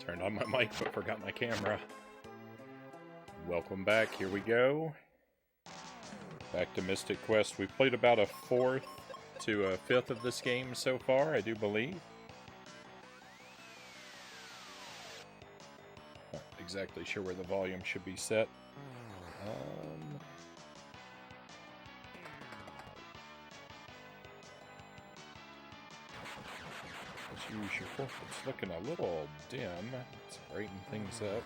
Turned on my mic but forgot my camera. Welcome back, here we go. Back to Mystic Quest. We played about a fourth to a fifth of this game so far, I do believe. Not exactly sure where the volume should be set. Let's use your focus. It's looking a little dim. Let's brighten things up.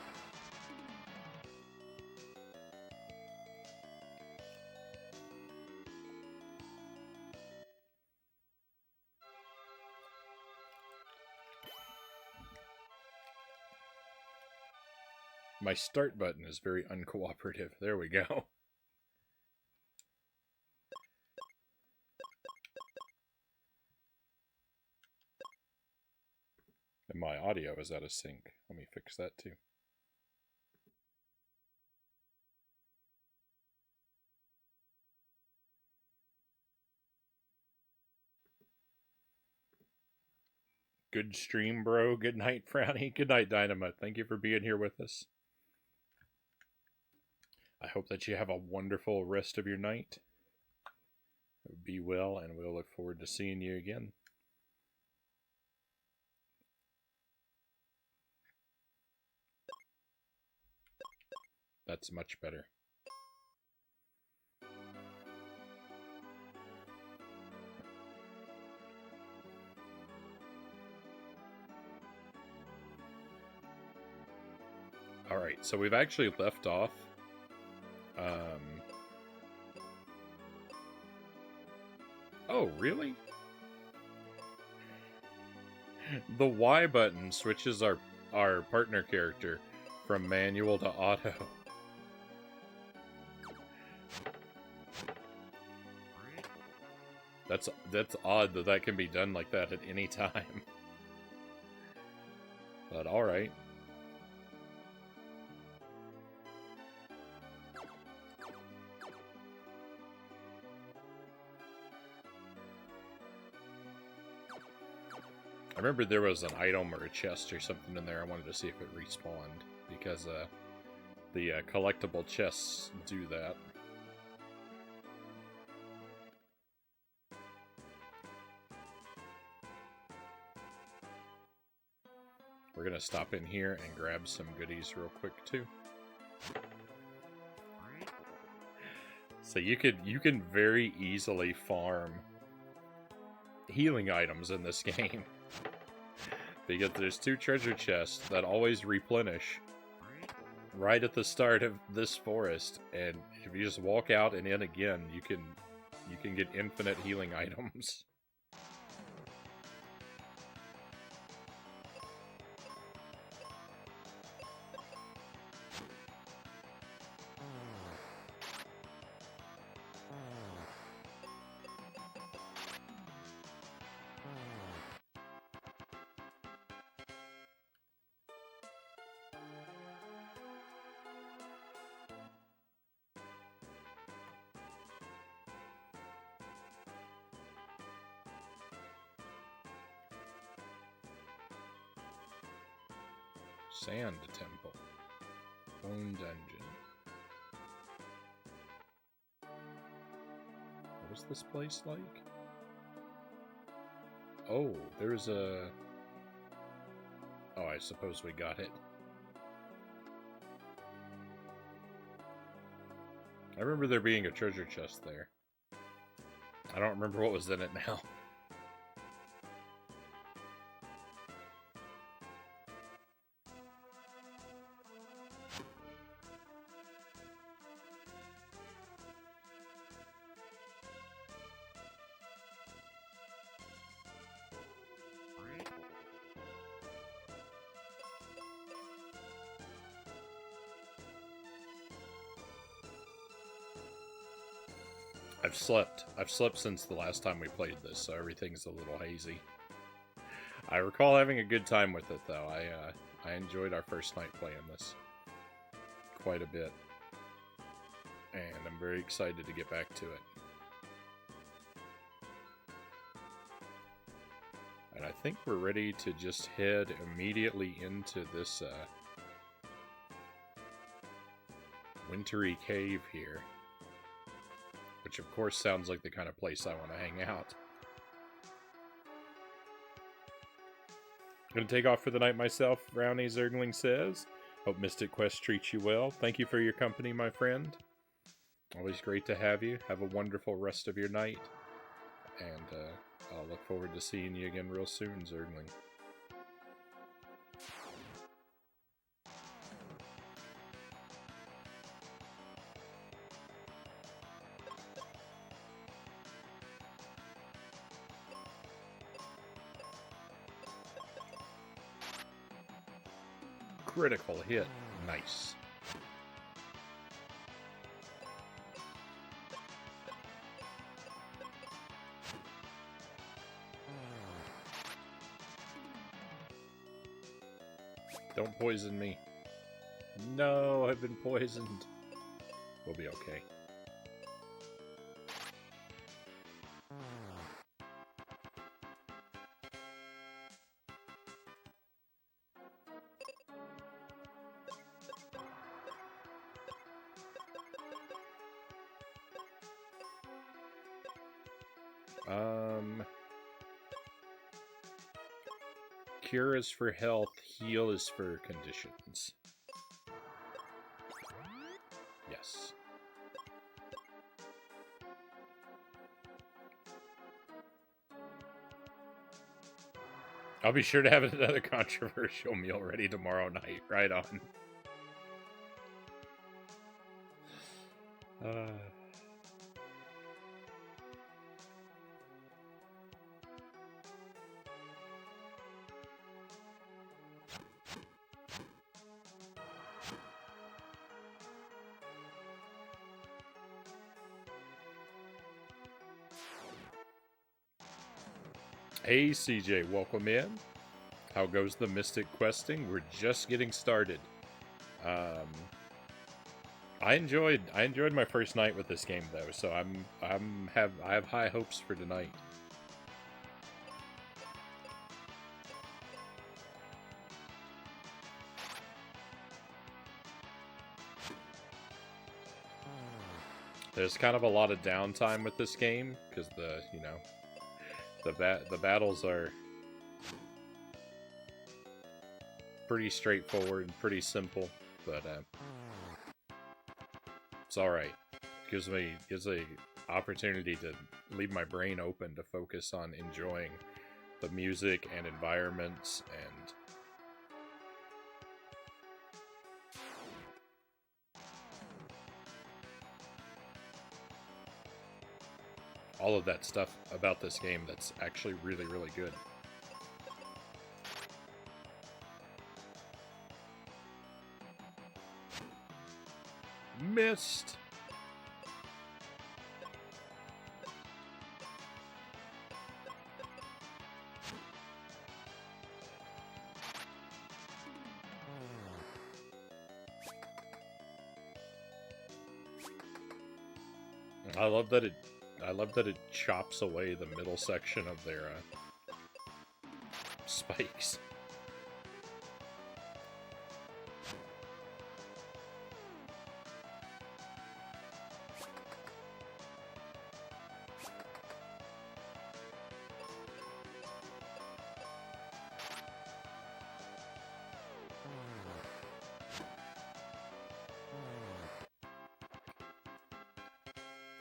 My start button is very uncooperative. There we go. And my audio is out of sync. Let me fix that too. Good stream, bro. Good night, Frownie. Good night, Dynamite. Thank you for being here with us. I hope that you have a wonderful rest of your night. Be well, and we'll look forward to seeing you again. That's much better. Alright, so we've actually left off. Oh, really? The Y button switches our partner character from manual to auto. That's odd that can be done like that at any time. But alright. I remember there was an item or a chest or something in there. I wanted to see if it respawned, because the collectible chests do that. We're gonna stop in here and grab some goodies real quick too. So you can very easily farm healing items in this game. Because there's 2 treasure chests that always replenish right at the start of this forest, and if you just walk out and in again, you can get infinite healing items. Sand Temple. Bone Dungeon. What is this place like? Oh, there's a... Oh, I suppose we got it. I remember there being a treasure chest there. I don't remember what was in it now. I've slept since the last time we played this, so everything's a little hazy. I recall having a good time with it, though. I enjoyed our first night playing this quite a bit, and I'm very excited to get back to it. And I think we're ready to just head immediately into this wintry cave here. Which of course sounds like the kind of place I want to hang out. Gonna take off for the night myself, Frownie Zergling says. Hope Mystic Quest treats you well. Thank you for your company, my friend. Always great to have you. Have a wonderful rest of your night. And I'll look forward to seeing you again real soon, Zergling. Critical hit. Nice. Don't poison me. No, I've been poisoned. We'll be okay. Cure is for health, heal is for conditions. Yes. I'll be sure to have another controversial meal ready tomorrow night. Right on. Hey CJ, welcome in. How goes the Mystic questing? We're just getting started. I enjoyed my first night with this game though, so I have high hopes for tonight. There's kind of a lot of downtime with this game because the battles are pretty straightforward and pretty simple, but it's all right. Gives a opportunity to leave my brain open to focus on enjoying the music and environments and all of that stuff about this game that's actually really, really good. Missed! I love that it chops away the middle section of their spikes.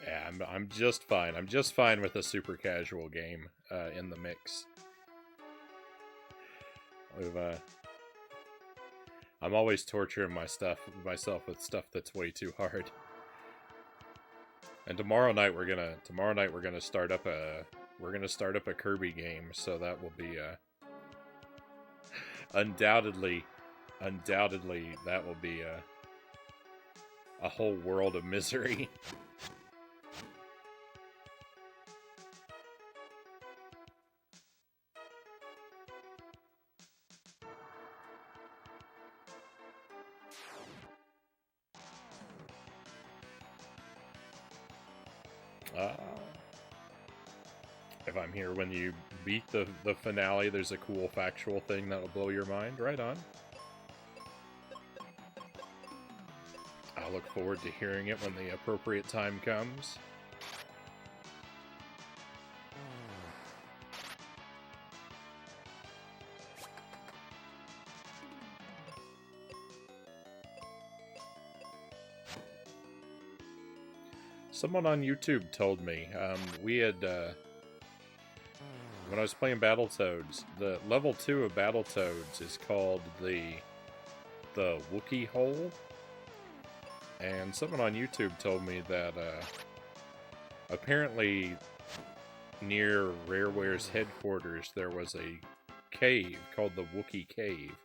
Yeah, I'm just fine. I'm just fine with a super casual game in the mix. I'm always torturing myself with stuff that's way too hard. And tomorrow night we're gonna start up a Kirby game, so that will be undoubtedly that will be a whole world of misery. If I'm here when you beat the finale, there's a cool factual thing that'll blow your mind. Right on. I'll look forward to hearing it when the appropriate time comes. Someone on YouTube told me, we had, when I was playing Battletoads, the level 2 of Battletoads is called the Wookiee Hole. And someone on YouTube told me that, apparently near Rareware's headquarters there was a cave called the Wookiee Cave,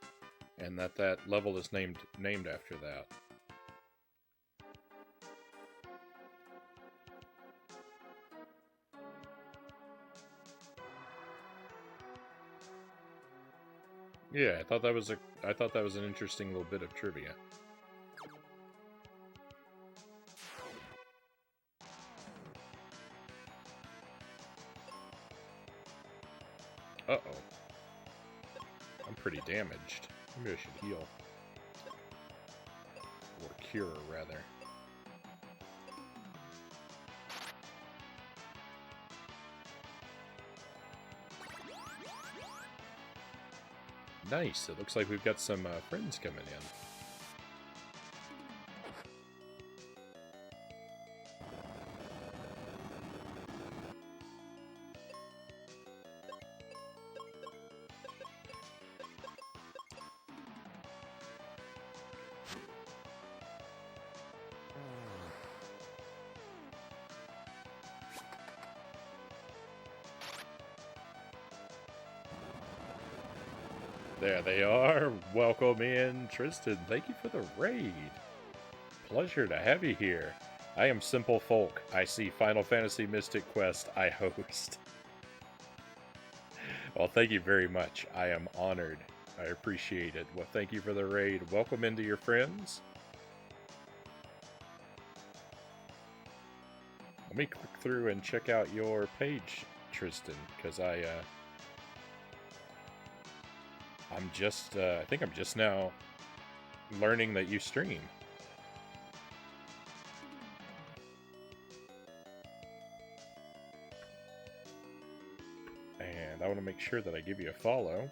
and that level is named after that. Yeah, I thought that was an interesting little bit of trivia. Uh-oh. I'm pretty damaged. Maybe I should heal. Or cure, rather. Nice. It looks like we've got some friends coming in. There they are. Welcome in, Tristan. Thank you for the raid. Pleasure to have you here. I am Simple Folk. I see Final Fantasy Mystic Quest. I host. Well, thank you very much. I am honored. I appreciate it. Well, thank you for the raid. Welcome into your friends. Let me click through and check out your page, Tristan, because I think I'm just now learning that you stream. And I want to make sure that I give you a follow.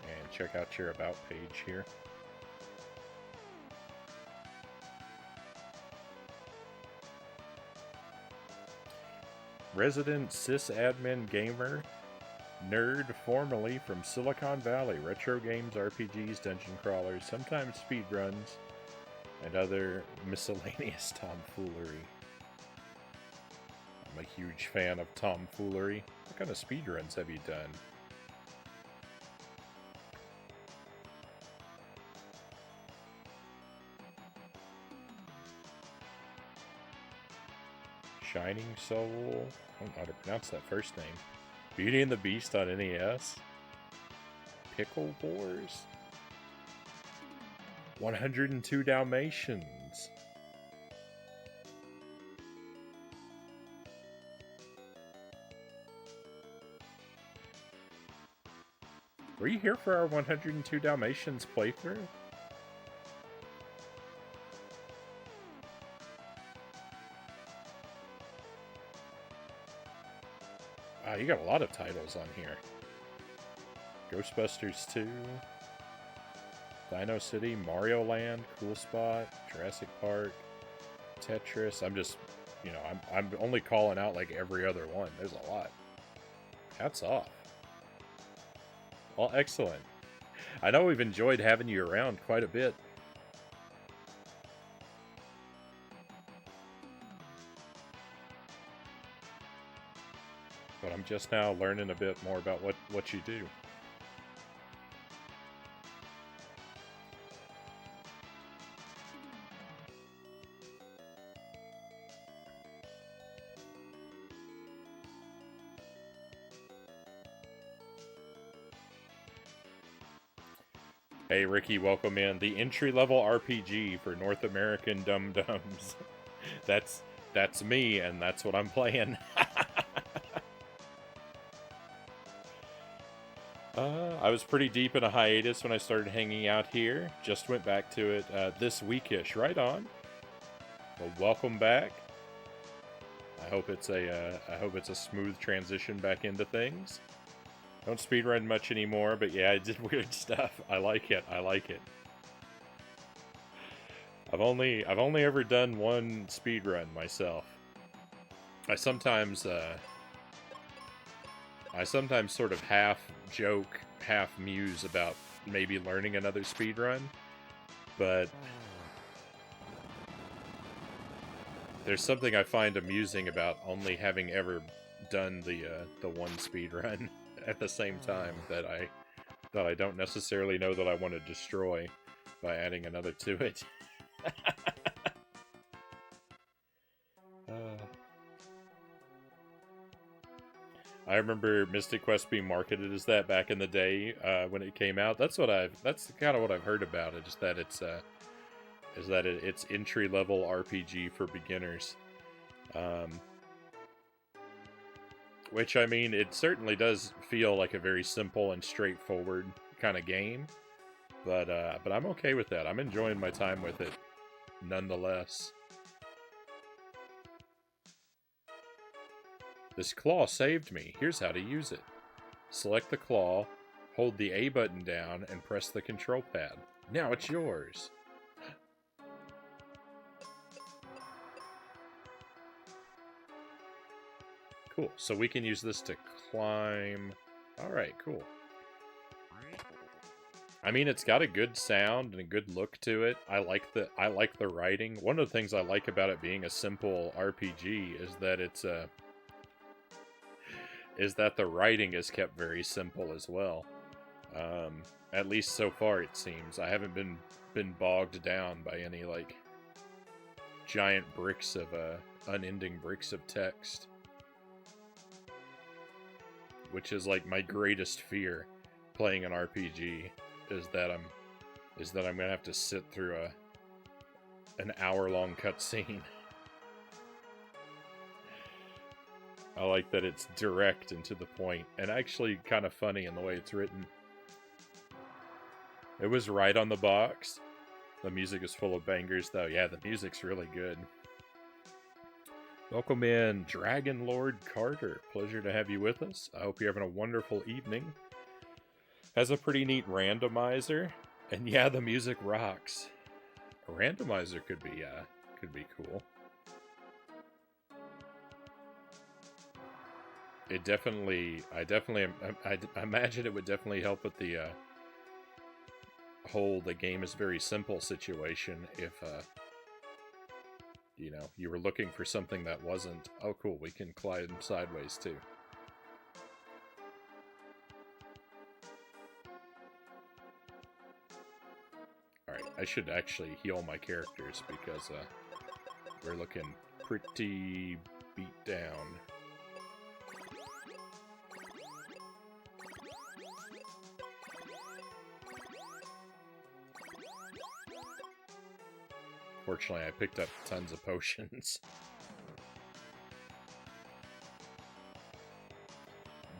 And check out your About page here. Resident sysadmin gamer, nerd formerly from Silicon Valley, retro games, RPGs, dungeon crawlers, sometimes speedruns, and other miscellaneous tomfoolery. I'm a huge fan of tomfoolery. What kind of speedruns have you done? Shining Soul. I don't know how to pronounce that first name. Beauty and the Beast on NES. Pickle Wars. 102 Dalmatians. Were you here for our 102 Dalmatians playthrough? Wow, you got a lot of titles on here. Ghostbusters 2, Dino City, Mario Land, Cool Spot, Jurassic Park, Tetris. I'm just, I'm only calling out like every other one. There's a lot. Hats off. Well, excellent. I know we've enjoyed having you around quite a bit. But I'm just now learning a bit more about what you do. Hey, Ricky, welcome in. The entry-level RPG for North American dum-dums. that's that's me, and that's what I'm playing. I was pretty deep in a hiatus when I started hanging out here. Just went back to it this weekish. Right on. Well, welcome back. I hope it's a smooth transition back into things. Don't speedrun much anymore, but yeah, I did weird stuff. I like it. I like it. I've only ever done one speedrun myself. I sometimes sort of half joke, half muse about maybe learning another speedrun, but there's something I find amusing about only having ever done the one speedrun at the same time that I don't necessarily know that I want to destroy by adding another to it. I remember Mystic Quest being marketed as that back in the day when it came out. That's kind of what I've heard about it. Just that it's entry level RPG for beginners. Which, I mean, it certainly does feel like a very simple and straightforward kind of game, but I'm okay with that. I'm enjoying my time with it, nonetheless. This claw saved me. Here's how to use it. Select the claw, hold the A button down, and press the control pad. Now it's yours. Cool. So we can use this to climb. Alright, cool. I mean, it's got a good sound and a good look to it. I like the writing. One of the things I like about it being a simple RPG is that the writing is kept very simple as well. At least so far, it seems. I haven't been bogged down by any like giant bricks of unending bricks of text, which is like my greatest fear playing an RPG is that I'm gonna have to sit through an hour-long cutscene. I like that it's direct and to the point, and actually kind of funny in the way it's written. It was right on the box. The music is full of bangers, though. Yeah, the music's really good. Welcome in, Dragon Lord Carter. Pleasure to have you with us. I hope you're having a wonderful evening. Has a pretty neat randomizer, and yeah, the music rocks. A randomizer could be cool. I imagine it would definitely help with the whole the game is very simple situation if you were looking for something that wasn't. Oh, cool, we can climb sideways too. Alright, I should actually heal my characters because we're looking pretty beat down. Fortunately, I picked up tons of potions.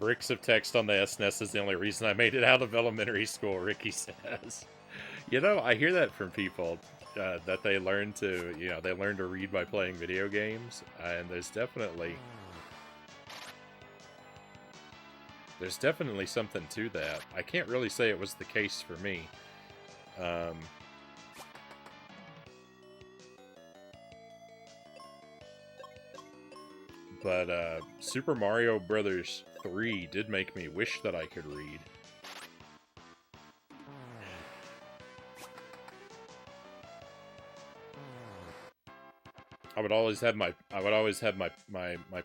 Bricks of text on the SNES is the only reason I made it out of elementary school, Ricky says. You know, I hear that from people, that they learn to read by playing video games, and there's definitely something to that. I can't really say it was the case for me. But Super Mario Brothers 3 did make me wish that I could read. I would always have my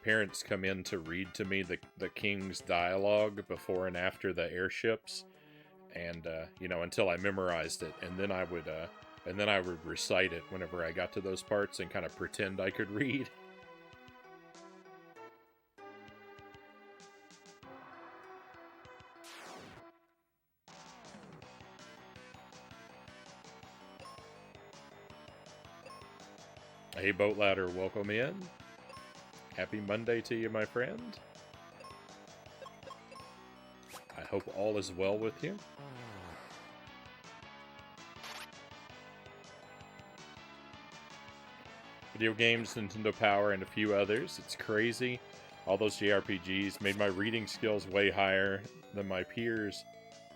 parents come in to read to me the King's dialogue before and after the airships, and until I memorized it, and then I would recite it whenever I got to those parts and kind of pretend I could read. Hey, Boat Ladder, welcome in. Happy Monday to you, my friend. I hope all is well with you. Video games, Nintendo Power, and a few others. It's crazy. All those JRPGs made my reading skills way higher than my peers,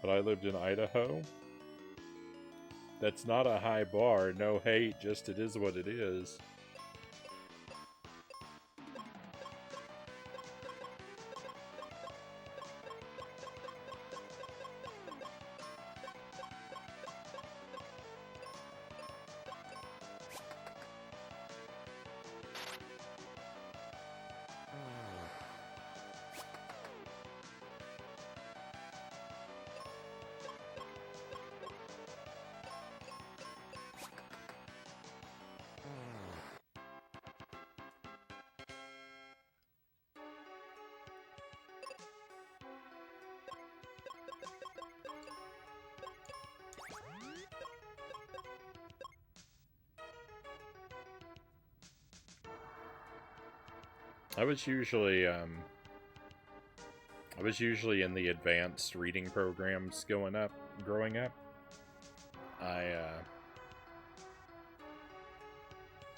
but I lived in Idaho. That's not a high bar, no hate, just it is what it is. I was usually in the advanced reading programs growing up.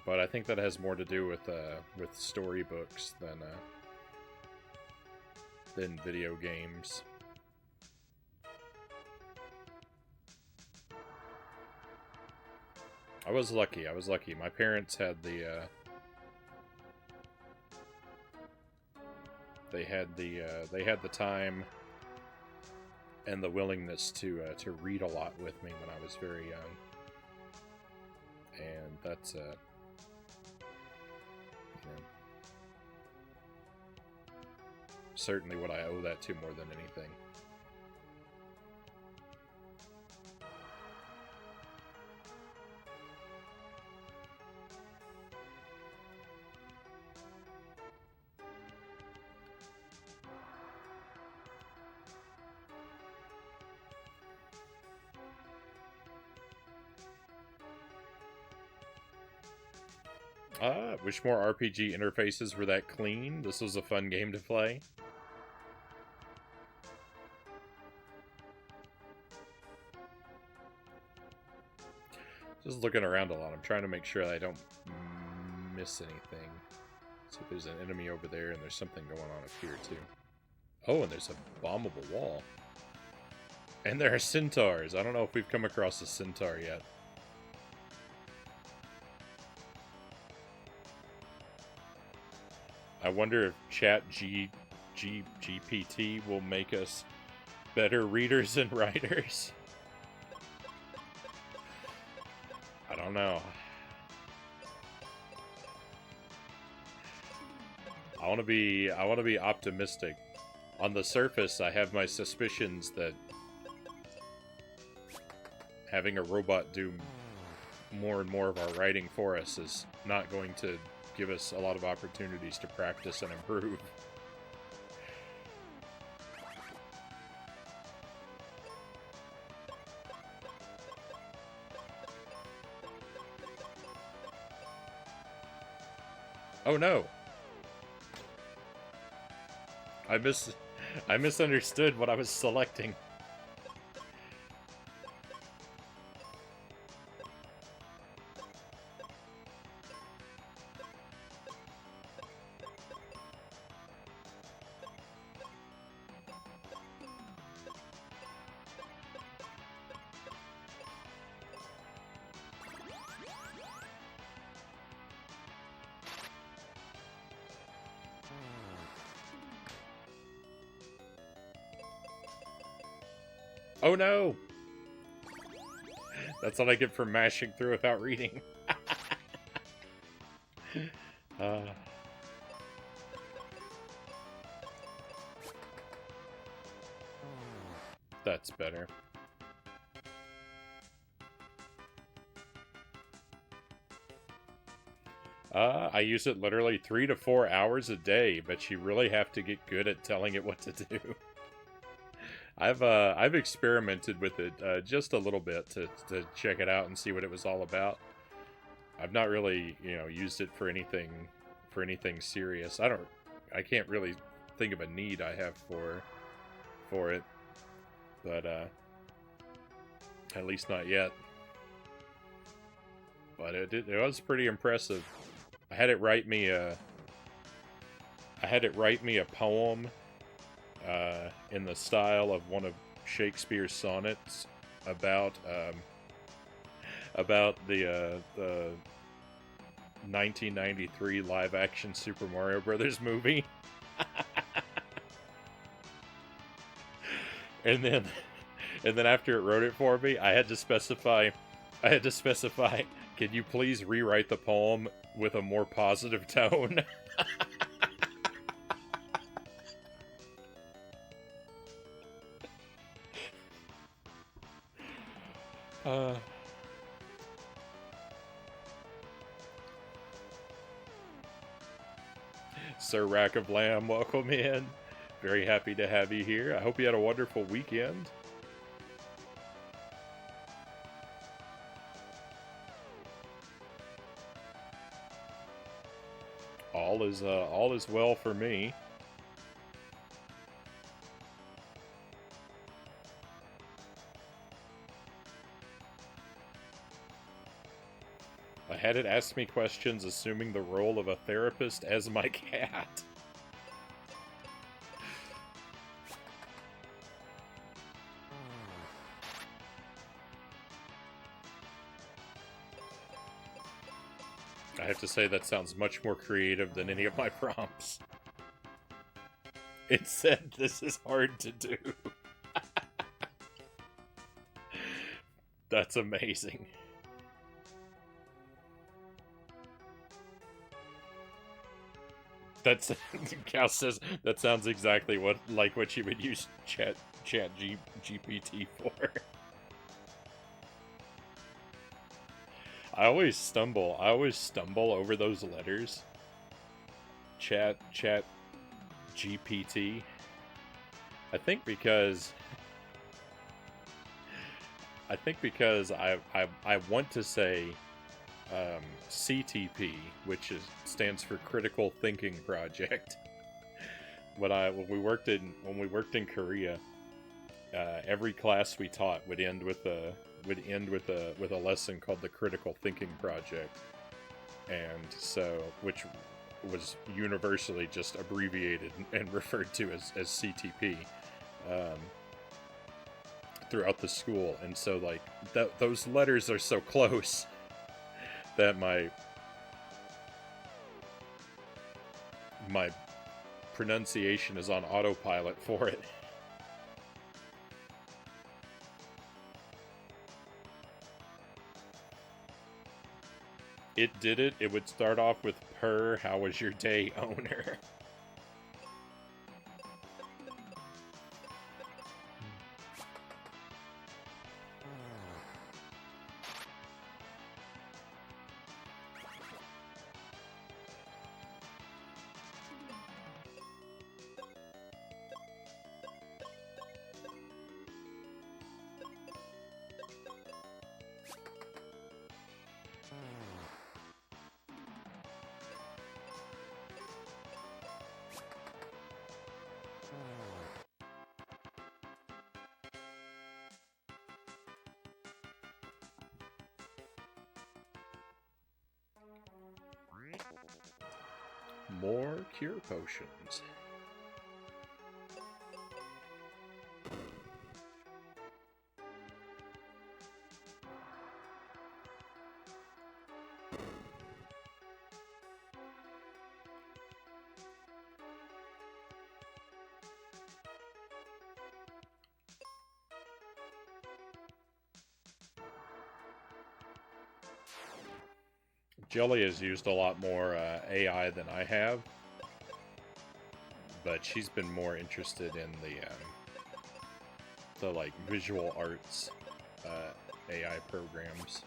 But I think that has more to do with storybooks than video games. I was lucky. My parents had they had the time and the willingness to read a lot with me when I was very young, and that's certainly what I owe that to more than anything. Wish more RPG interfaces were that clean. This was a fun game to play. Just looking around a lot. I'm trying to make sure that I don't miss anything. So there's an enemy over there, and there's something going on up here, too. Oh, and there's a bombable wall. And there are centaurs. I don't know if we've come across a centaur yet. I wonder if GPT will make us better readers and writers. I don't know. I want to be optimistic. On the surface, I have my suspicions that having a robot do more and more of our writing for us is not going to give us a lot of opportunities to practice and improve. Oh no! I misunderstood what I was selecting. Oh no! That's what I get for mashing through without reading. That's better. I use it literally 3 to 4 hours a day, but you really have to get good at telling it what to do. I've experimented with it just a little bit to check it out and see what it was all about. I've not really, you know, used it for anything serious. I can't really think of a need I have for it, but at least not yet. But it was pretty impressive. I had it write me a poem in the style of one of Shakespeare's sonnets about the 1993 live-action Super Mario Brothers movie. and then after it wrote it for me, I had to specify, can you please rewrite the poem with a more positive tone? Sir Rack of Lamb, welcome in. Very happy to have you here. I hope you had a wonderful weekend. All is well for me. I had it ask me questions assuming the role of a therapist as my cat. I have to say that sounds much more creative than any of my prompts. It said this is hard to do. That's amazing. That's Cal says that sounds exactly like what you would use GPT for. I always stumble over those letters. Chat GPT. I think because I want to say CTP, which stands for Critical Thinking Project. When we worked in Korea, every class we taught would end with a lesson called the Critical Thinking Project, and so which was universally just abbreviated and referred to as CTP throughout the school. And so like those letters are so close that my pronunciation is on autopilot for it. It did it. It would start off with "Per, how was your day, owner?" More cure potions. Jelly has used a lot more AI than I have, but she's been more interested in the like visual arts AI programs.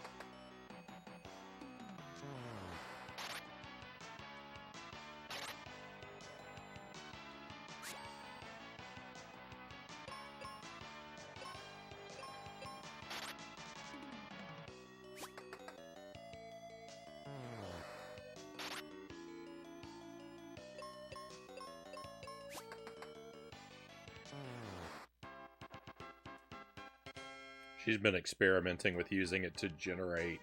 She's been experimenting with using it to generate,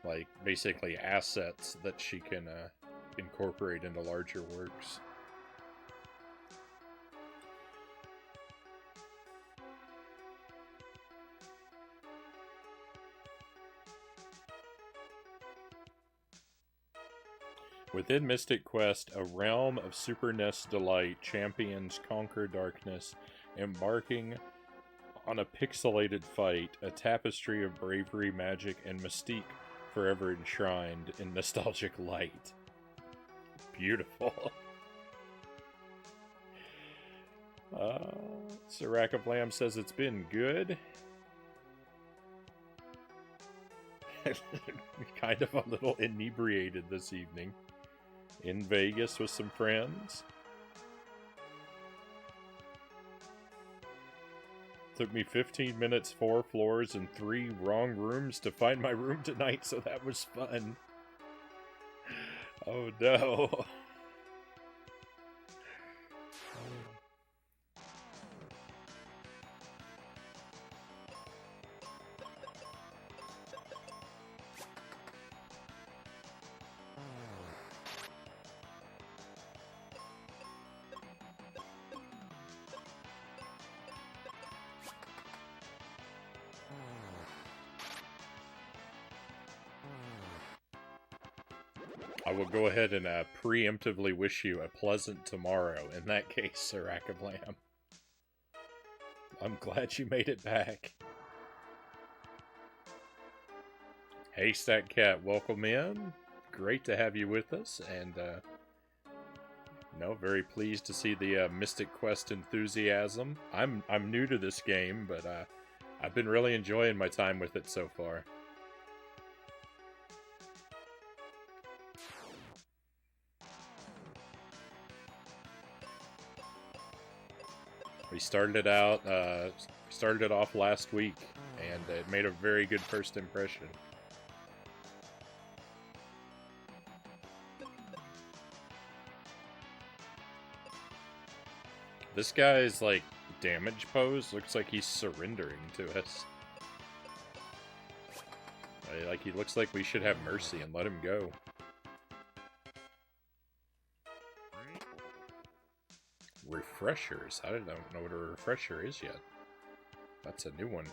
like, basically assets that she can incorporate into larger works. Within Mystic Quest, a realm of Super NES delight, champions conquer darkness, embarking on a pixelated fight, a tapestry of bravery, magic, and mystique forever enshrined in nostalgic light. Beautiful. Siraka Blam says it's been good. Kind of a little inebriated this evening. In Vegas with some friends. Took me 15 minutes, 4 floors, and 3 wrong rooms to find my room tonight, so that was fun. Oh no. I will go ahead and preemptively wish you a pleasant tomorrow. In that case, Siraka Blam. I'm glad you made it back. Hey, Stat Cat, welcome in. Great to have you with us, and very pleased to see the Mystic Quest enthusiasm. I'm new to this game, but I've been really enjoying my time with it so far. We started it out, started it off last week, and it made a very good first impression. This guy's, like, damage pose looks like he's surrendering to us. Like, he looks like we should have mercy and let him go. Refreshers? I don't know what a refresher is yet. That's a new one.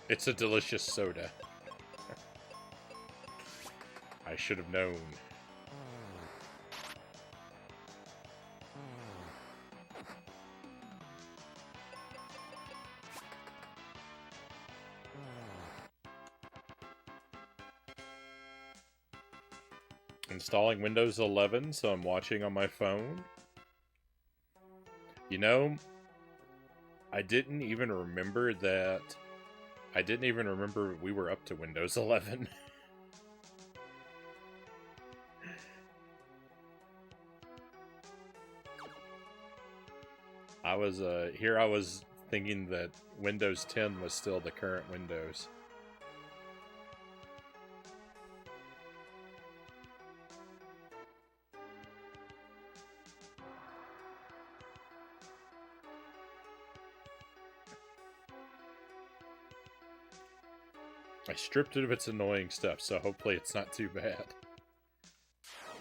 It's a delicious soda. I should have known. Installing Windows 11, so I'm watching on my phone. You know, I didn't even remember we were up to Windows 11. I was thinking that Windows 10 was still the current Windows. I stripped it of its annoying stuff, so hopefully it's not too bad.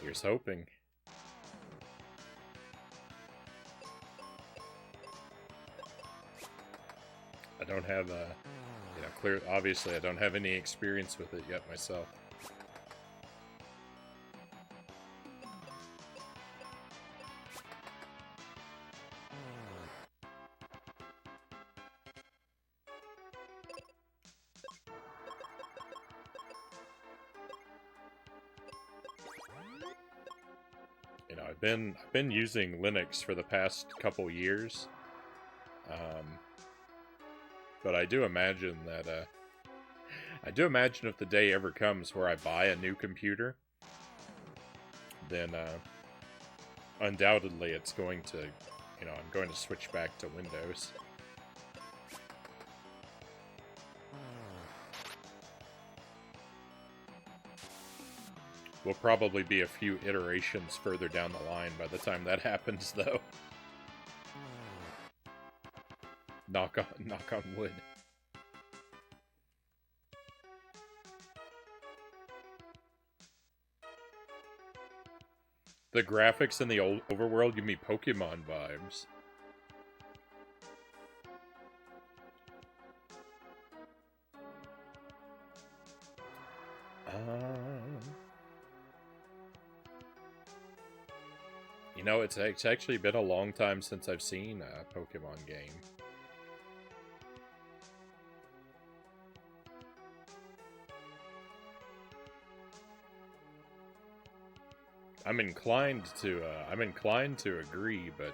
Here's hoping. I don't have obviously I don't have any experience with it yet myself. I've been using Linux for the past couple years, but I do imagine that if the day ever comes where I buy a new computer, then undoubtedly it's going to, I'm going to switch back to Windows. We'll probably be a few iterations further down the line by the time that happens, though. Knock on wood. The graphics in the old overworld give me Pokemon vibes. You know, it's actually been a long time since I've seen a Pokemon game. I'm inclined to agree, but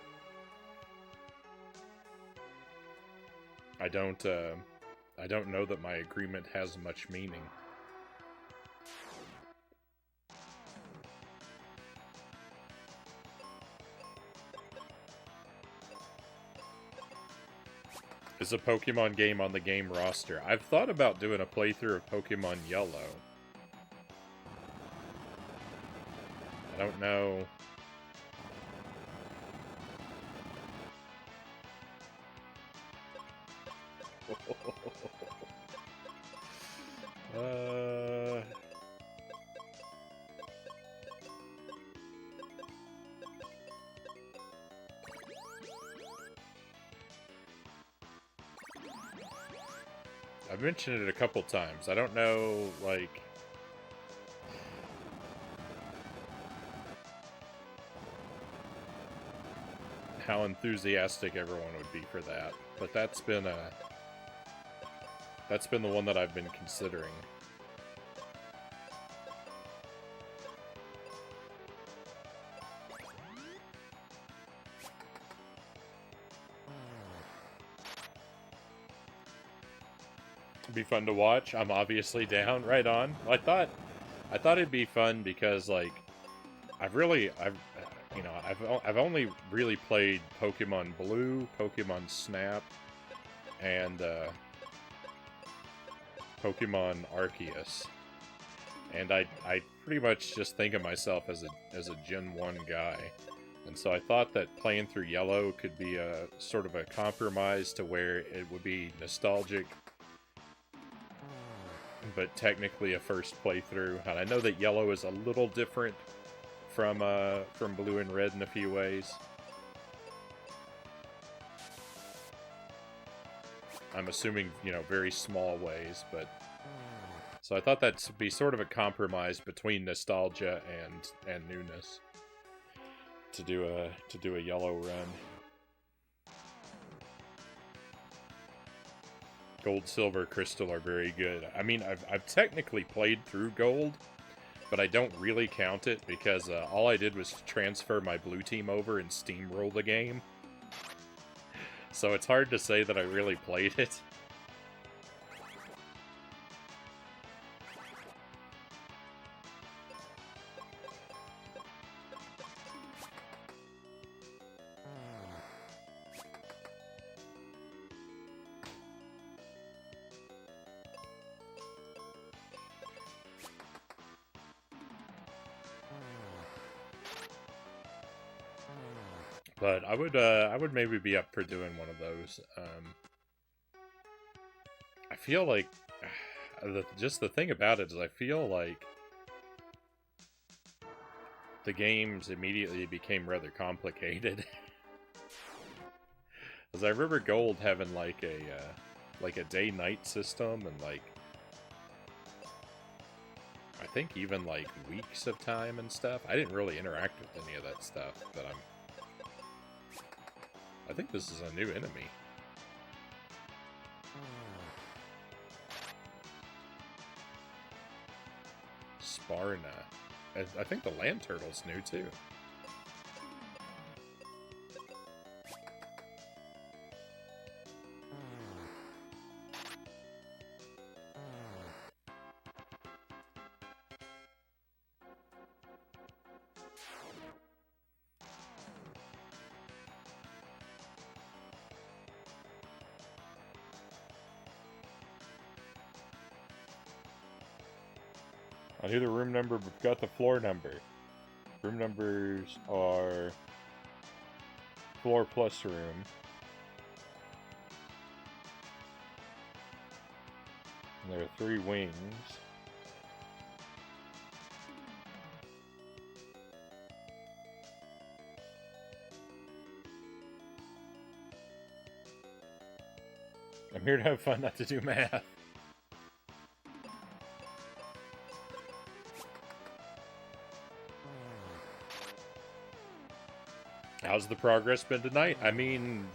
I don't know that my agreement has much meaning. Is a Pokemon game on the game roster? I've thought about doing a playthrough of Pokemon Yellow. I don't know. I've mentioned it a couple times. I don't know, like... how enthusiastic everyone would be for that. But that's been the one that I've been considering. It'd be fun to watch. I'm obviously down. Right on. I thought it'd be fun because, like, I've only really played Pokemon Blue, Pokemon Snap, and Pokemon Arceus. And I pretty much just think of myself as a Gen 1 guy. And so I thought that playing through Yellow could be a sort of a compromise to where it would be nostalgic, but technically a first playthrough. And I know that Yellow is a little different from Blue and Red in a few ways. I'm assuming, very small ways, but... So I thought that'd be sort of a compromise between nostalgia and newness to do a Yellow run. Gold, Silver, Crystal are very good. I mean, I've technically played through Gold, but I don't really count it because all I did was transfer my blue team over and steamroll the game. So it's hard to say that I really played it. But I would maybe be up for doing one of those. I feel like just the thing about it is I feel like the games immediately became rather complicated. As I remember Gold having like a day-night system and like I think even like weeks of time and stuff. I didn't really interact with any of that stuff, but I think this is a new enemy. Sparna. I think the land turtle's new too. I knew the room number, but forgot the floor number. Room numbers are floor plus room. And there are 3 wings. I'm here to have fun, not to do math. How's the progress been tonight? I mean,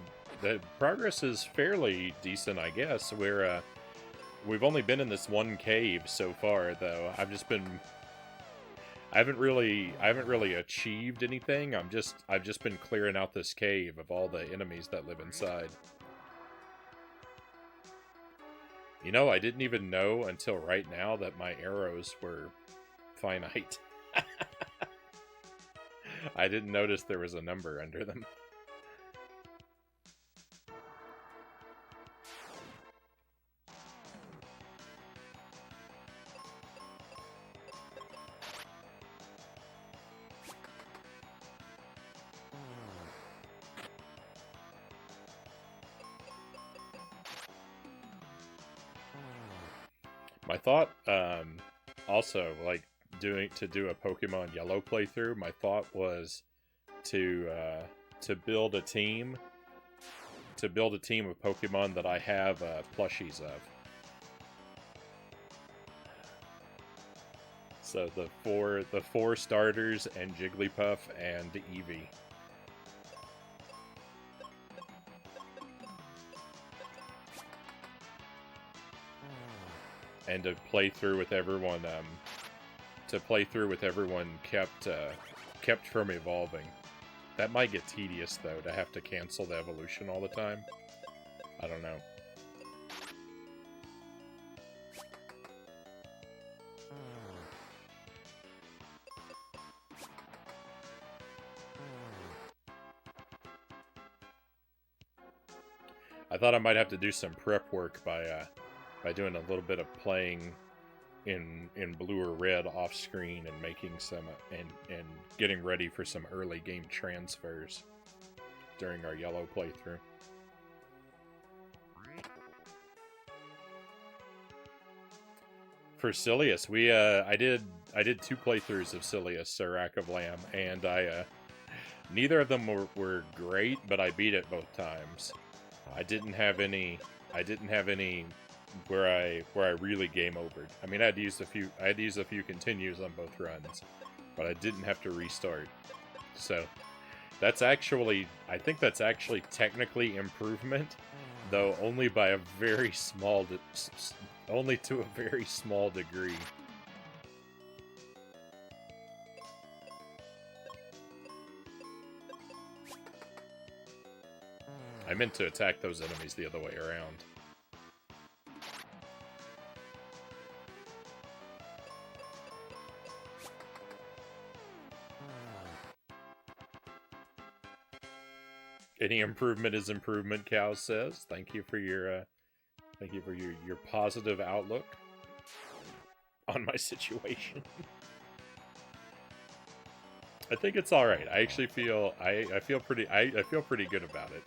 the progress is fairly decent, I guess. We've only been in this one cave so far, though. I haven't really achieved anything. I've just been clearing out this cave of all the enemies that live inside. You know, I didn't even know until right now that my arrows were finite. I didn't notice there was a number under them. My thought, also, like, do a Pokemon Yellow playthrough, my thought was to build a team. To build a team of Pokemon that I have plushies of. So the four starters and Jigglypuff and Eevee. And to play through with everyone, kept from evolving. That might get tedious, though, to have to cancel the evolution all the time. I don't know. I thought I might have to do some prep work by doing a little bit of playing in blue or red off screen and making some and getting ready for some early game transfers during our yellow playthrough. For Silius, I did 2 playthroughs of Silius, Serac of Lamb, and neither of them were great, but I beat it both times. I didn't have any where I really game overed. I mean, I had to use a few continues on both runs, but I didn't have to restart. So that's actually, I think that's actually technically improvement, though only by a very small, only to a very small degree. I meant to attack those enemies the other way around. Any improvement is improvement, Cow says. Thank you for your positive outlook on my situation. I think it's all right. I actually feel I feel pretty good about it.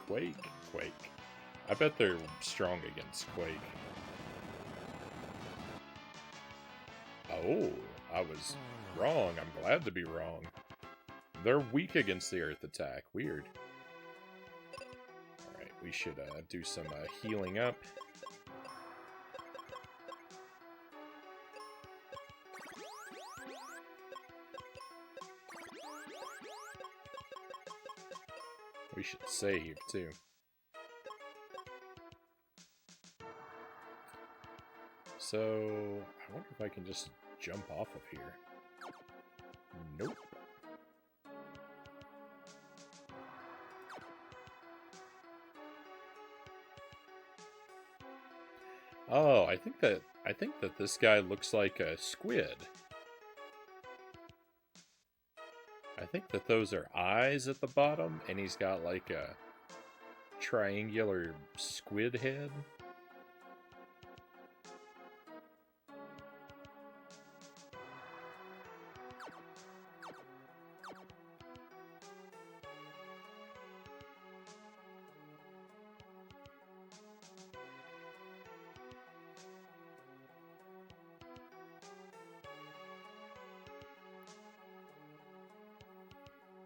Quake. I bet they're strong against Quake. Oh, I was wrong. I'm glad to be wrong. They're weak against the Earth attack. Weird. Alright, we should do some healing up. We should save, too. So, I wonder if I can just jump off of here. Nope. Oh, I think that this guy looks like a squid. I think that those are eyes at the bottom, and he's got like triangular squid head.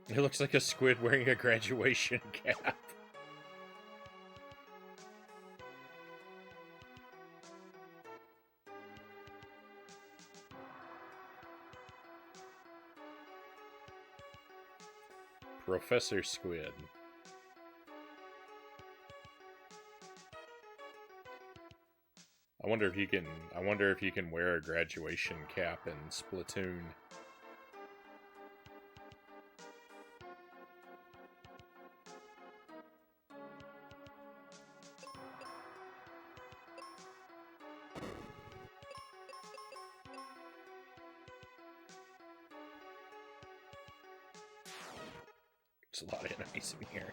It looks like a squid wearing a graduation cap. Professor Squid. I wonder if you can wear a graduation cap in Splatoon. There's a lot of enemies in here.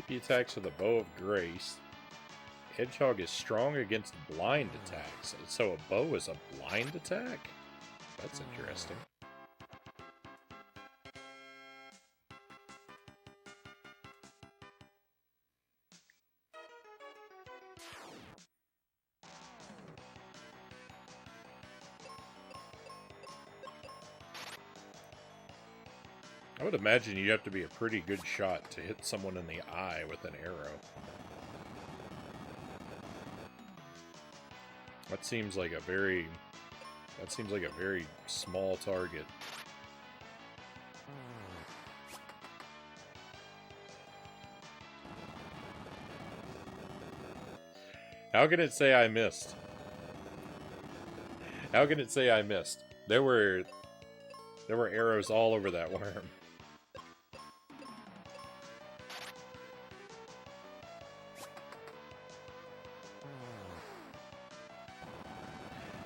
PP attacks with a bow of grace. Hedgehog is strong against blind attacks. So a bow is a blind attack? That's interesting. I would imagine you have to be a pretty good shot to hit someone in the eye with an arrow. That seems like a very small target. How can it say I missed? How can it say I missed? There were arrows all over that worm.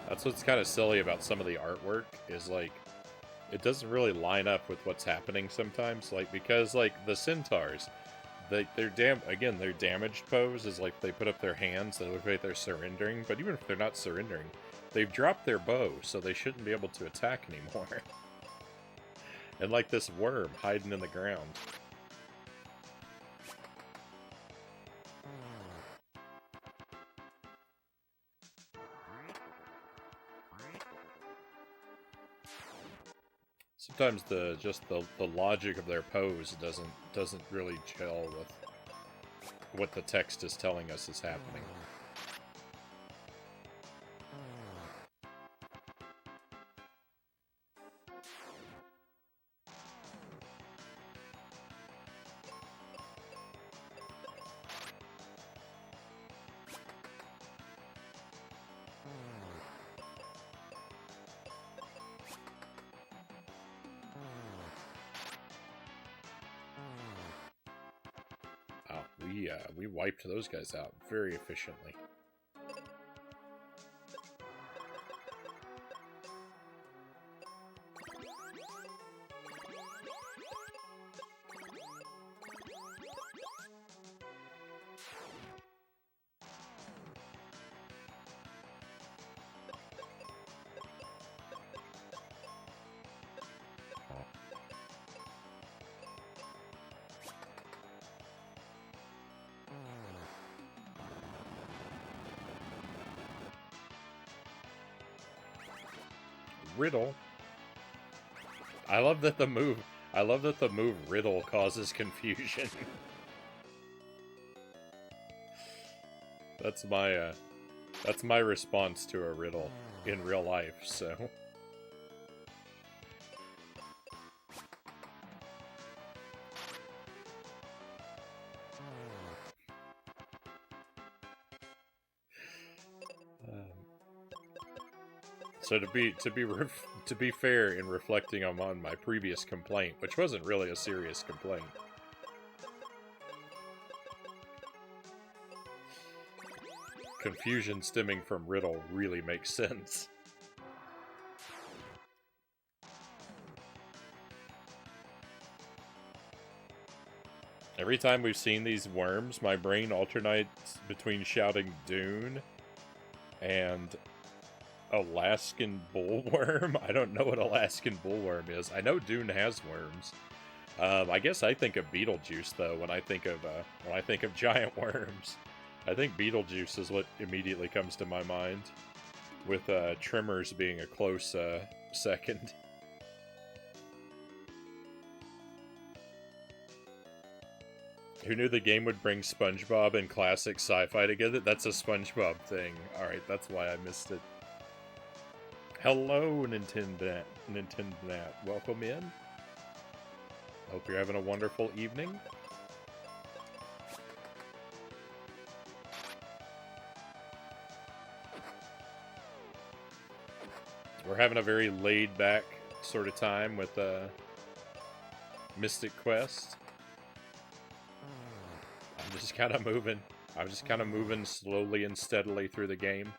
That's what's kind of silly about some of the artwork, is like, it doesn't really line up with what's happening sometimes. Like, because like the centaurs, their damaged pose is like they put up their hands, they look like they're surrendering, but even if they're not surrendering, they've dropped their bow, so they shouldn't be able to attack anymore. And like this worm hiding in the ground. Sometimes the logic of their pose doesn't really gel with what the text is telling us is happening. We wiped those guys out very efficiently. Riddle. I love that the move riddle causes confusion. That's my That's my response to a riddle in real life, so... So to be fair in reflecting on my previous complaint, which wasn't really a serious complaint, confusion stemming from riddle really makes sense. Every time we've seen these worms, my brain alternates between shouting Dune and Alaskan bullworm? I don't know what Alaskan bullworm is. I know Dune has worms. I guess I think of Beetlejuice though when I think of giant worms. I think Beetlejuice is what immediately comes to my mind, with Tremors being a close second. Who knew the game would bring SpongeBob and classic sci-fi together? That's a SpongeBob thing. Alright, that's why I missed it. Hello, Nintendo Nat. Welcome in. Hope you're having a wonderful evening. We're having a very laid-back sort of time with Mystic Quest. I'm just kind of moving slowly and steadily through the game.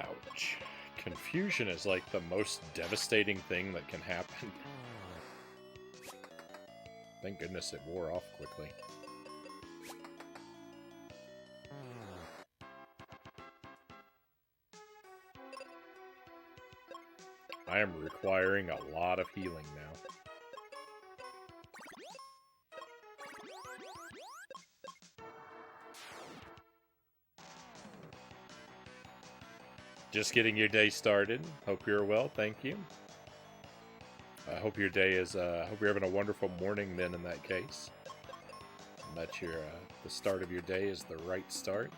Ouch. Confusion is like the most devastating thing that can happen. Thank goodness it wore off quickly. I am requiring a lot of healing now. Just getting your day started. Hope you're well, thank you. I hope your day is, hope you're having a wonderful morning then in that case. And that your, the start of your day is the right start.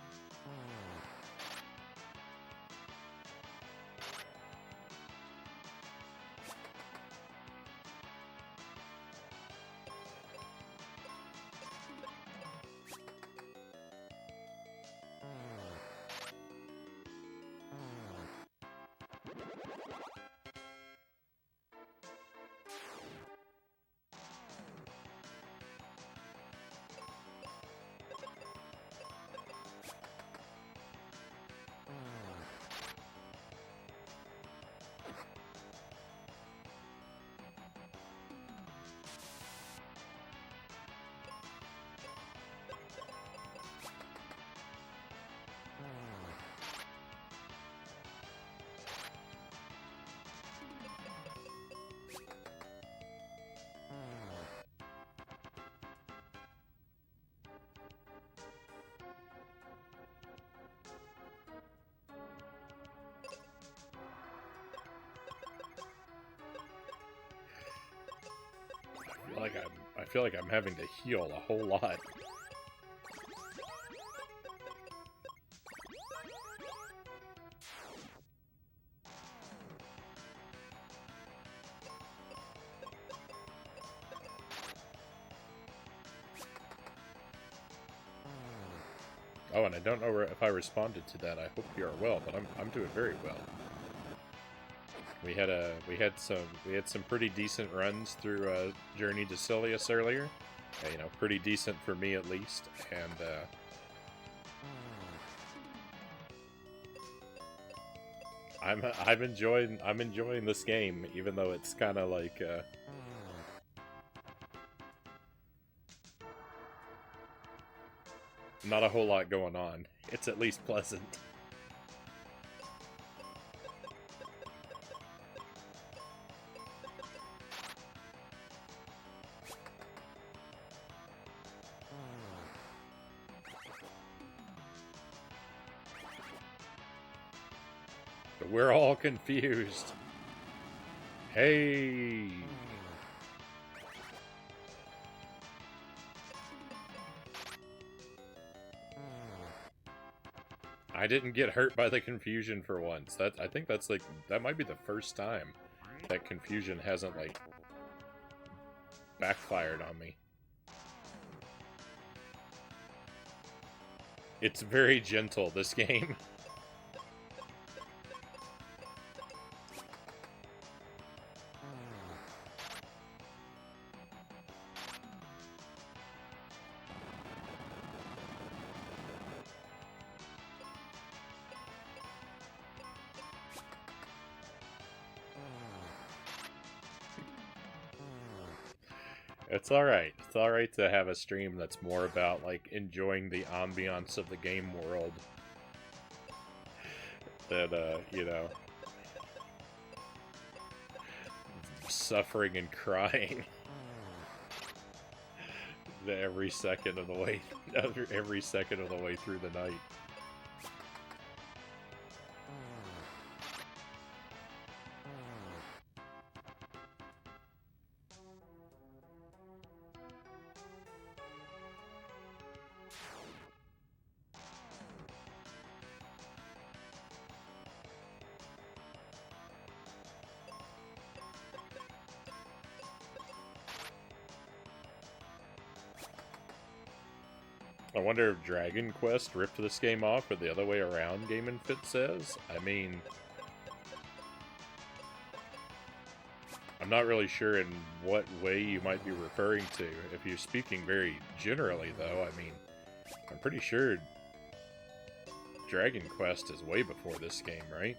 I feel like I'm having to heal a whole lot. Oh, and I don't know if I responded to that. I hope you are well, but I'm doing very well. We had some pretty decent runs through Journey to Silius earlier. You know, pretty decent for me at least, and I'm enjoying this game, even though it's kind of like not a whole lot going on. It's at least pleasant. We're all confused. Hey! I didn't get hurt by the confusion for once. I think that's like, that might be the first time that confusion hasn't like backfired on me. It's very gentle, this game. It's alright. It's alright to have a stream that's more about, like, enjoying the ambiance of the game world than, you know, suffering and crying every second of the way, every second of the way through the night. I wonder if Dragon Quest ripped this game off or the other way around, Game and Fit says. I mean, I'm not really sure in what way you might be referring to. If you're speaking very generally, though, I mean, I'm pretty sure Dragon Quest is way before this game, right?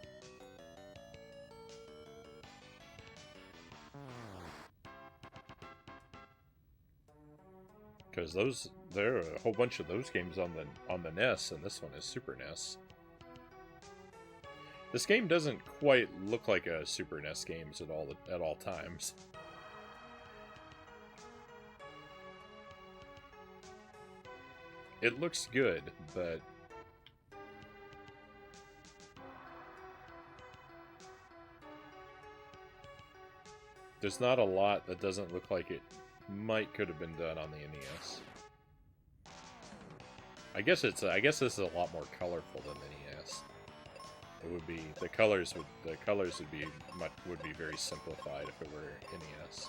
Because there are a whole bunch of those games on the NES, and this one is Super NES. This game doesn't quite look like a Super NES games at all times. It looks good, but there's not a lot that doesn't look like it could have been done on the NES. I guess this is a lot more colorful than the NES. It would be the colors would be very simplified if it were NES.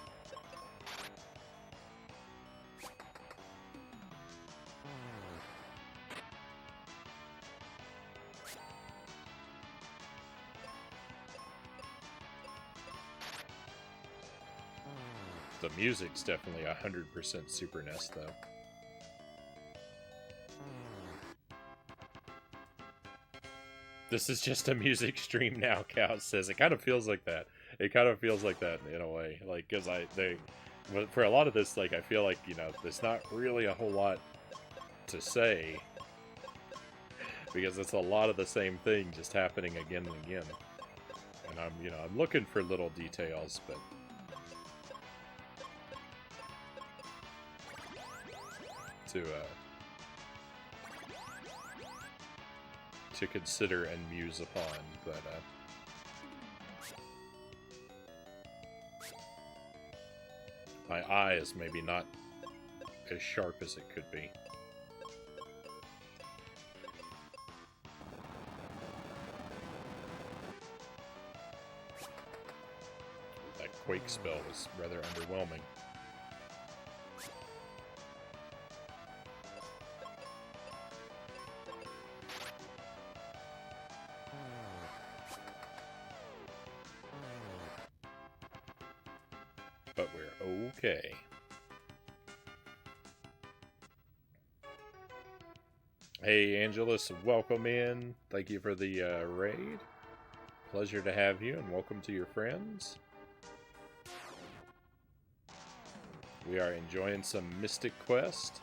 The music's definitely 100% Super NES, though. This is just a music stream now, Cow says. It kind of feels like that. It kind of feels like that in a way. Like, because for a lot of this, like, I feel like, you know, there's not really a whole lot to say. Because it's a lot of the same thing just happening again and again. And I'm looking for little details, but to consider and muse upon, but my eye is maybe not as sharp as it could be. That Quake spell was rather underwhelming. But we're okay. Hey, Angelus, welcome in. Thank you for the raid. Pleasure to have you, and welcome to your friends. We are enjoying some Mystic Quest.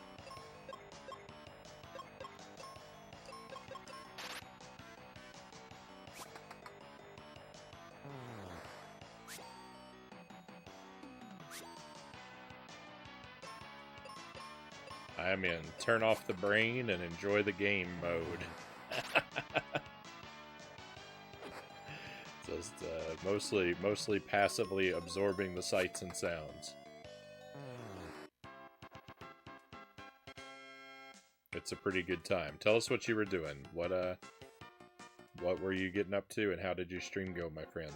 I'm in turn off the brain and enjoy the game mode. Just mostly passively absorbing the sights and sounds. It's a pretty good time. Tell us what you were doing. What were you getting up to, and how did your stream go, my friend?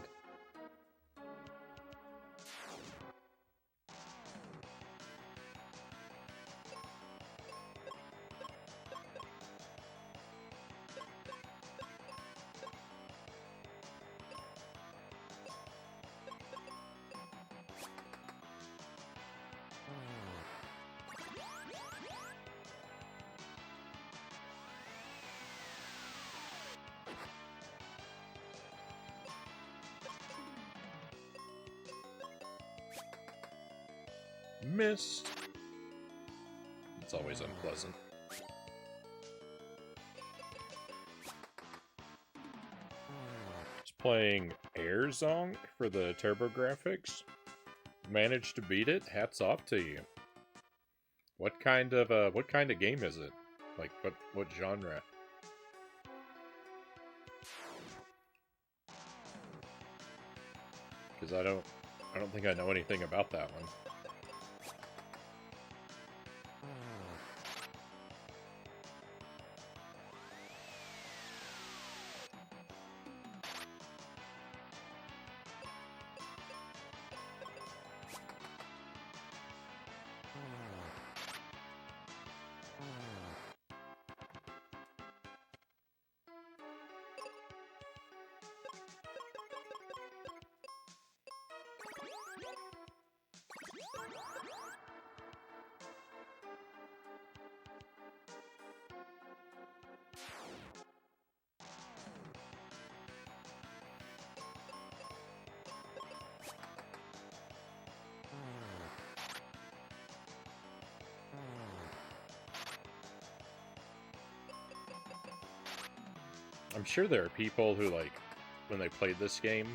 Missed. It's always unpleasant. Just playing Air Zonk for the TurboGrafx. Managed to beat it. Hats off to you. What kind of game is it? Like what genre? Because I don't think I know anything about that one. I'm sure there are people who, like, when they played this game,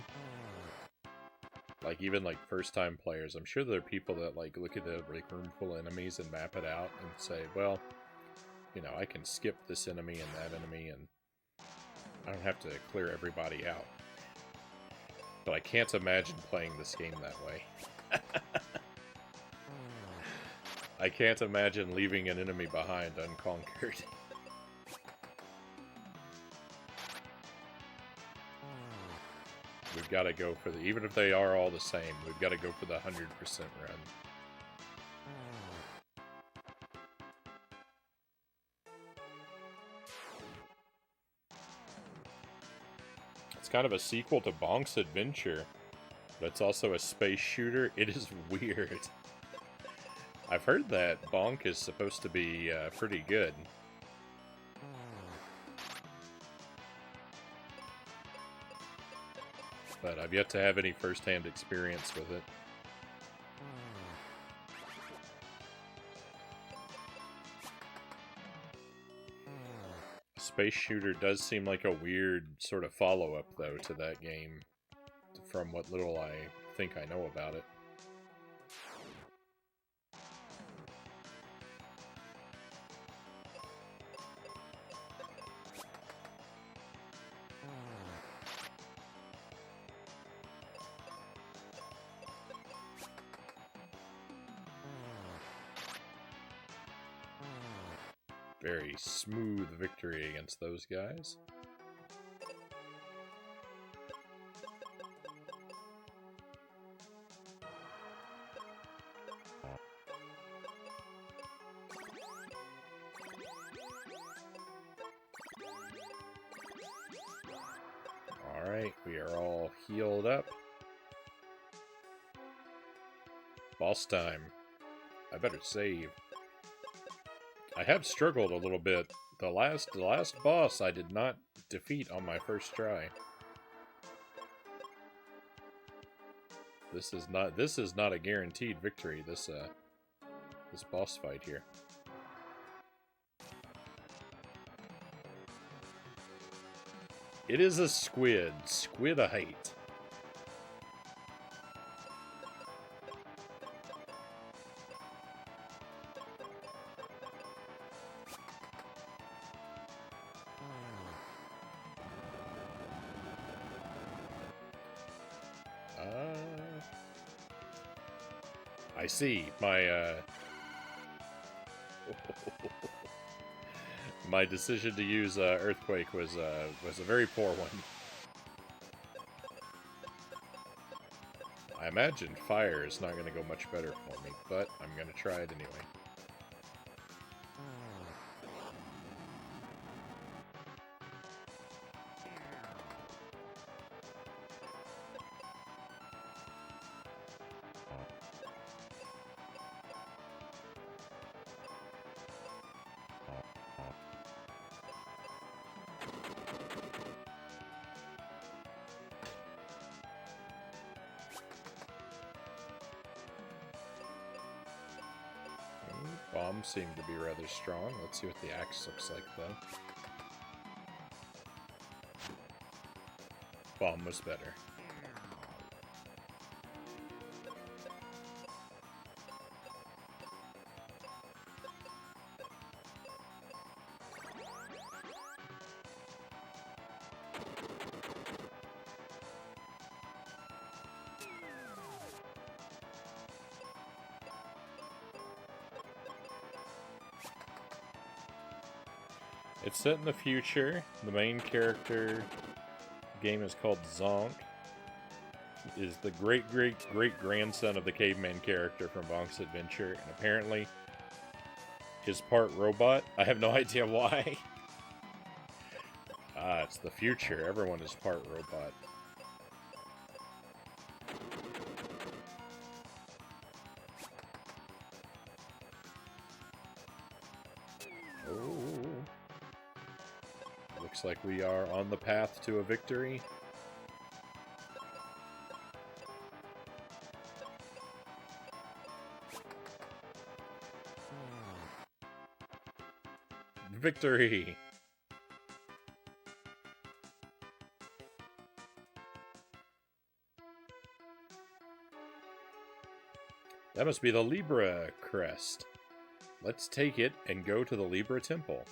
like, even, like, first-time players, I'm sure there are people that, like, look at the like, room full of enemies and map it out and say, well, you know, I can skip this enemy and that enemy, and I don't have to clear everybody out. But I can't imagine playing this game that way. I can't imagine leaving an enemy behind unconquered. We've got to go for the... Even if they are all the same, we've got to go for the 100% run. It's kind of a sequel to Bonk's Adventure, but it's also a space shooter. It is weird. I've heard that Bonk is supposed to be pretty good. But I've yet to have any first-hand experience with it. Space shooter does seem like a weird sort of follow-up, though, to that game, from what little I think I know about it. Very smooth victory against those guys. Alright, we are all healed up. Boss time. I better save. I have struggled a little bit. The last boss I did not defeat on my first try. This is not a guaranteed victory, this boss fight here. It is a squid. Squidite. I see. My, my decision to use Earthquake was a very poor one. I imagine Fire is not going to go much better for me, but I'm going to try it anyway. Bombs seem to be rather strong. Let's see what the axe looks like, though. Bomb was better. It's set in the future. The main character, game is called Zonk, is the great-great-great-grandson of the caveman character from Zonk's Adventure, and apparently is part robot. I have no idea why. It's the future. Everyone is part robot. Looks like we are on the path to a victory. Victory! That must be the Libra crest. Let's take it and go to the Libra Temple.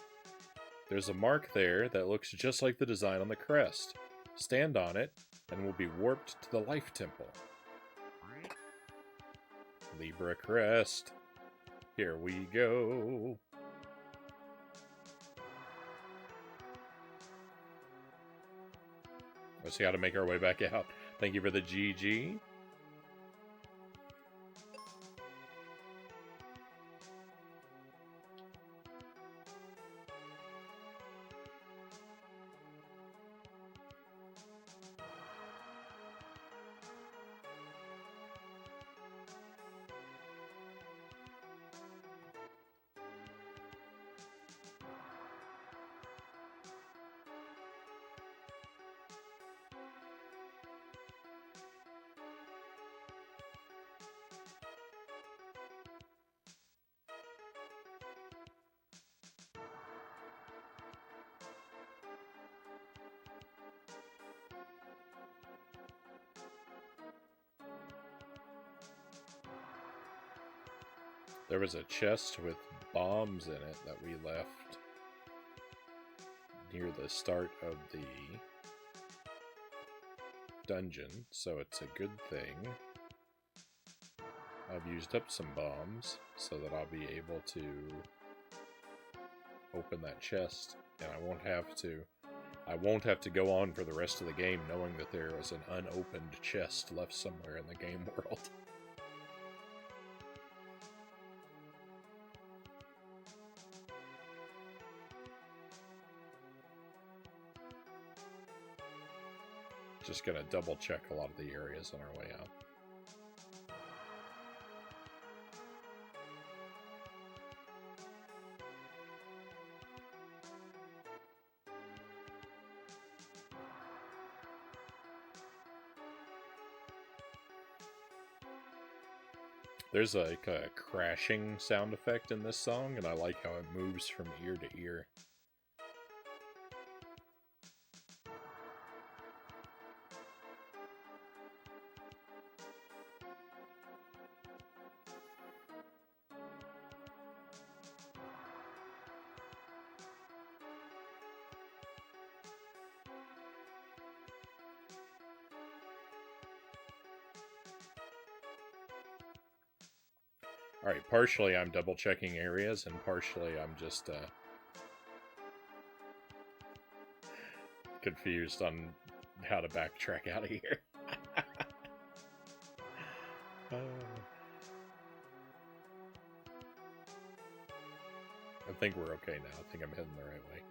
There's a mark there that looks just like the design on the crest. Stand on it, and we'll be warped to the Life Temple. Libra crest. Here we go. Let's see how to make our way back out. Thank you for the GG. There was a chest with bombs in it that we left near the start of the dungeon, so it's a good thing. I've used up some bombs so that I'll be able to open that chest, and I won't have to go on for the rest of the game knowing that there was an unopened chest left somewhere in the game world. Just gonna double check a lot of the areas on our way out. There's like a crashing sound effect in this song, and I like how it moves from ear to ear. Alright, partially I'm double checking areas, and partially I'm just confused on how to backtrack out of here. I think we're okay now. I think I'm heading the right way.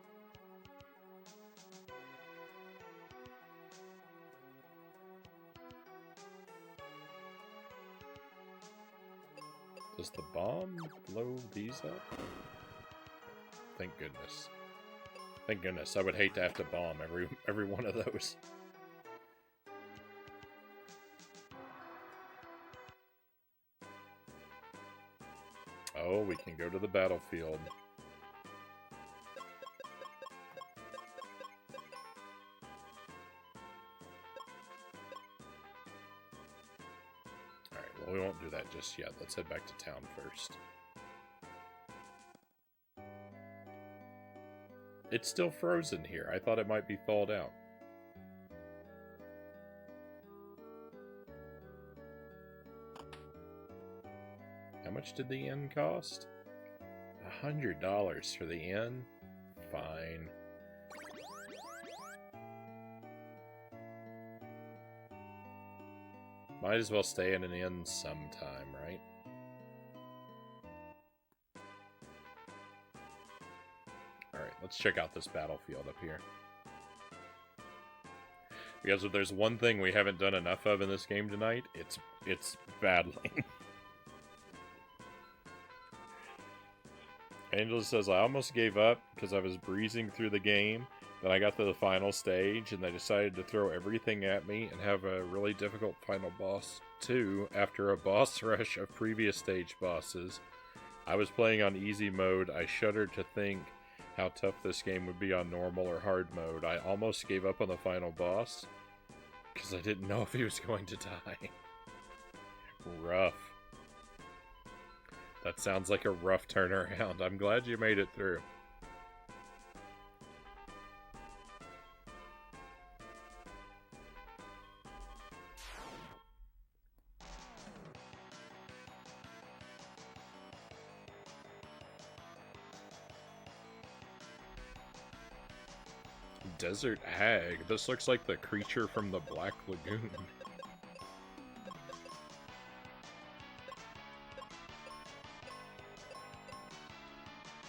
Does the bomb blow these up? Thank goodness. Thank goodness. I would hate to have to bomb every one of those. Oh, we can go to the battlefield. Alright, well, we won't do that just yet. Let's head back to town first. It's still frozen here. I thought it might be thawed out. How much did the inn cost? $100 for the inn? Fine. Might as well stay in an inn sometime, right? Alright, let's check out this battlefield up here. Because if there's one thing we haven't done enough of in this game tonight, it's battling. Angela says, I almost gave up because I was breezing through the game. Then I got to the final stage and they decided to throw everything at me and have a really difficult final boss too after a boss rush of previous stage bosses. I was playing on easy mode. I shuddered to think how tough this game would be on normal or hard mode. I almost gave up on the final boss because I didn't know if he was going to die. Rough. That sounds like a rough turnaround. I'm glad you made it through. Desert Hag. This looks like the creature from the Black Lagoon.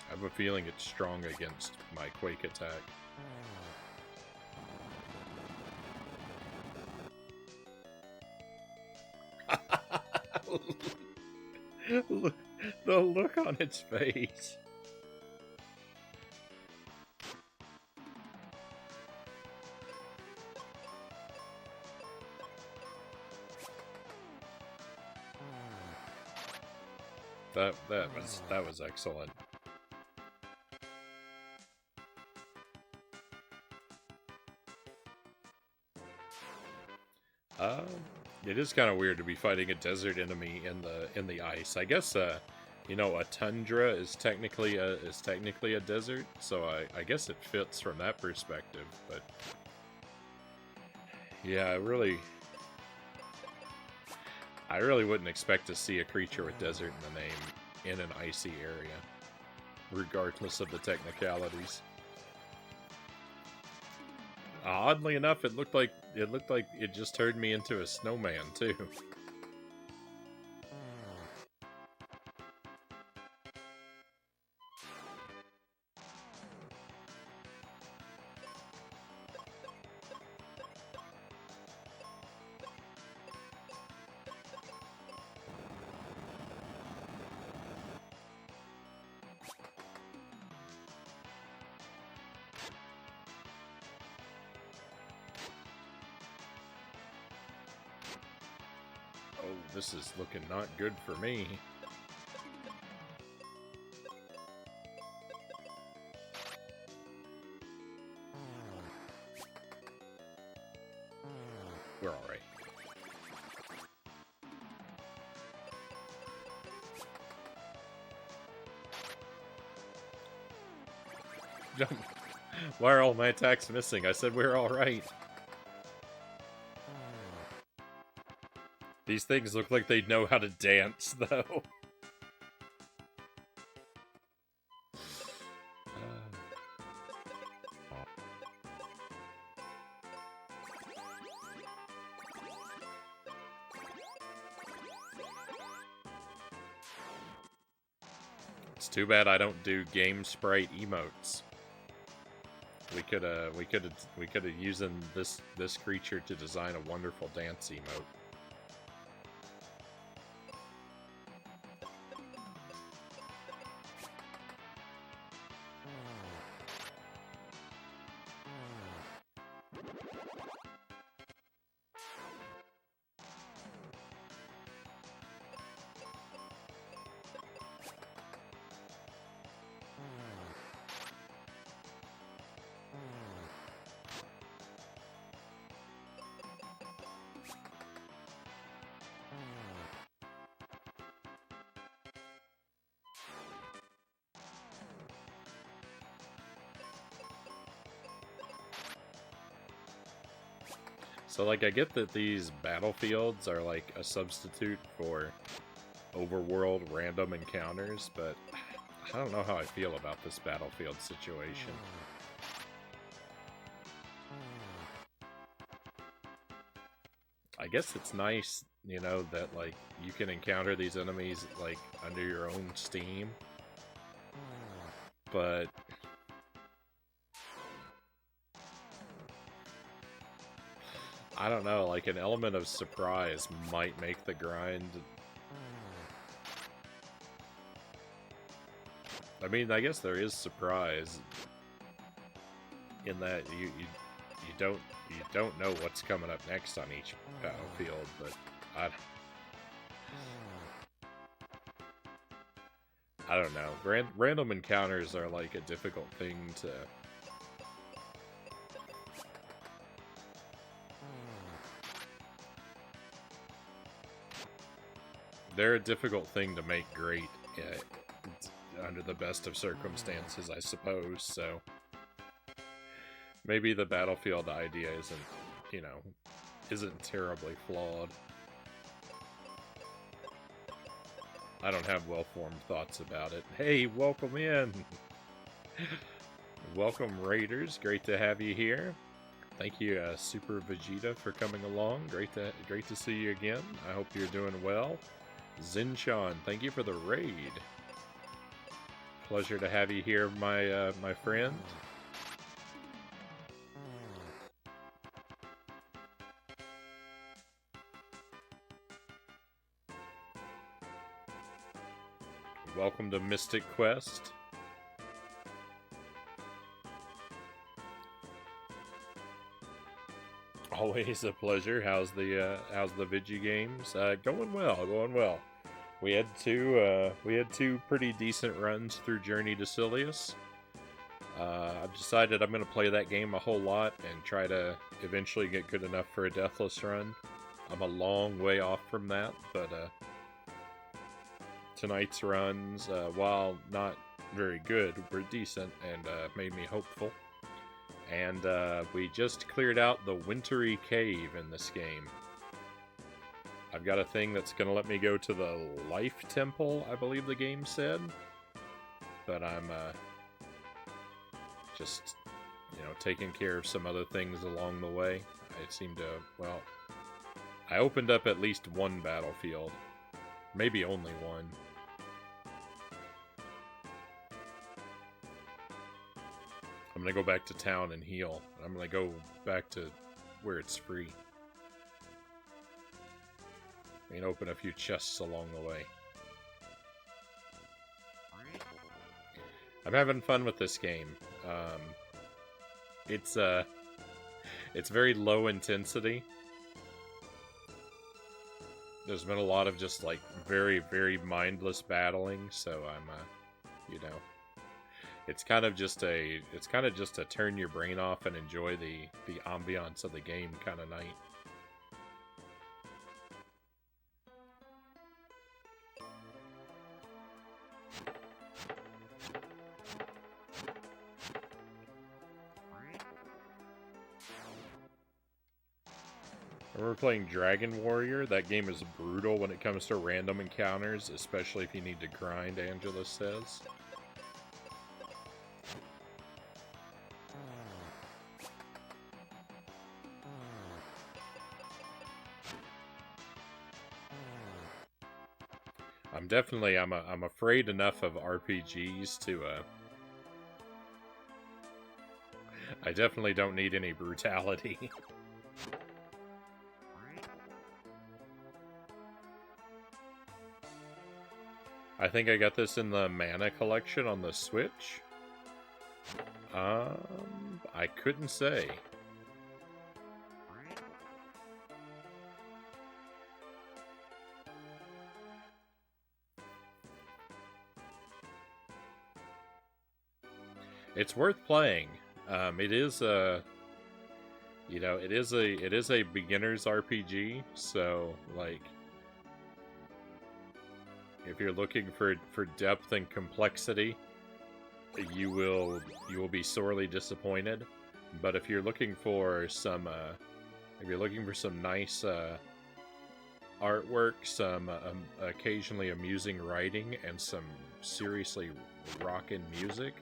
I have a feeling it's strong against my Quake attack. Look, the look on its face. That was excellent. It is kind of weird to be fighting a desert enemy in the ice. I guess you know, a tundra is technically a desert, so I guess it fits from that perspective. But yeah, I really wouldn't expect to see a creature with desert in the name in an icy area, regardless of the technicalities. Oddly enough, it looked like it just turned me into a snowman too. Oh, this is looking not good for me. We're all right. Why are all my attacks missing? I said we're all right. These things look like they know how to dance, though. It's too bad I don't do game sprite emotes. We could have used this creature to design a wonderful dance emote. So, like, I get that these battlefields are, like, a substitute for overworld random encounters, but I don't know how I feel about this battlefield situation. I guess it's nice, you know, that, like, you can encounter these enemies, like, under your own steam, but I don't know, like, an element of surprise might make the grind. I mean, I guess there is surprise in that you don't know what's coming up next on each battlefield, but I don't know. Random encounters are like a difficult thing to. They're a difficult thing to make great under the best of circumstances, I suppose, so maybe the battlefield idea isn't, you know, isn't terribly flawed. I don't have well-formed thoughts about it. Hey, welcome in! Welcome, Raiders. Great to have you here. Thank you, Super Vegeta, for coming along. Great to see you again. I hope you're doing well. Zinshan, thank you for the raid. Pleasure to have you here, my friend. Welcome to Mystic Quest. Always a pleasure. How's the Vigi games? Going well, going well. We had two pretty decent runs through Journey to Silius. I've decided I'm going to play that game a whole lot and try to eventually get good enough for a Deathless run. I'm a long way off from that, but tonight's runs, while not very good, were decent and made me hopeful. And we just cleared out the Wintry Cave in this game. I've got a thing that's going to let me go to the Life Temple, I believe the game said. But I'm just, you know, taking care of some other things along the way. I seem to, well, I opened up at least one battlefield. Maybe only one. I'm going to go back to town and heal. I'm going to go back to where it's free. And open a few chests along the way. I'm having fun with this game. It's very low intensity. There's been a lot of just like very, very mindless battling, so I'm you know, it's kind of just a turn your brain off and enjoy the ambiance of the game kind of night. We're playing Dragon Warrior. That game is brutal when it comes to random encounters, especially if you need to grind, Angela says. I'm afraid enough of RPGs to I definitely don't need any brutality. I think I got this in the Mana collection on the Switch. I couldn't say. It's worth playing. It is you know, it is a beginner's RPG, so like if you're looking for depth and complexity, you will be sorely disappointed. But if you're looking for some nice artwork, some occasionally amusing writing, and some seriously rockin' music,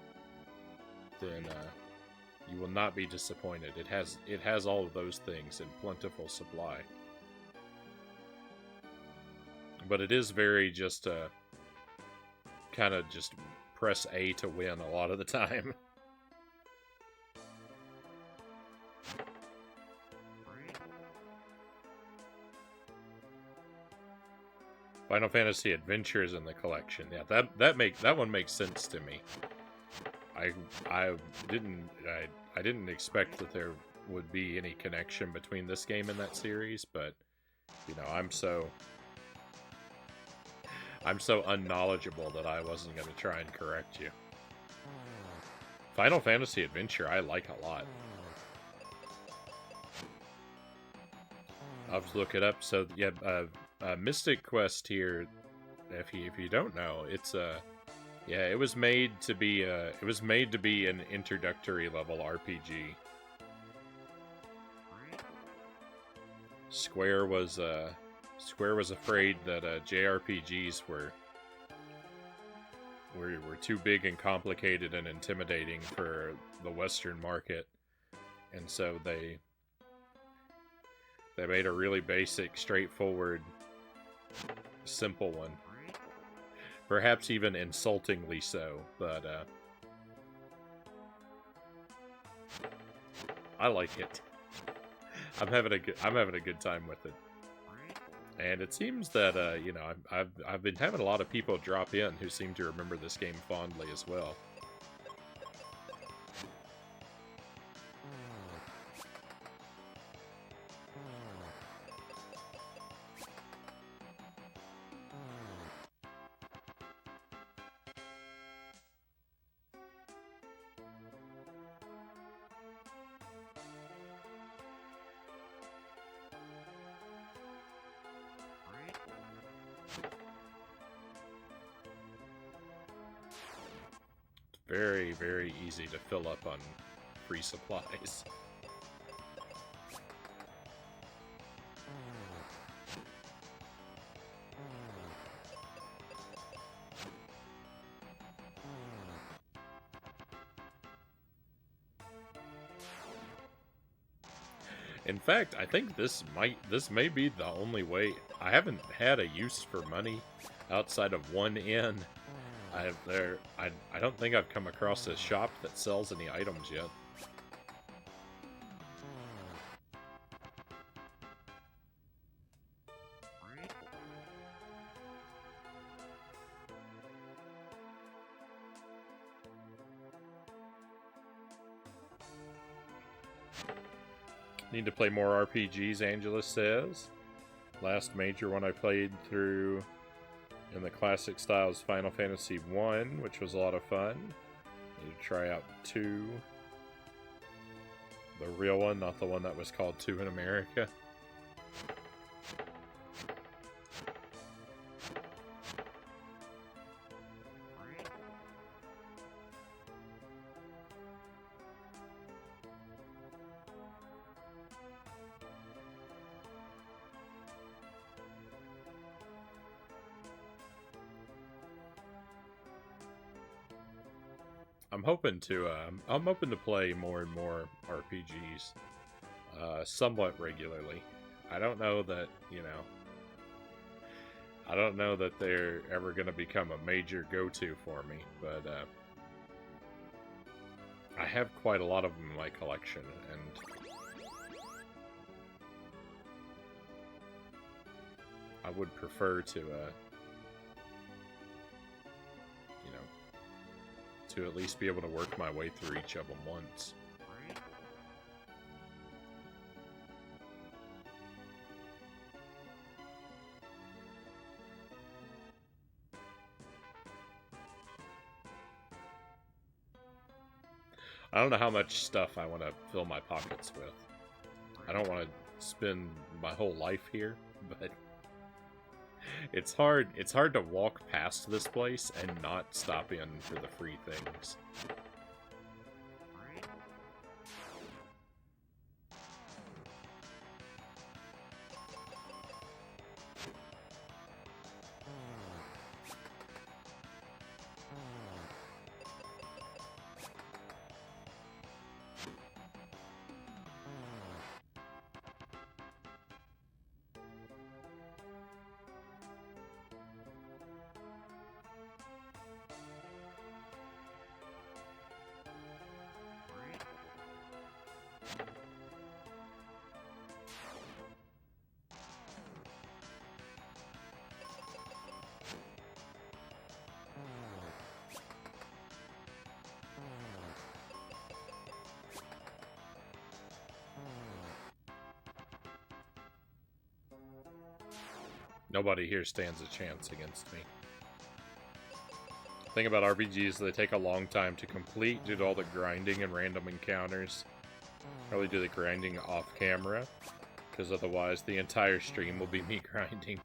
then you will not be disappointed. It has all of those things in plentiful supply. But it is very just kind of just press A to win a lot of the time. Final Fantasy Adventures in the collection. Yeah, that one makes sense to me. I didn't expect that there would be any connection between this game and that series, but you know, I'm so unknowledgeable that I wasn't going to try and correct you. Final Fantasy Adventure I like a lot. I'll have to look it up. So yeah, Mystic Quest here. If you don't know, it's yeah, it was made to be an introductory level RPG. Square was afraid that JRPGs were too big and complicated and intimidating for the Western market, and so they made a really basic, straightforward, simple one. Perhaps even insultingly so, but I like it. I'm having a good time with it. And it seems that you know, I've been having a lot of people drop in who seem to remember this game fondly as well. Very, very easy to fill up on free supplies. In fact, I think this may be the only way. I haven't had a use for money outside of one inn. I don't think I've come across a shop that sells any items yet. Need to play more RPGs, Angela says. Last major one I played through in the classic style is Final Fantasy 1, which was a lot of fun. Need to try out 2. The real one, not the one that was called 2 in America. I'm hoping to play more and more RPGs somewhat regularly. I don't know that, you know, I don't know that they're ever going to become a major go-to for me, but I have quite a lot of them in my collection, and I would prefer to, you know, to at least be able to work my way through each of them once. I don't know how much stuff I want to fill my pockets with. I don't want to spend my whole life here, but it's hard to walk past this place and not stop in for the free things. Nobody here stands a chance against me. The thing about RPGs, they take a long time to complete due to all the grinding and random encounters. Probably do the grinding off camera, because otherwise the entire stream will be me grinding.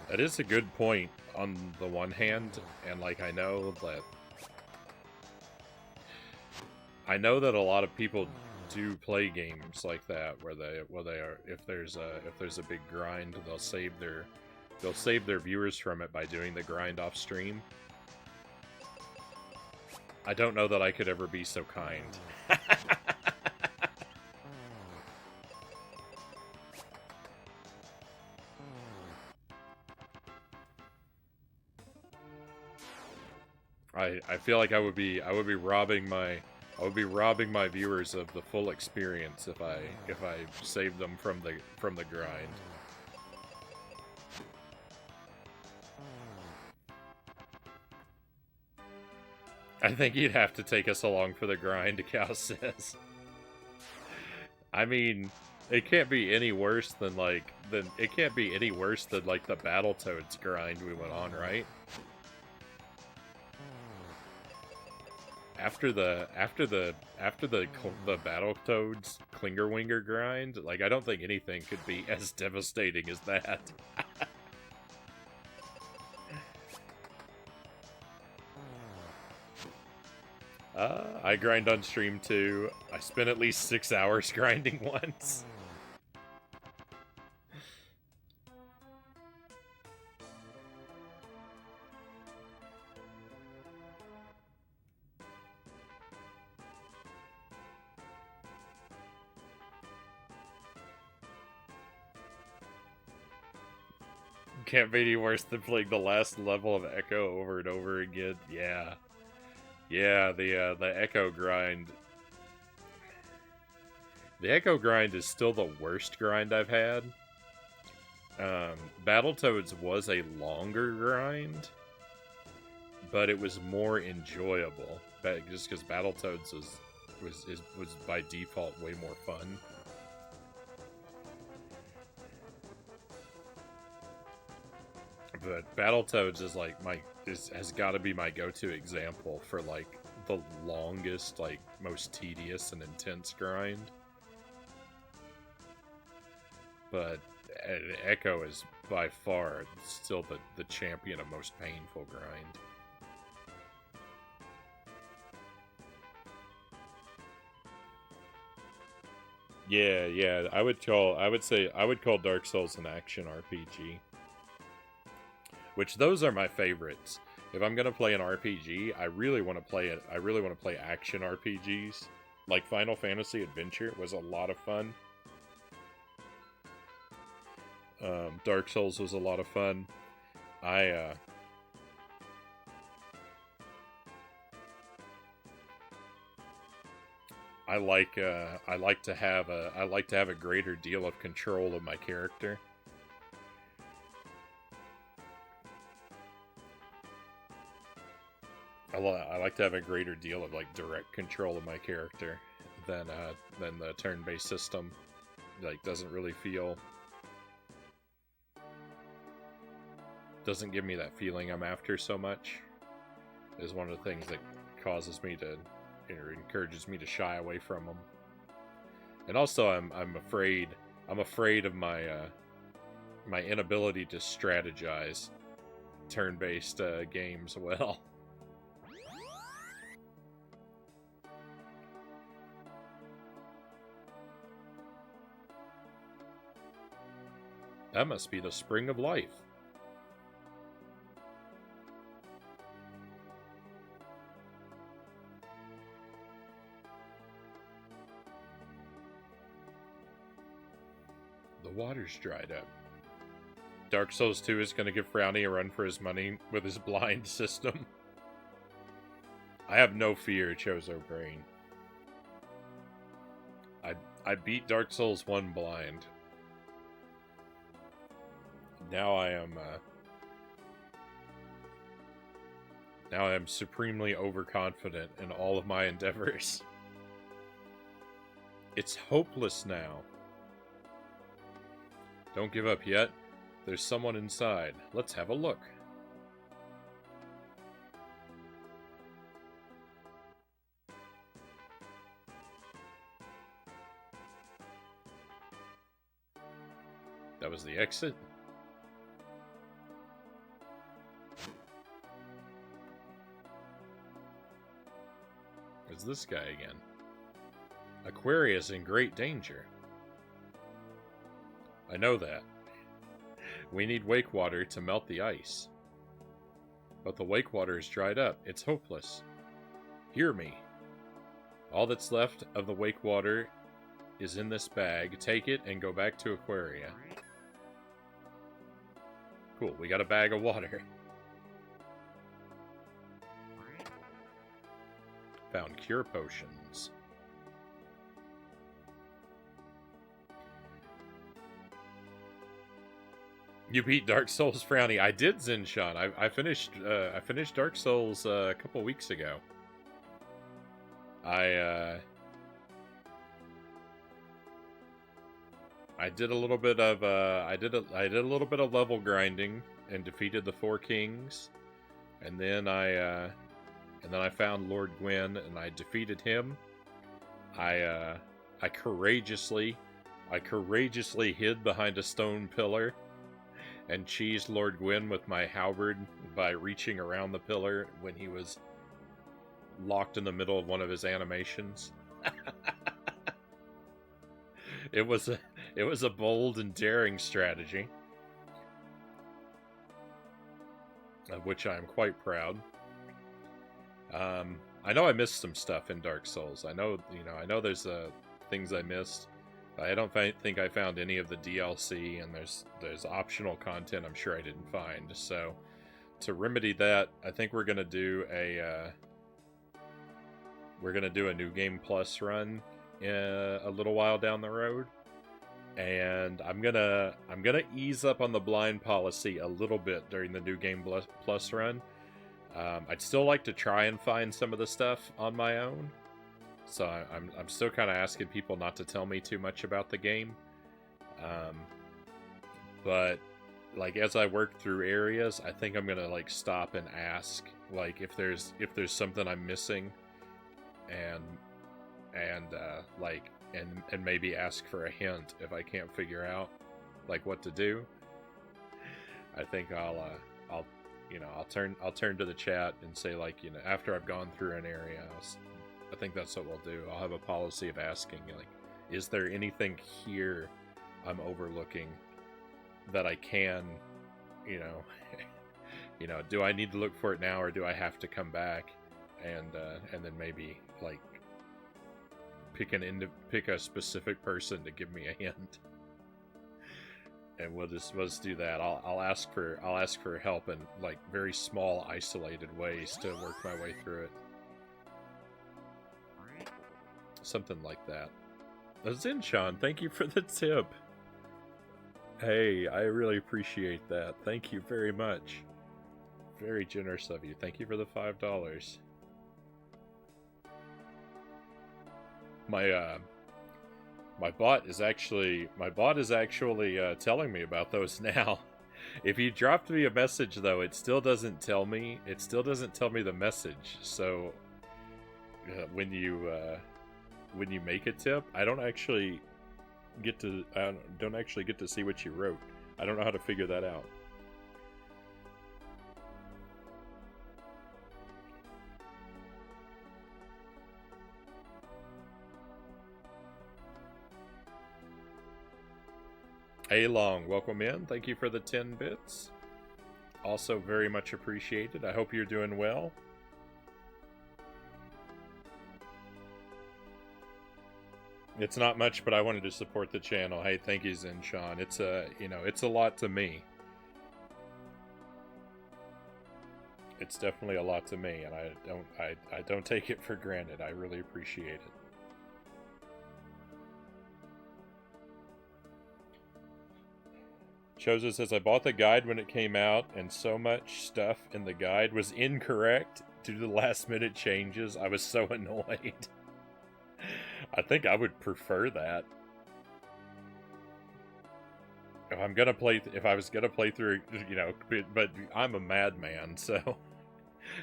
That is a good point on the one hand, and like I know that a lot of people do play games like that where they are, if there's a big grind, they'll save their viewers from it by doing the grind off stream. I don't know that I could ever be so kind. I feel like I would be robbing my viewers of the full experience if I saved them from the grind. I think you'd have to take us along for the grind, Cal says. I mean, it can't be any worse than the Battletoads grind we went on, right? After the Battletoads Klingerwinger grind, like, I don't think anything could be as devastating as that. I grind on stream too. I spent at least 6 hours grinding once. Can't be any worse than playing the last level of Echo over and over again. Yeah. Yeah, the Echo grind. The Echo grind is still the worst grind I've had. Battletoads was a longer grind, but it was more enjoyable. Just because Battletoads was by default way more fun. But Battletoads is like has got to be my go-to example for like the longest, like most tedious and intense grind. But Echo is by far still the champion of most painful grind. Yeah. I would say I would call Dark Souls an action RPG. Which those are my favorites. If I'm gonna play an RPG, I really want to play it. I really want to play action RPGs. Like Final Fantasy Adventure was a lot of fun. Dark Souls was a lot of fun. I I like to have a greater deal of control of my character. I like to have a greater deal of like direct control of my character than the turn-based system. Like doesn't give me that feeling I'm after so much. Is one of the things that causes me to, or encourages me to shy away from them. And also, I'm afraid of my my inability to strategize turn-based games well. That must be the spring of life. The water's dried up. Dark Souls 2 is going to give Frownie a run for his money with his blind system. I have no fear, Chozo Brain. I beat Dark Souls 1 blind. Now I am supremely overconfident in all of my endeavors. It's hopeless now. Don't give up yet. There's someone inside. Let's have a look. That was the exit. It's this guy again. Aquarius in great danger. I know that. We need wake water to melt the ice. But the wake water is dried up. It's hopeless. Hear me. All that's left of the wake water is in this bag. Take it and go back to Aquaria. Cool, we got a bag of water. Found cure potions. You beat Dark Souls, Frownie. I did, Zinshan. I finished Dark Souls a couple weeks ago. I did a little bit of I did a little bit of level grinding and defeated the 4 kings, and then I found Lord Gwyn and I defeated him. I courageously hid behind a stone pillar and cheesed Lord Gwyn with my halberd by reaching around the pillar when he was locked in the middle of one of his animations. It was a bold and daring strategy, of which I am quite proud. I know I missed some stuff in Dark Souls. I know there's things I missed. I don't think I found any of the DLC, and there's optional content I'm sure I didn't find. So, to remedy that, I think we're gonna do a New Game Plus run a little while down the road, and I'm gonna ease up on the blind policy a little bit during the New Game Plus run. I'd still like to try and find some of the stuff on my own. So I'm still kind of asking people not to tell me too much about the game, but like as I work through areas, I think I'm gonna like stop and ask like if there's something I'm missing, and maybe ask for a hint if I can't figure out like what to do. I think I'll turn to the chat and say like after I've gone through an area. I think that's what we'll do. I'll have a policy of asking, like, Is there anything here I'm overlooking that I can, you know, do I need to look for it now, or do I have to come back and then maybe like pick a specific person to give me a hint, and we'll just do that. I'll ask for help in like very small isolated ways to work my way through it. Something like that. Zinchan, thank you for the tip. Hey, I really appreciate that. Thank you very much. Very generous of you. Thank you for the $5. My bot is actually telling me about those now. If you dropped me a message though, it still doesn't tell me. It still doesn't tell me the message. So when you make a tip, I don't actually get to see what you wrote. I don't know how to figure that out. Hey Long, welcome in. Thank you for the 10 bits. Also very much appreciated. I hope you're doing well. It's not much, but I wanted to support the channel. Hey, thank you, Zinchan. It's it's a lot to me. It's definitely a lot to me, and I don't take it for granted. I really appreciate it. Chosa says, I bought the guide when it came out, and so much stuff in the guide was incorrect due to the last minute changes. I was so annoyed. I think I would prefer that. If I was gonna play through, but I'm a madman, so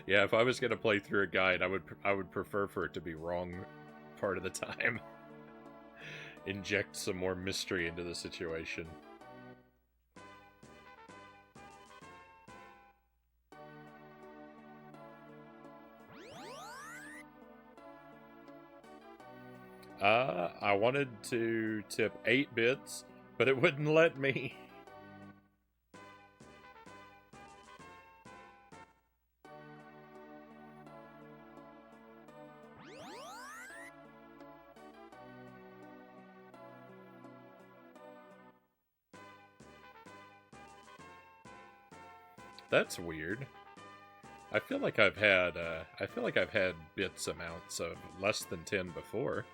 yeah. If I was gonna play through a guide, I would prefer for it to be wrong part of the time. Inject some more mystery into the situation. I wanted to tip 8 bits, but it wouldn't let me. That's weird. I feel like I've had bits amounts of less than 10 before.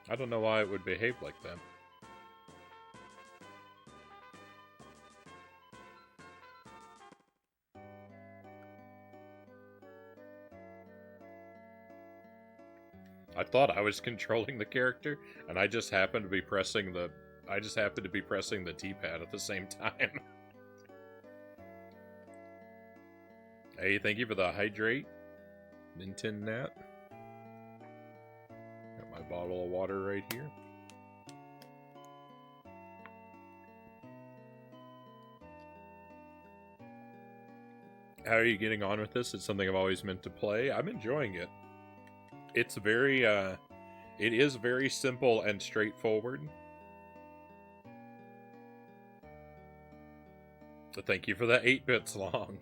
I don't know why it would behave like that. I thought I was controlling the character, and I just happened to be pressing the D-pad at the same time. Hey, thank you for the hydrate, Nintendo. Got my bottle of water right here. How are you getting on with this? It's something I've always meant to play. I'm enjoying it. It's very, it is very simple and straightforward. So thank you for the 8 bits long.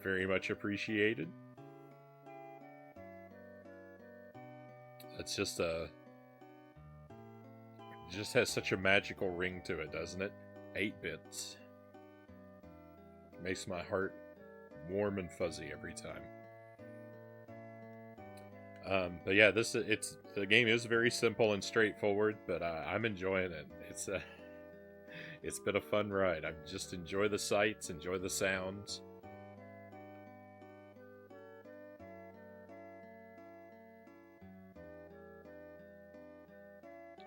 Very much appreciated. It's just it just has such a magical ring to it, doesn't it? 8 bits. Makes my heart warm and fuzzy every time. But yeah, the game is very simple and straightforward, but I'm enjoying it. It's been a fun ride. I just enjoy the sights, enjoy the sounds.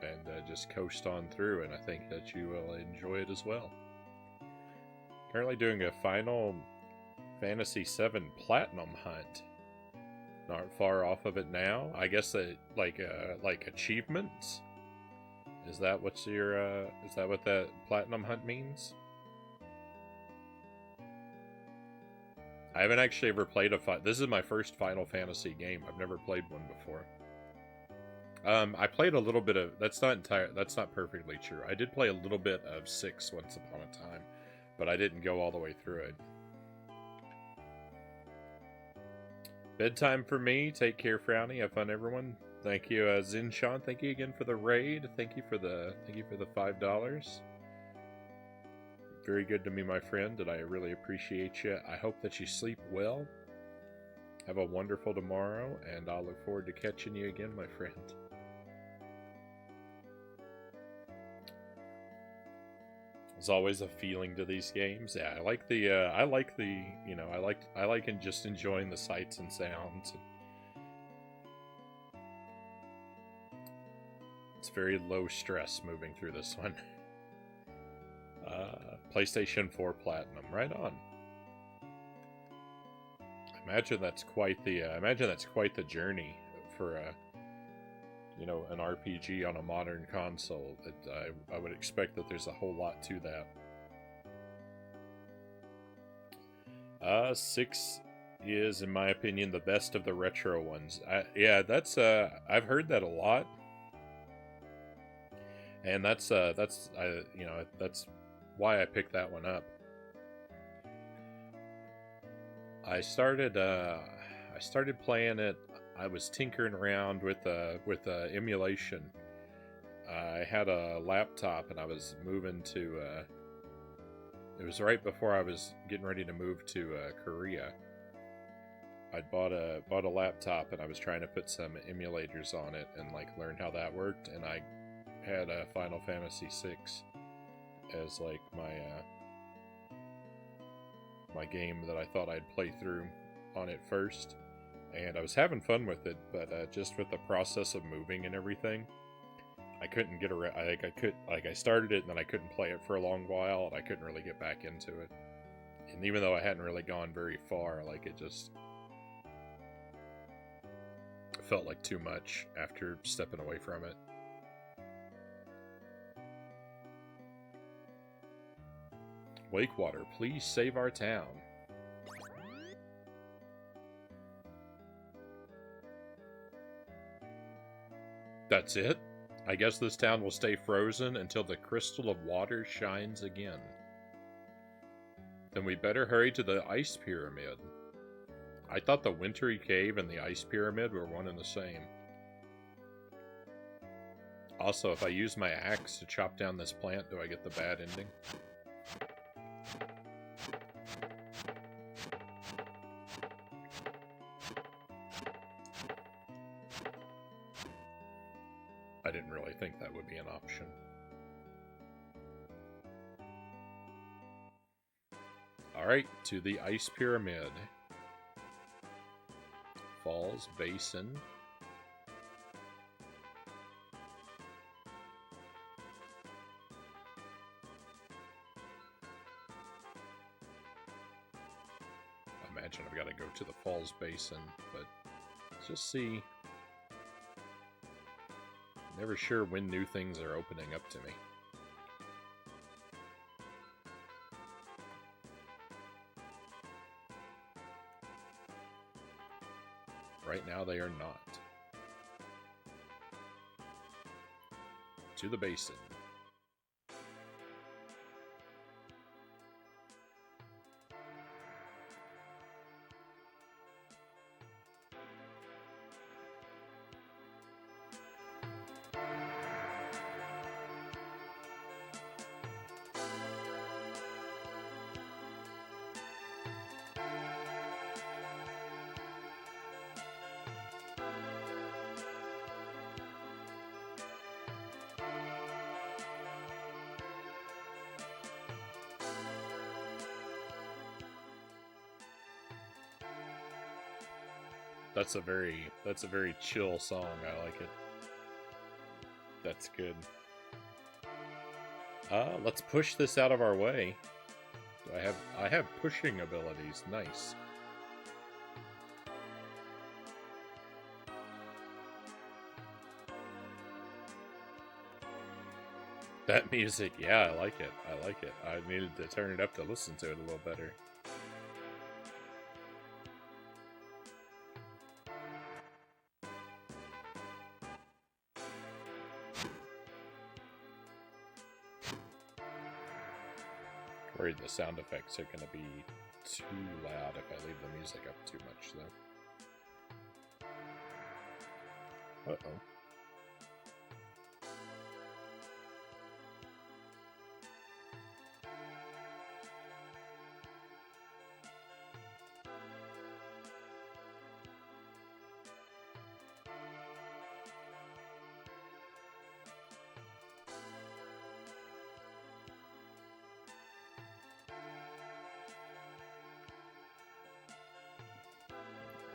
And just coast on through, and I think that you will enjoy it as well. Currently doing a Final Fantasy VII Platinum hunt. Not far off of it now. I guess that like achievements Is that what's your, is that what that platinum hunt means? I haven't actually ever played this is my first Final Fantasy game. I've never played one before. I played a little bit of, that's not perfectly true. I did play a little bit of 6 once upon a time, but I didn't go all the way through it. Bedtime for me. Take care, Frownie. Have fun, everyone. Thank you, Zinshan. Thank you again for the raid. Thank you for the $5. Very good to me, my friend, and I really appreciate you. I hope that you sleep well. Have a wonderful tomorrow, and I'll look forward to catching you again, my friend. There's always a feeling to these games. Yeah, I like the, you know, I like just enjoying the sights and sounds. It's very low stress moving through this one. PlayStation 4 Platinum, right on. Imagine that's quite the journey for you know, an RPG on a modern console. I would expect that there's a whole lot to that. 6 is, in my opinion, the best of the retro ones. Yeah, that's I've heard that a lot, and that's you know, that's why I picked that one up. I started playing it. I was tinkering around with emulation. I had a laptop, and I was moving to. It was right before I was getting ready to move to Korea. I'd bought a laptop, and I was trying to put some emulators on it and like learn how that worked. And I had a Final Fantasy VI as like my game that I thought I'd play through on it first. And I was having fun with it, but just with the process of moving and everything, I couldn't get around. I started it and then I couldn't play it for a long while, and I couldn't really get back into it. And even though I hadn't really gone very far, like, it just felt like too much after stepping away from it. Wakewater, please save our town. That's it? I guess this town will stay frozen until the crystal of water shines again. Then we better hurry to the ice pyramid. I thought the wintry cave and the ice pyramid were one and the same. Also, if I use my axe to chop down this plant, do I get the bad ending? I didn't really think that would be an option. Alright, to the ice pyramid. Falls Basin. I imagine I've got to go to the Falls Basin, but let's just see. Never sure when new things are opening up to me. Right now they are not. To the basin. That's a very chill song. I like it. That's good. Let's push this out of our way. I have pushing abilities. Nice. That music, yeah, I like it. I like it. I needed to turn it up to listen to it a little better. Worried the sound effects are gonna be too loud if I leave the music up too much, though. Uh-oh.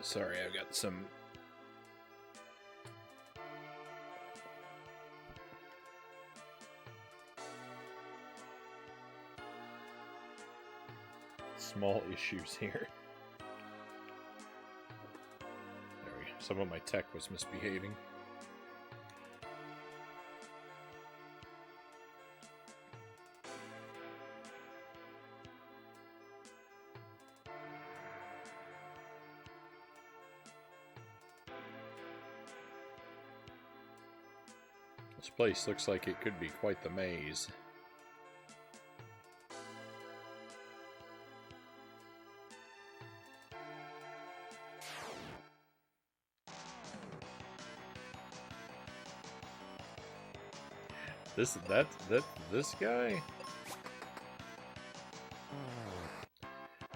Sorry, I've got some small issues here. There we go. Some of my tech was misbehaving. This place looks like it could be quite the maze. This guy?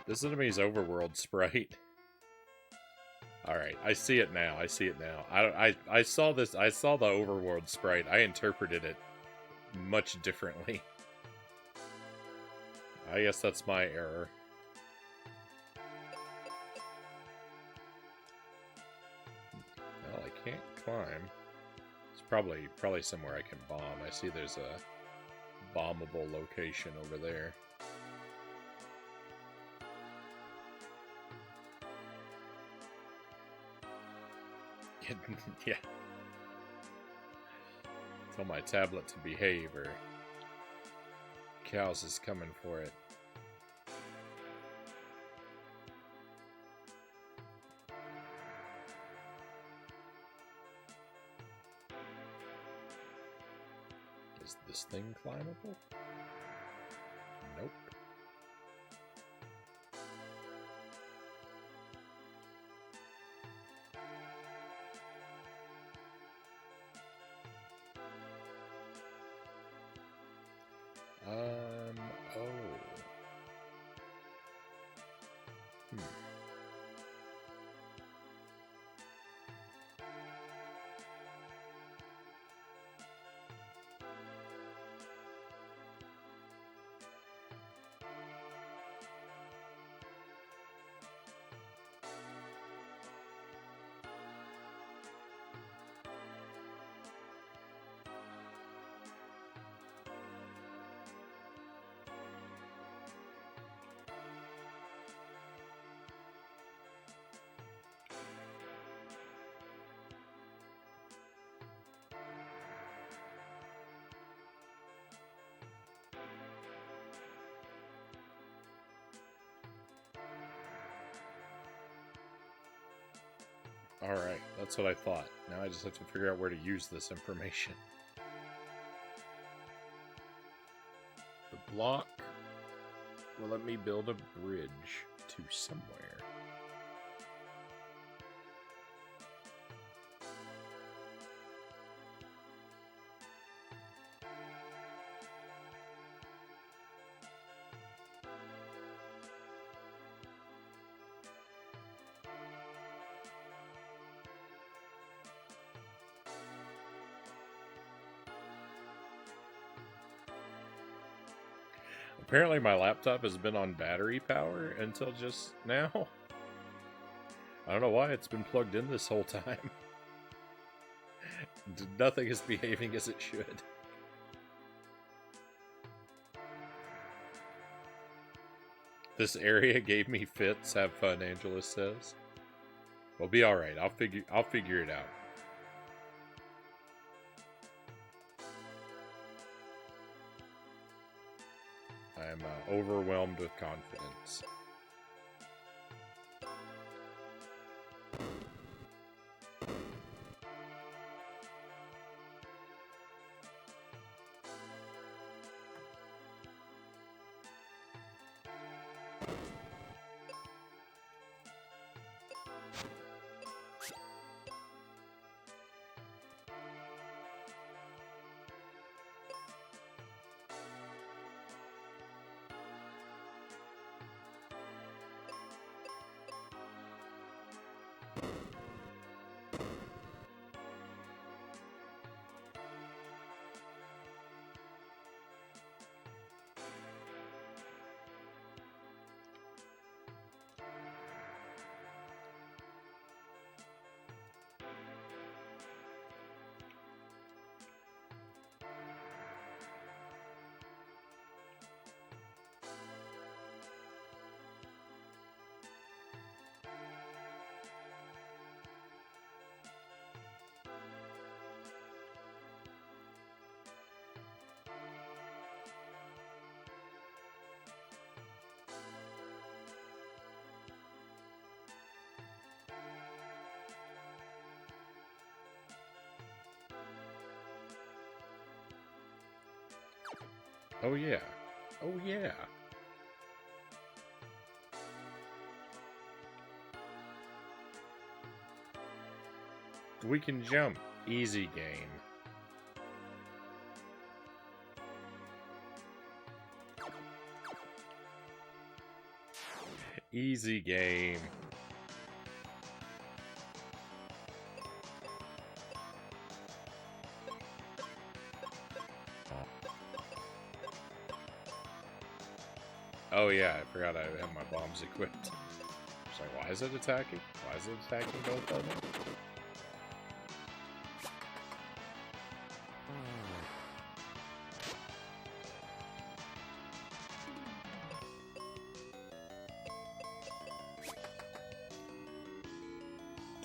This enemy's overworld sprite. Alright, I see it now. I see it now. I saw this. I saw the overworld sprite. I interpreted it much differently. I guess that's my error. Well, I can't climb. It's probably somewhere I can bomb. I see there's a bombable location over there. Yeah. Tell my tablet to behave, or Cows is coming for it. Is this thing climbable? Nope. Oh. Alright, that's what I thought. Now I just have to figure out where to use this information. The block will let me build a bridge to somewhere. Apparently my laptop has been on battery power until just now. I don't know why it's been plugged in this whole time. Nothing is behaving as it should. This area gave me fits. Have fun, Angela says. We'll be alright. I'll figure it out. I'm overwhelmed with confidence. Oh yeah. Oh yeah. We can jump. Easy game. Easy game. Oh yeah, I forgot I have my bombs equipped. It's like, why is it attacking? Why is it attacking both of them?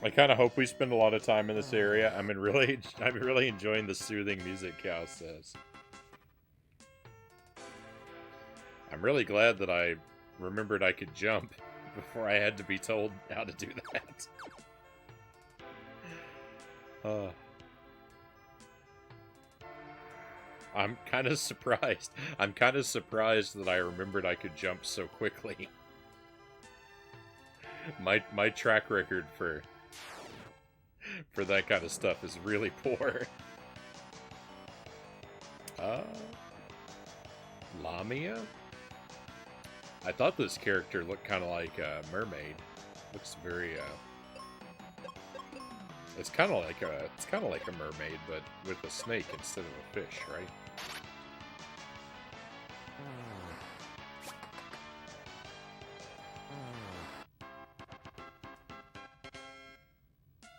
I kind of hope we spend a lot of time in this area. I'm really enjoying the soothing music Cal says. I'm really glad that I remembered I could jump before I had to be told how to do that. I'm kind of surprised. I'm kind of surprised that I remembered I could jump so quickly. My track record for that kind of stuff is really poor. Lamia? I thought this character looked kind of like a mermaid. Looks very it's kind of like a mermaid, but with a snake instead of a fish, right?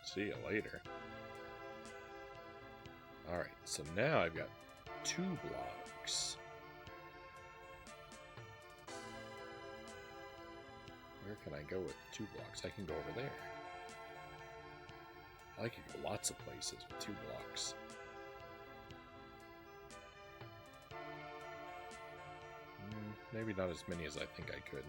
See you later. Alright, so now I've got 2 blocks. Where can I go with 2 blocks? I can go over there. I could go lots of places with 2 blocks. Maybe not as many as I think I could.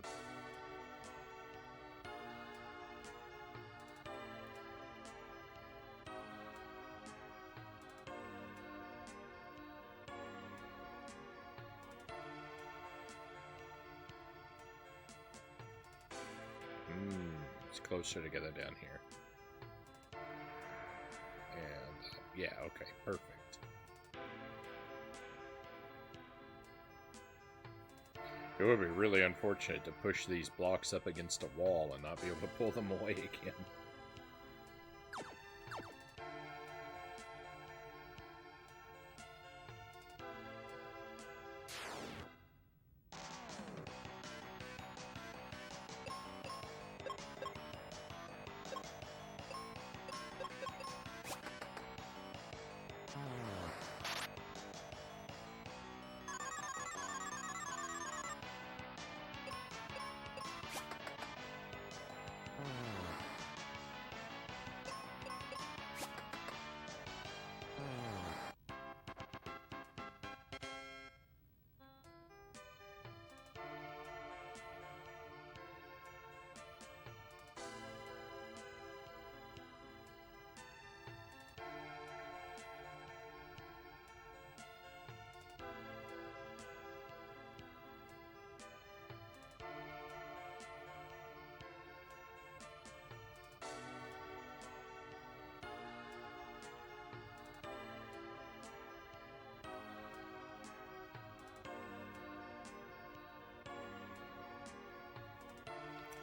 It's closer together down here. And, yeah, okay, perfect. It would be really unfortunate to push these blocks up against a wall and not be able to pull them away again.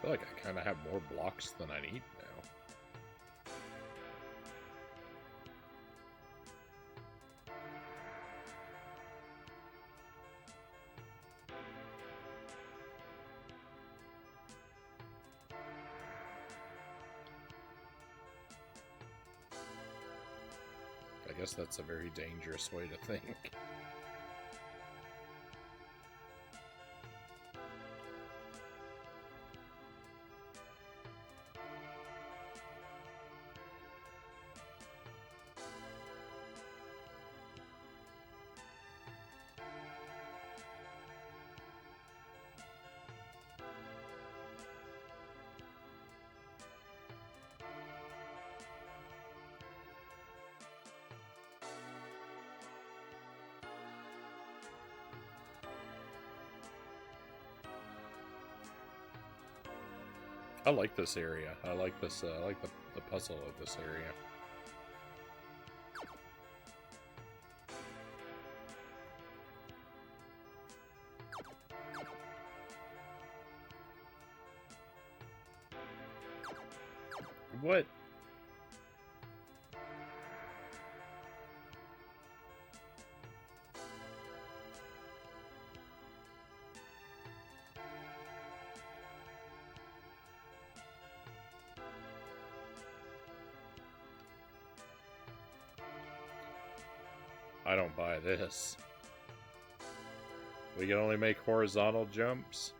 feel like I kind of have more blocks than I need now. I guess that's a very dangerous way to think. I like this area. I like this. I like the puzzle of this area. What? I don't buy this. We can only make horizontal jumps.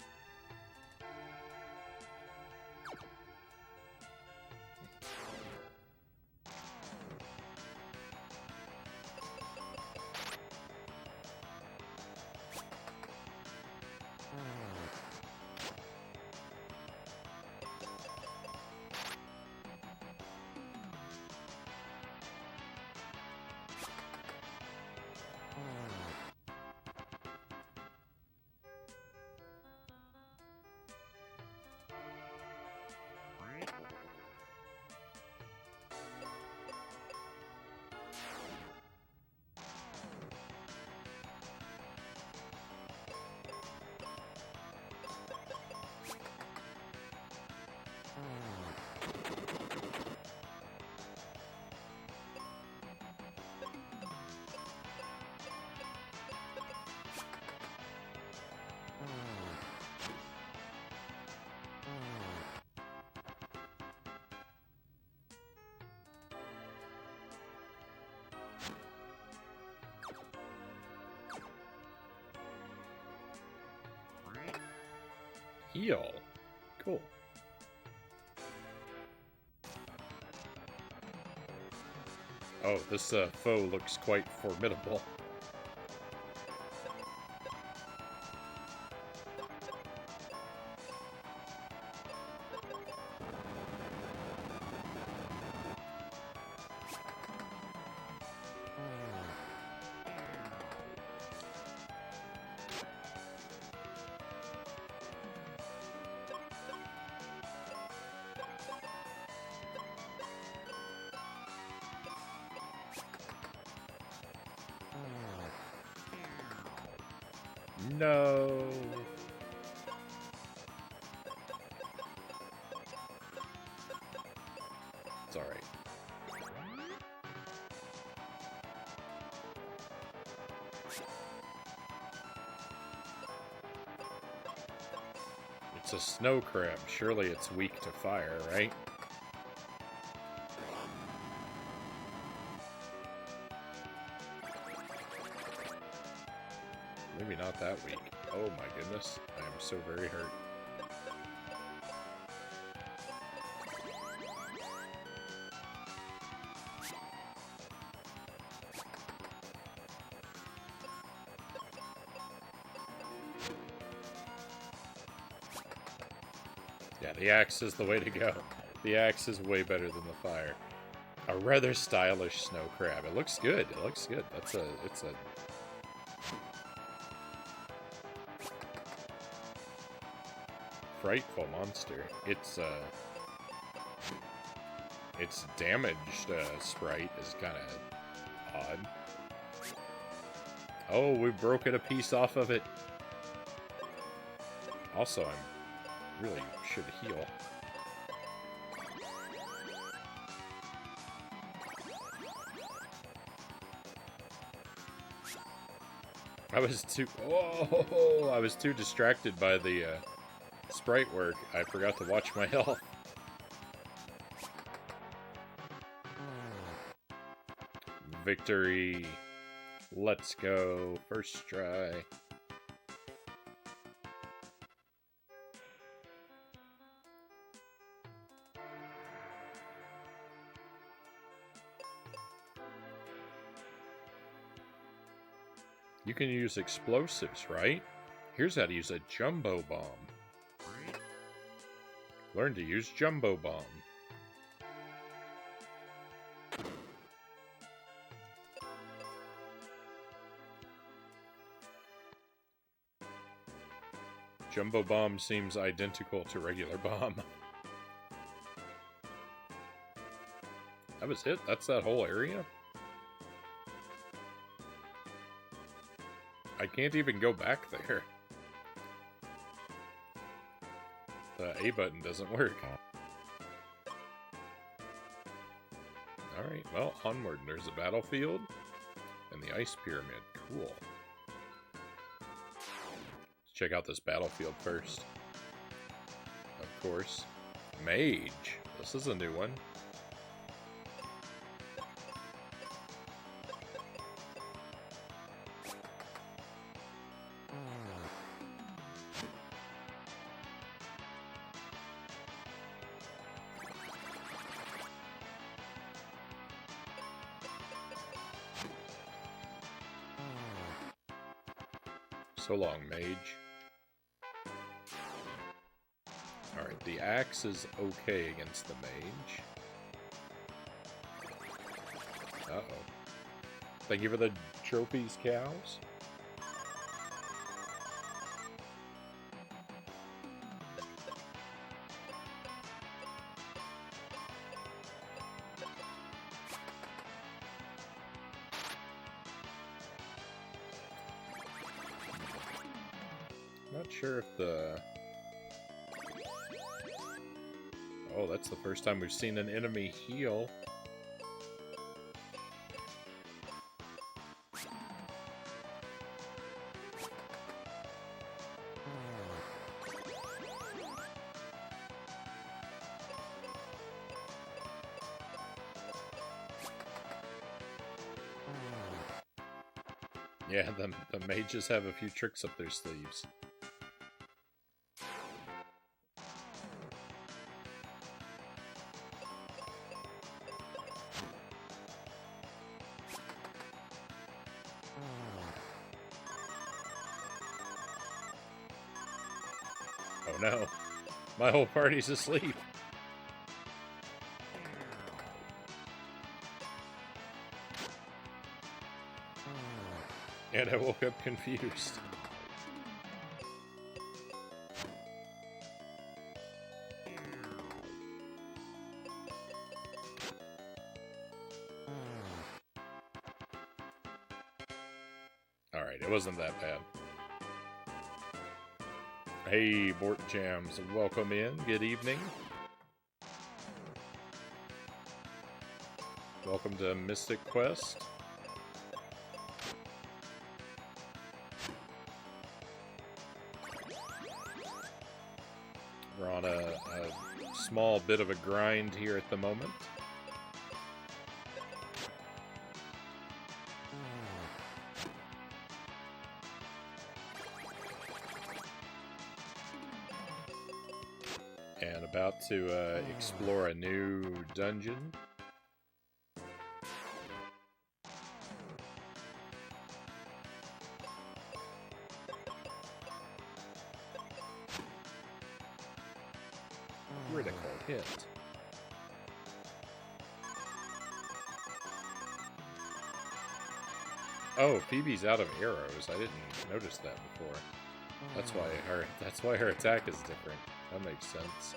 Heal. Cool. Oh, this foe looks quite formidable. No. It's alright. It's a snow crab. Surely it's weak to fire, right? Maybe not that weak. Oh my goodness. I am so very hurt. Yeah, the axe is the way to go. The axe is way better than the fire. A rather stylish snow crab. It looks good. It looks good. It's a frightful monster. Its damaged sprite is kind of odd. Oh, we've broken a piece off of it. Also, really should heal. I was too distracted by the sprite work. I forgot to watch my health. Victory. Let's go. First try. You can use explosives, right? Here's how to use a jumbo bomb. Learn to use jumbo bomb. Jumbo bomb seems identical to regular bomb. That was it? That's that whole area? I can't even go back there. The A button doesn't work. Alright, well, onward. There's a battlefield and the ice pyramid. Cool. Let's check out this battlefield first. Of course. Mage. This is a new one. So long, mage. Alright, the axe is okay against the mage. Uh-oh. Thank you for the trophies, cows. Not sure if the... Oh, that's the first time we've seen an enemy heal. Yeah, the mages have a few tricks up their sleeves. Oh no, my whole party's asleep. And I woke up confused. Alright, it wasn't that bad. Hey, Bort Jams, welcome in. Good evening. Welcome to Mystic Quest. We're on a small bit of a grind here at the moment. And about to explore a new dungeon. Critical hit. Oh, Phoebe's out of arrows. I didn't notice that before. That's why her attack is different. That makes sense.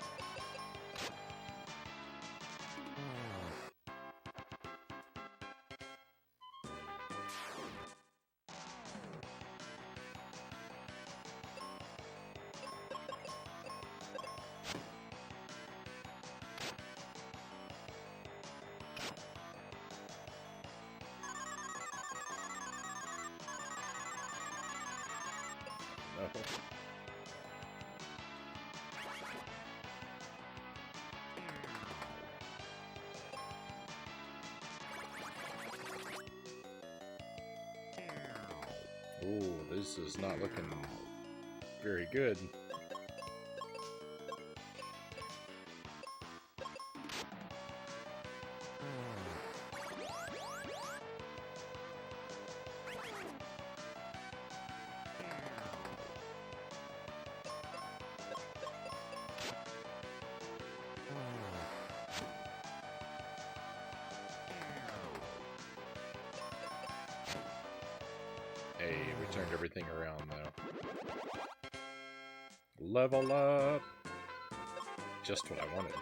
Ooh, this is not looking very good. Hey, we turned everything around though. Level up! Just what I wanted.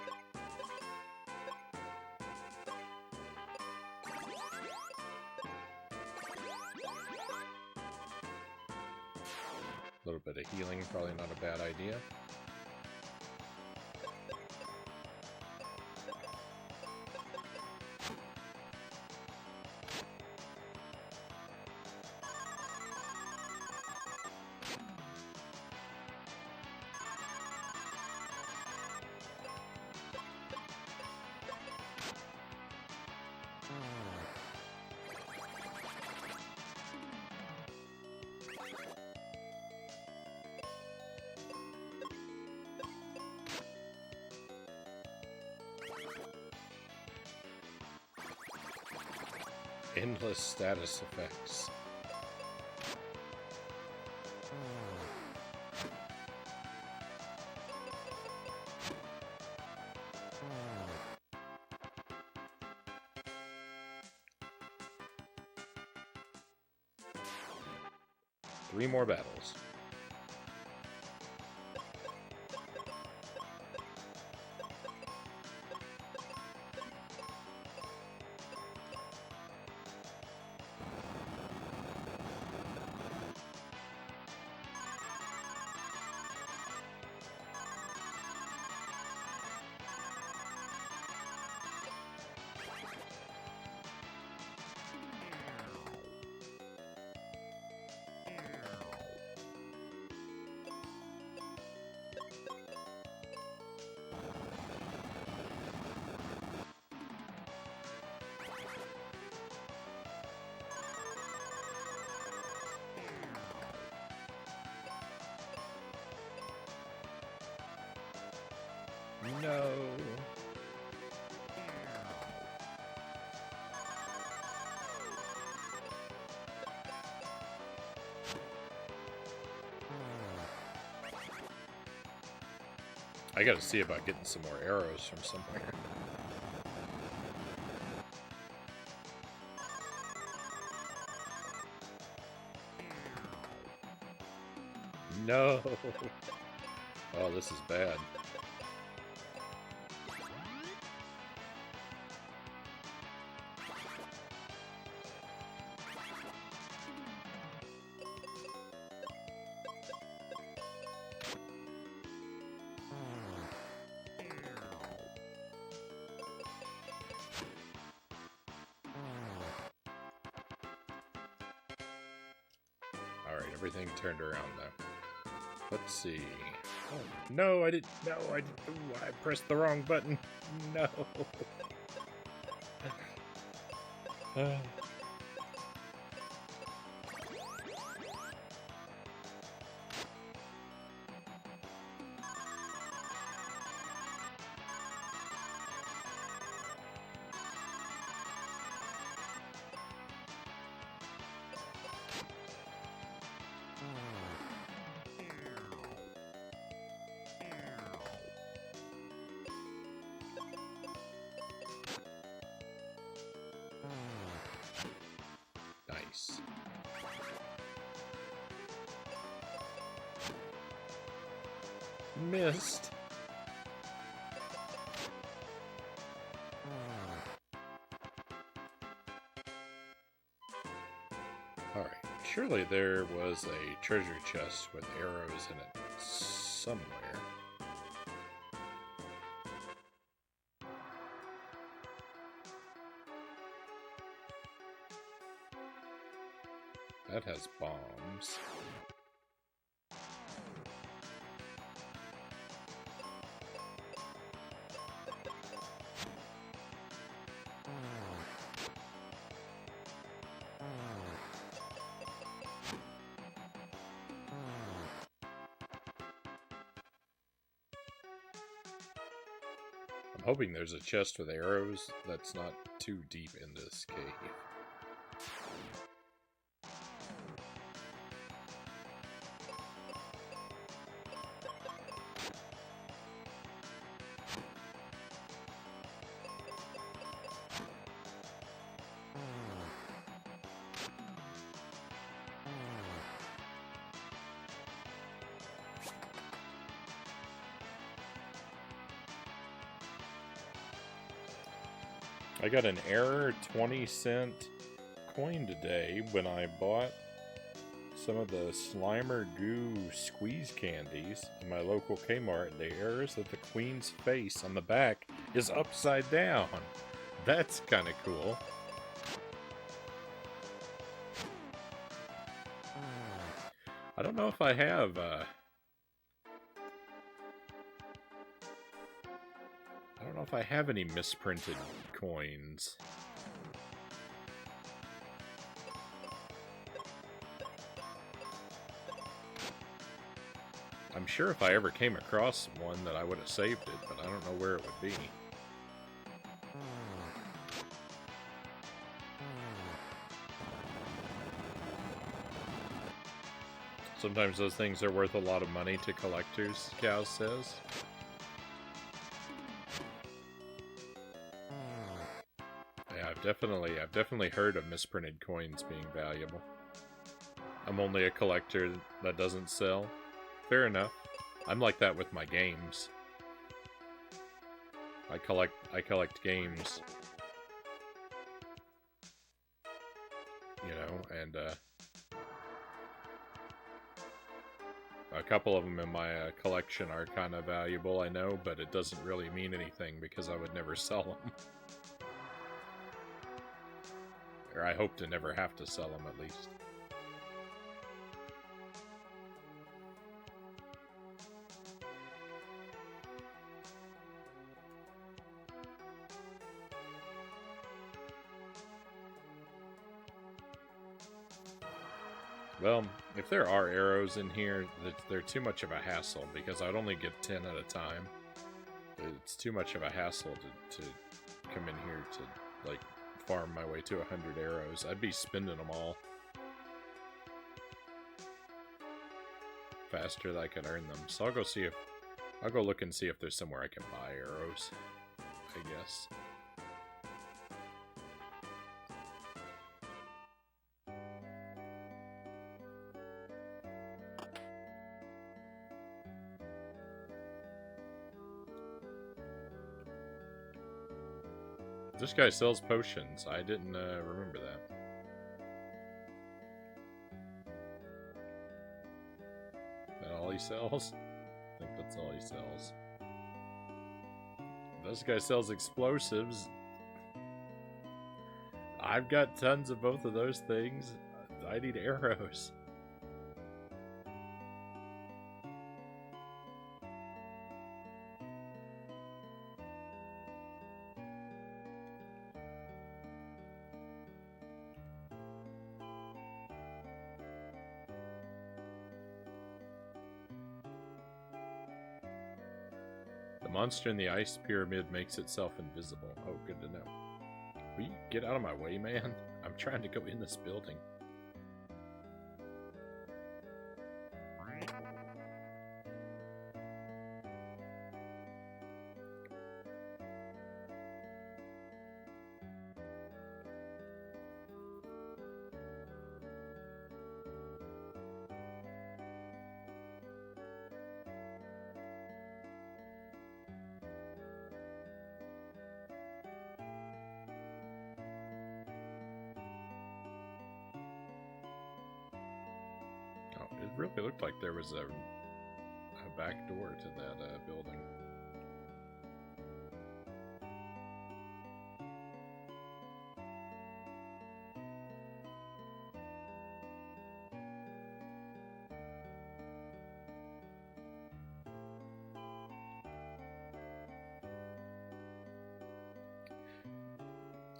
A little bit of healing, probably not a bad idea. Endless status effects. Three more battles. No. I gotta see about getting some more arrows from somewhere. No. Oh, this is bad. Alright, everything turned around though. Let's see. Oh, no, I didn't. No, I didn't. Ooh, I pressed the wrong button. No. Nice. Missed. Alright, surely there was a treasure chest with arrows in it somewhere. That has bombs. I'm hoping there's a chest with arrows that's not too deep in this cave. I got an error 20-cent coin today when I bought some of the Slimer Goo squeeze candies in my local Kmart. The error is that the queen's face on the back is upside down. That's kind of cool. I don't know if I have... I don't know if I have any misprinted coins. I'm sure if I ever came across one that I would have saved it, but I don't know where it would be. Sometimes those things are worth a lot of money to collectors, Cow says. I've definitely heard of misprinted coins being valuable. I'm only a collector that doesn't sell. Fair enough. I'm like that with my games. I collect games. You know, and a couple of them in my collection are kind of valuable, I know, but it doesn't really mean anything because I would never sell them. Or I hope to never have to sell them, at least. Well, if there are arrows in here, they're too much of a hassle, because I'd only get 10 at a time. It's too much of a hassle to come in here to, like, farm my way to 100 arrows. I'd be spending them all faster than I can earn them. So I'll go look and see if there's somewhere I can buy arrows, I guess. This guy sells potions. I didn't remember that. Is that all he sells? I think that's all he sells. This guy sells explosives. I've got tons of both of those things. I need arrows. The monster in the ice pyramid makes itself invisible. Oh, good to know. Will you get out of my way, man? I'm trying to go in this building. It really looked like there was a back door to that building.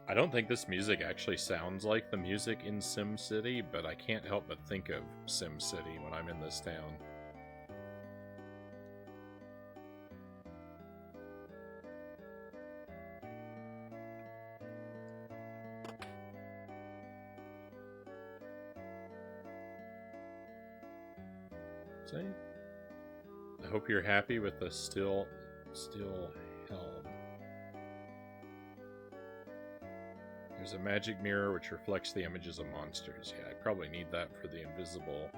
I don't think this music actually sounds like the music in SimCity, but I can't help but think of SimCity when I'm in this town. See? I hope you're happy with the still helm. There's a magic mirror which reflects the images of monsters. Yeah, I probably need that for the invisible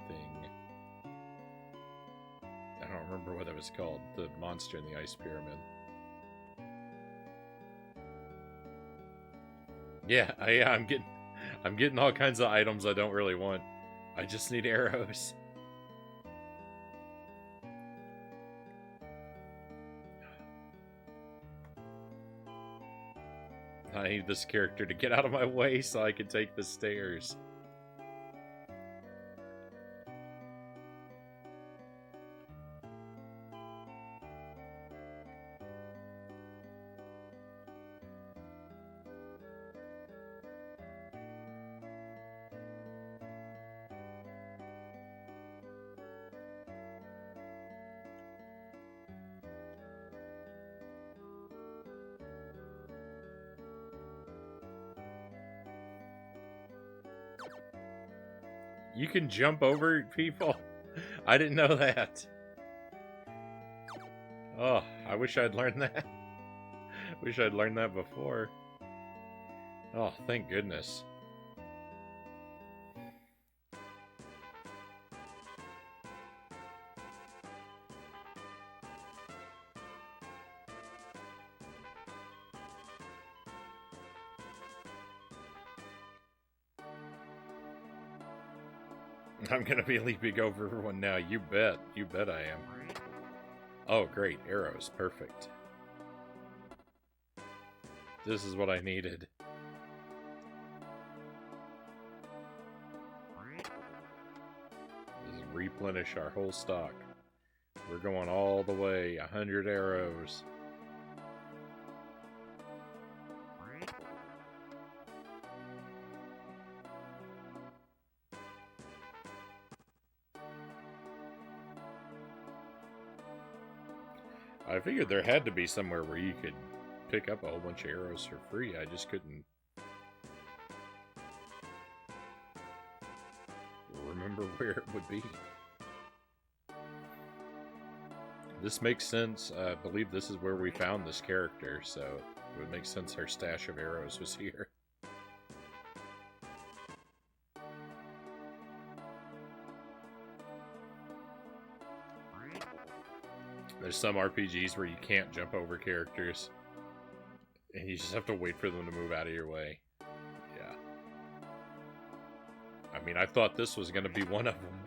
thing. I don't remember what it was called. The monster in the ice pyramid. Yeah, I'm getting all kinds of items I don't really want. I just need arrows. I need this character to get out of my way so I can take the stairs. You can jump over people? I didn't know that. Oh, I wish I'd learned that. Wish I'd learned that before. Oh, thank goodness. I'm gonna be leaping over one now. You bet. You bet I am. Oh, great. Arrows. Perfect. This is what I needed. This is replenish our whole stock. We're going all the way. 100 arrows. I figured there had to be somewhere where you could pick up a whole bunch of arrows for free. I just couldn't remember where it would be. This makes sense. I believe this is where we found this character, so it would make sense her stash of arrows was here. There's some RPGs where you can't jump over characters, and you just have to wait for them to move out of your way. Yeah. I mean, I thought this was going to be one of them.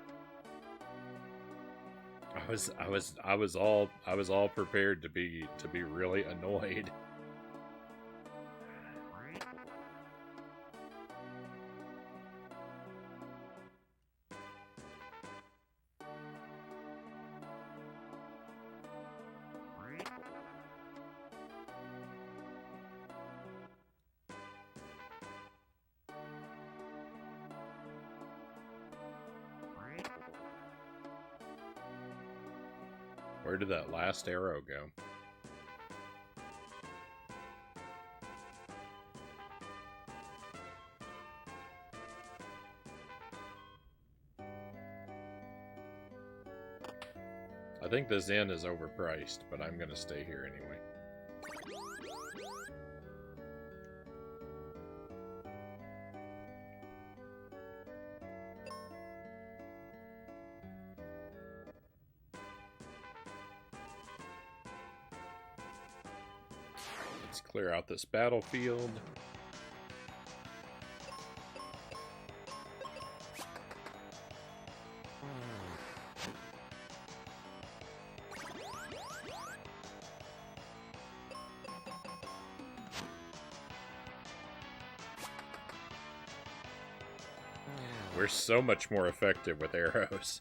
I was all prepared to be really annoyed. Where did that last arrow go? I think this inn is overpriced, but I'm gonna stay here anyway. Let's clear out this battlefield. We're so much more effective with arrows.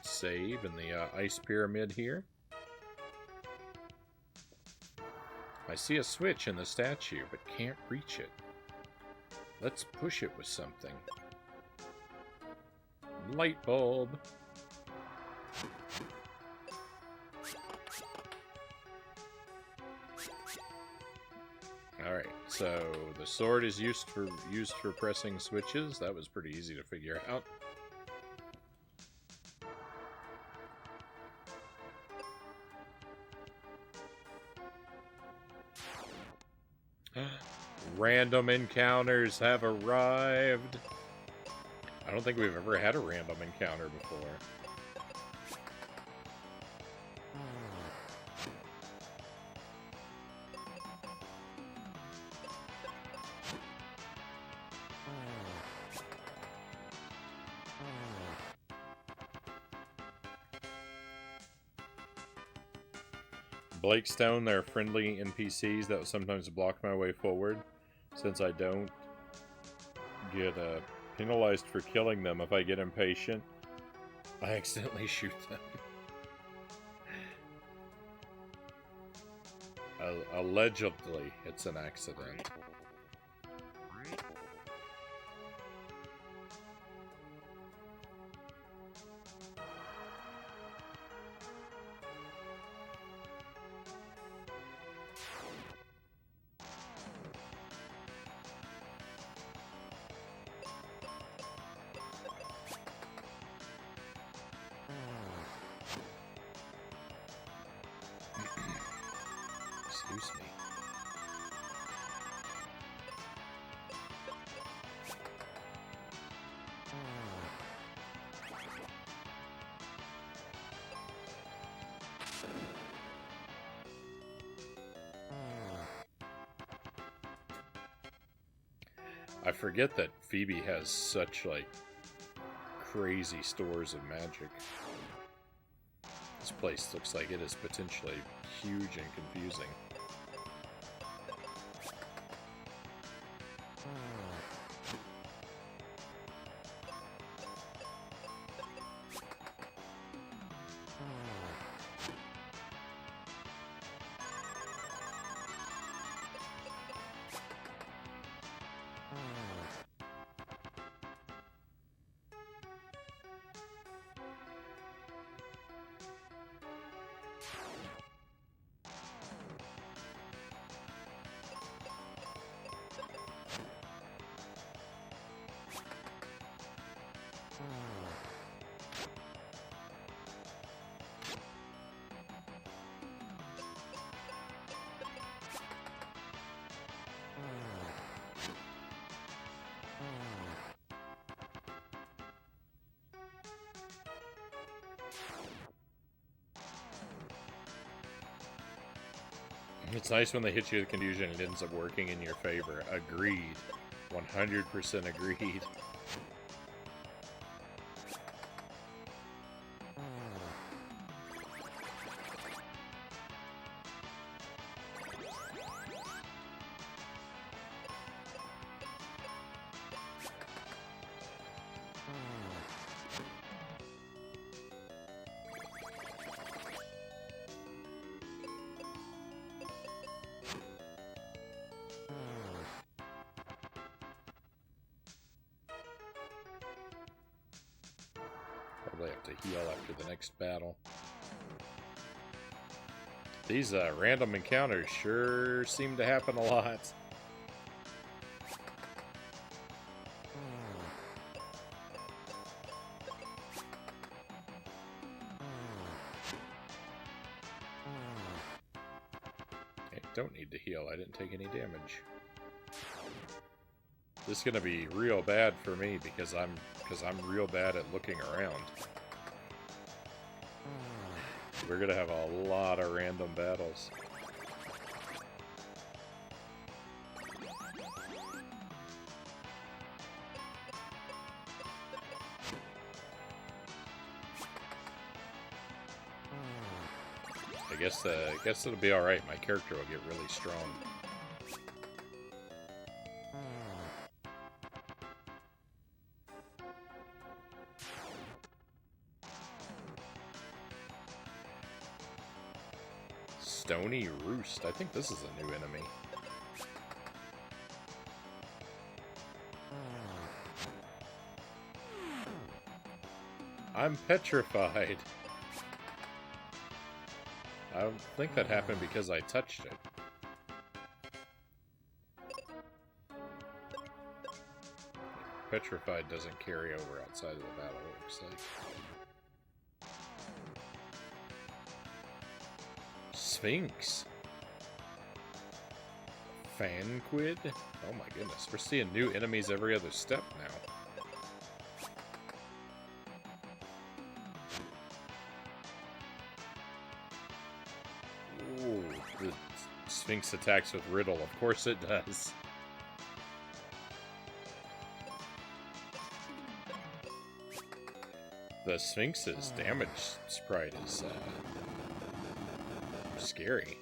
Save in the ice pyramid here. I see a switch in the statue, but can't reach it. Let's push it with something. Light bulb. Alright, so the sword is used for pressing switches. That was pretty easy to figure out. Random encounters have arrived. I don't think we've ever had a random encounter before. Blake Stone, they're friendly NPCs that will sometimes block my way forward. Since I don't get penalized for killing them if I get impatient, I accidentally shoot them. Allegedly, it's an accident. Excuse me. I forget that Phoebe has such, like, crazy stores of magic. This place looks like it is potentially huge and confusing. It's nice when they hit you with confusion and it ends up working in your favor. Agreed. 100% agreed. Probably have to heal after the next battle. These random encounters sure seem to happen a lot. I don't need to heal. I didn't take any damage. This is gonna be real bad for me because I'm real bad at looking around. We're gonna have a lot of random battles. I guess it'll be all right. My character will get really strong. Stony Roost. I think this is a new enemy. I'm petrified. I think that happened because I touched it. Petrified doesn't carry over outside of the battle, it looks like. Sphinx. Fanquid? Oh my goodness, we're seeing new enemies every other step now. Ooh, the Sphinx attacks with Riddle. Of course it does. The Sphinx's damage sprite is scary.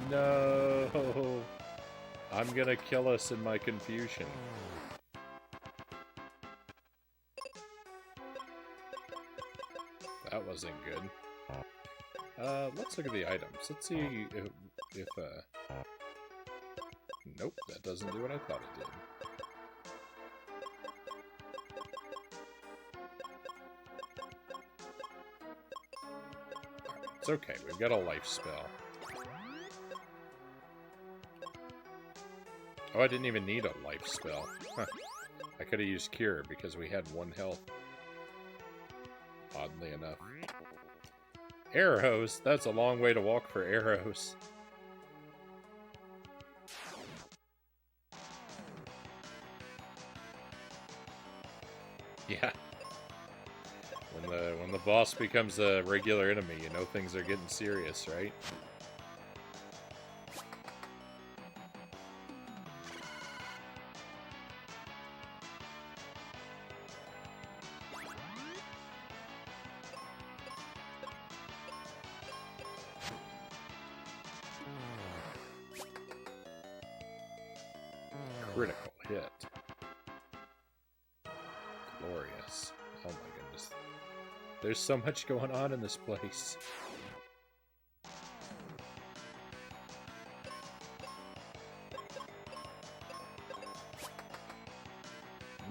No! I'm gonna kill us in my confusion. That wasn't good. Let's look at the items. Let's see if nope, that doesn't do what I thought it did. It's okay, we've got a life spell. Oh, I didn't even need a life spell. Huh. I could have used Cure because we had 1 health. Oddly enough. Arrows? That's a long way to walk for arrows. Yeah. When the boss becomes a regular enemy, you know things are getting serious, right? Critical hit. Glorious. Oh my goodness. There's so much going on in this place.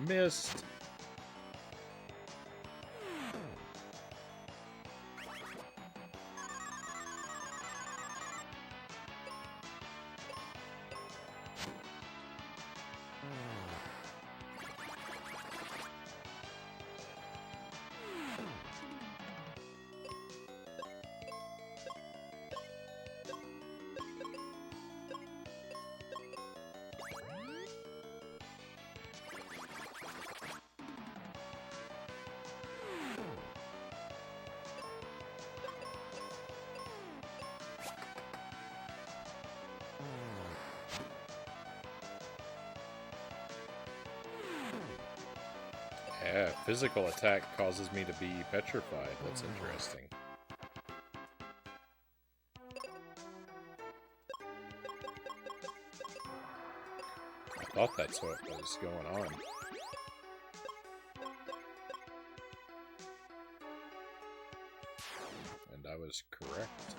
Missed. Yeah, physical attack causes me to be petrified. That's interesting. I thought that's what was going on. And I was correct.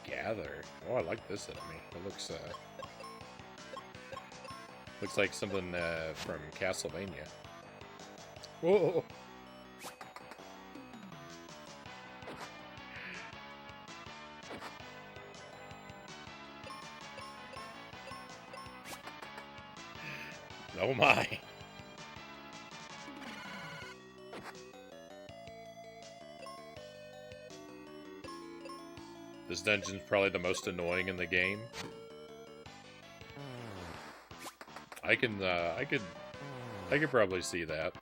Gather. Oh, I like this enemy. It looks like something from Castlevania. Whoa! Oh my! This dungeon's probably the most annoying in the game. I could probably see that.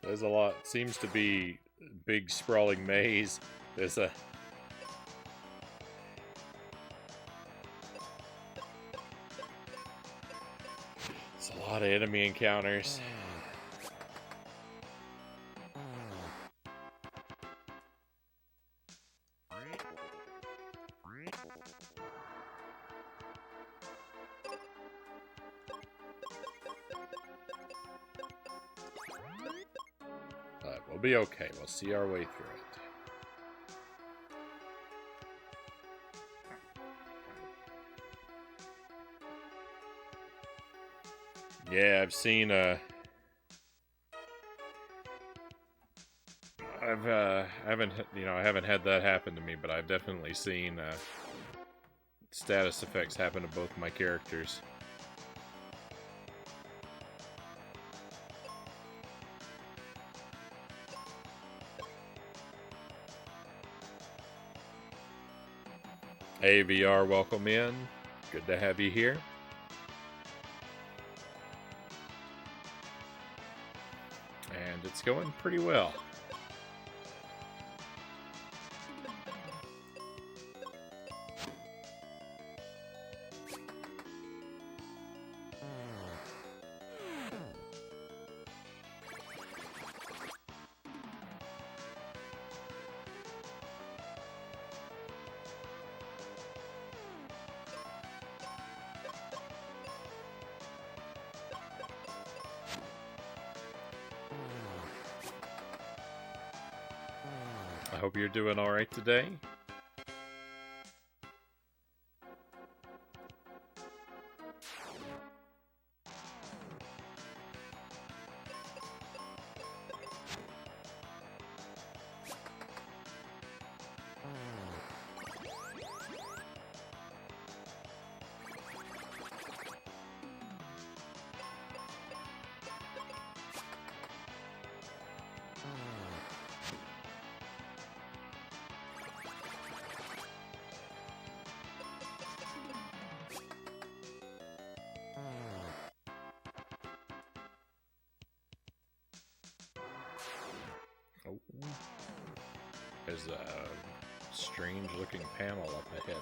There's a lot. Seems to be big sprawling maze. There's a. It's a lot of enemy encounters. We'll be okay. We'll see our way through it. Yeah, I've seen, I haven't had that happen to me, but I've definitely seen, status effects happen to both my characters. Hey, VR, welcome in. Good to have you here. And it's going pretty well. I hope you're doing alright today. Oh, there's a strange looking panel up ahead.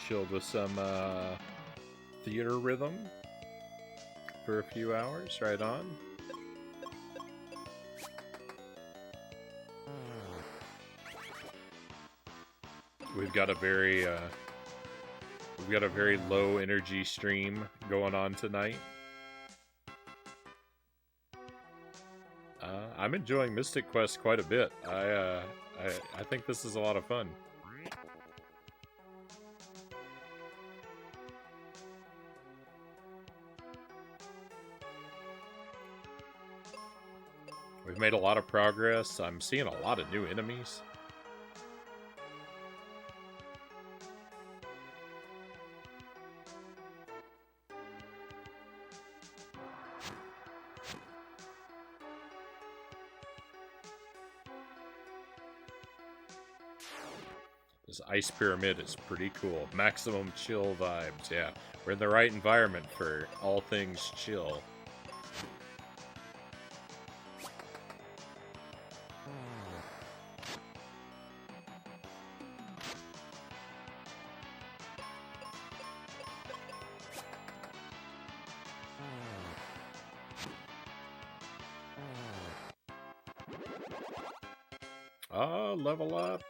Chilled with some theater rhythm for a few hours, right on. We've got a very low energy stream going on tonight. I'm enjoying Mystic Quest quite a bit. I think this is a lot of fun. We've made a lot of progress. I'm seeing a lot of new enemies. This ice pyramid is pretty cool. Maximum chill vibes, yeah. We're in the right environment for all things chill. Oh, level up.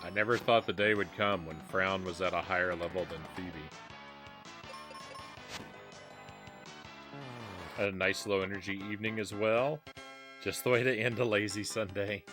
I never thought the day would come when Frown was at a higher level than Phoebe. Had a nice low energy evening as well. Just the way to end a lazy Sunday.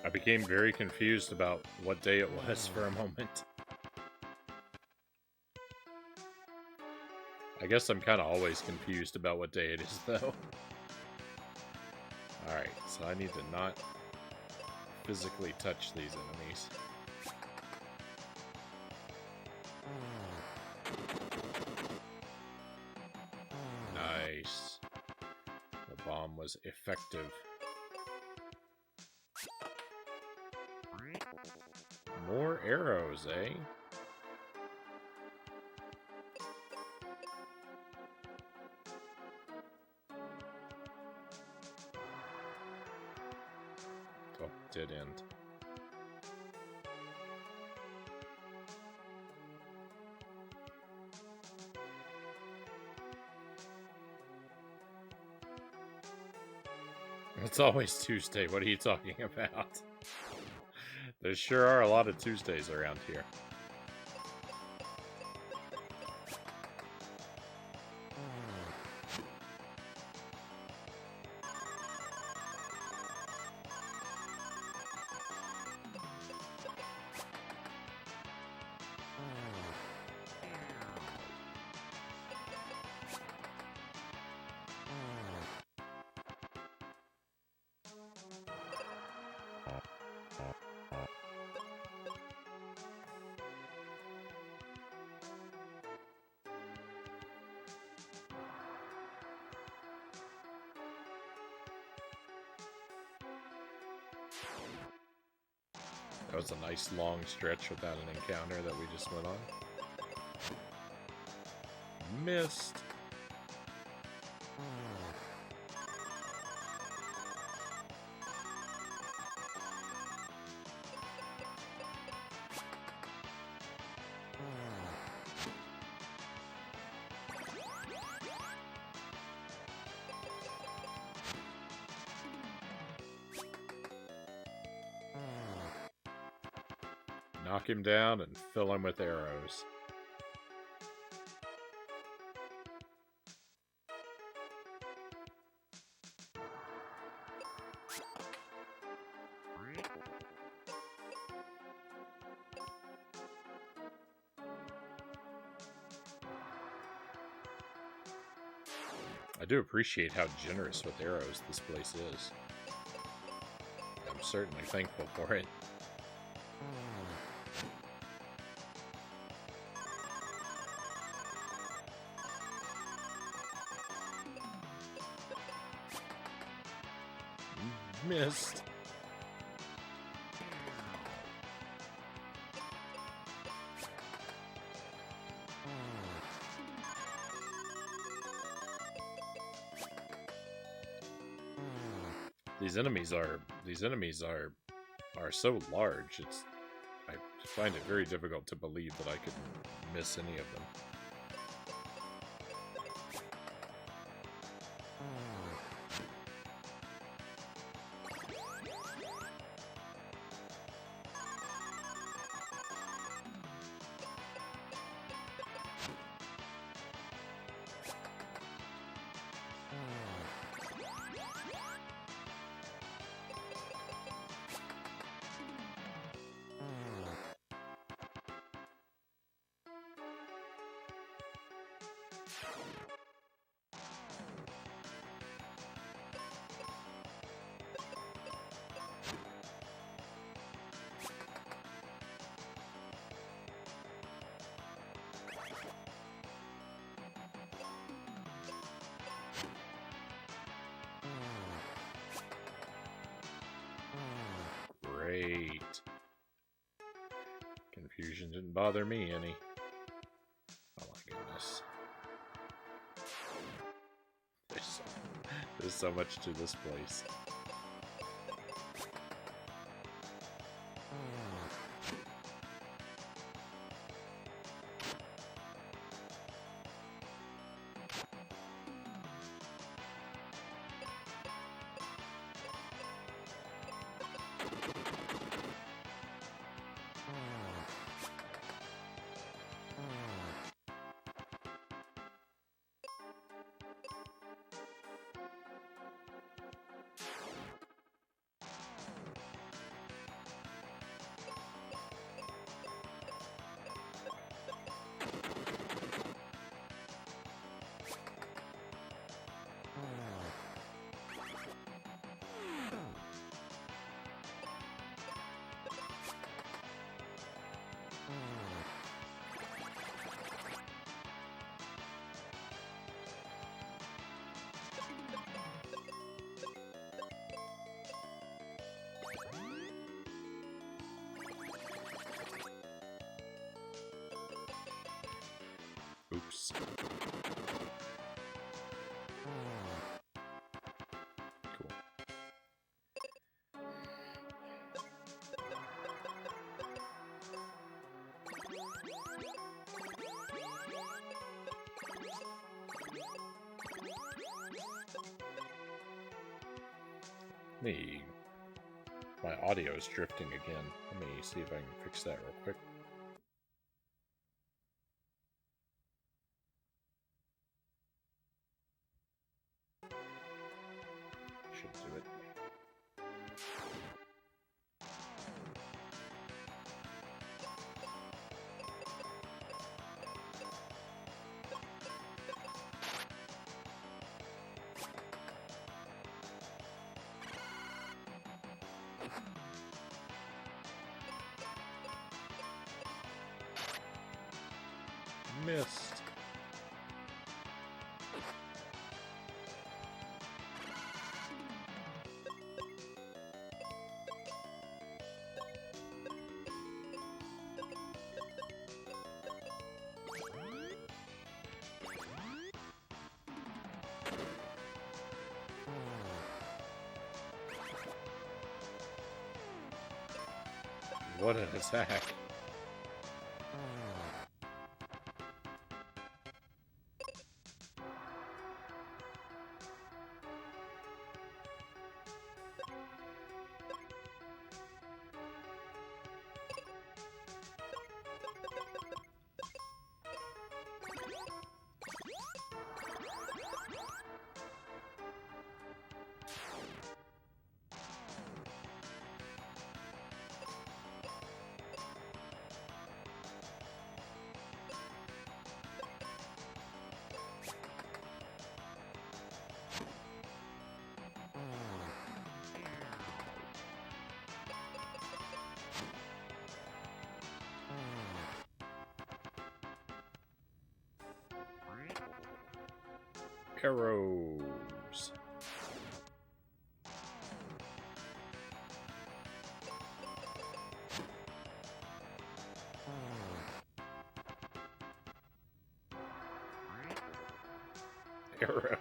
I became very confused about what day it was for a moment. I guess I'm kind of always confused about what day it is, though. Alright, so I need to not physically touch these enemies. Nice. The bomb was effective. More arrows, eh? Oh, dead end. It's always Tuesday. What are you talking about? There sure are a lot of Tuesdays around here. That was a nice long stretch without an encounter that we just went on. Missed. Knock him down and fill him with arrows. I do appreciate how generous with arrows this place is. I'm certainly thankful for it. Missed. These enemies are so large. I find it very difficult to believe that I could miss any of them. Great. Confusion didn't bother me any. Oh my goodness. There's so much to this place. Me. My audio is drifting again. Let me see if I can fix that real quick. Should do it. Missed. What an attack. Arrows. Arrows.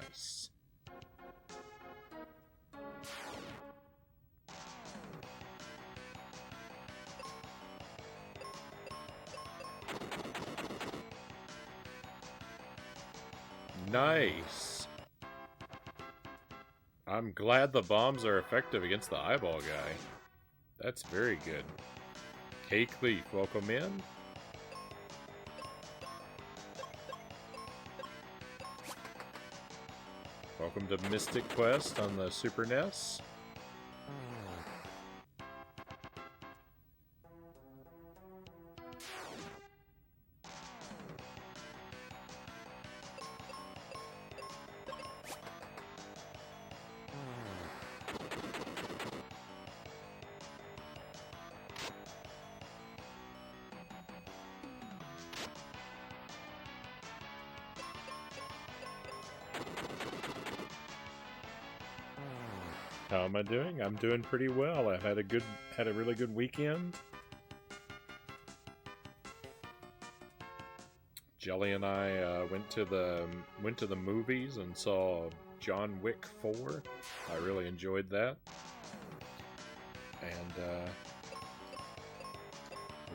Nice. Nice. I'm glad the bombs are effective against the eyeball guy. That's very good. Hey Cleef, welcome in. Welcome to Mystic Quest on the Super NES. How am I doing? I'm doing pretty well. I've had a really good weekend. Jelly and I went to the movies and saw John Wick 4. I really enjoyed that. And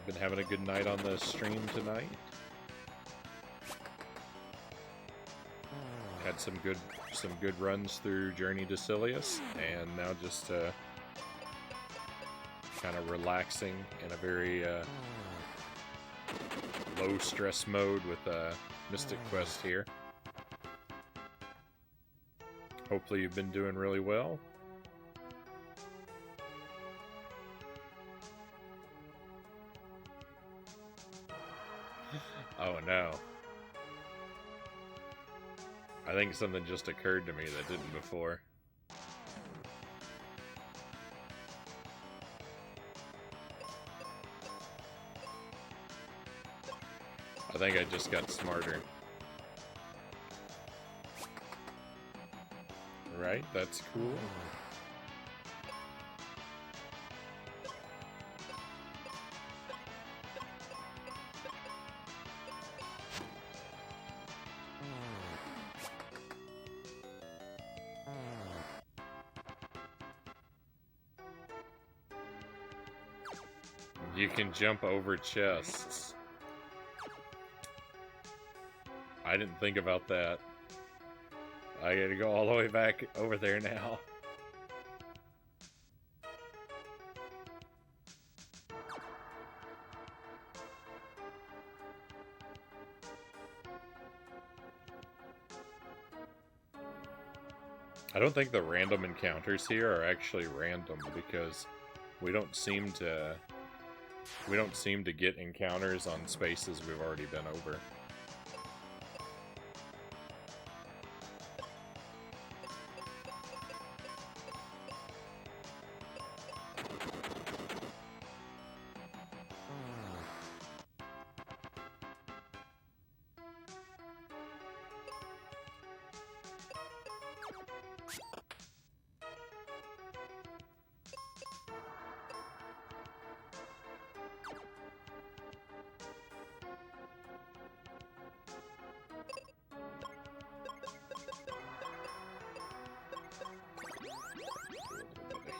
Been having a good night on the stream tonight. Had some good runs through Journey to Silius, and now just kind of relaxing in a very low stress mode with Mystic Quest here. Hopefully you've been doing really well. Oh no. I think something just occurred to me that didn't before. I think I just got smarter. Right? That's cool. You can jump over chests. I didn't think about that. I gotta go all the way back over there now. I don't think the random encounters here are actually random because we don't seem to get encounters on spaces we've already been over.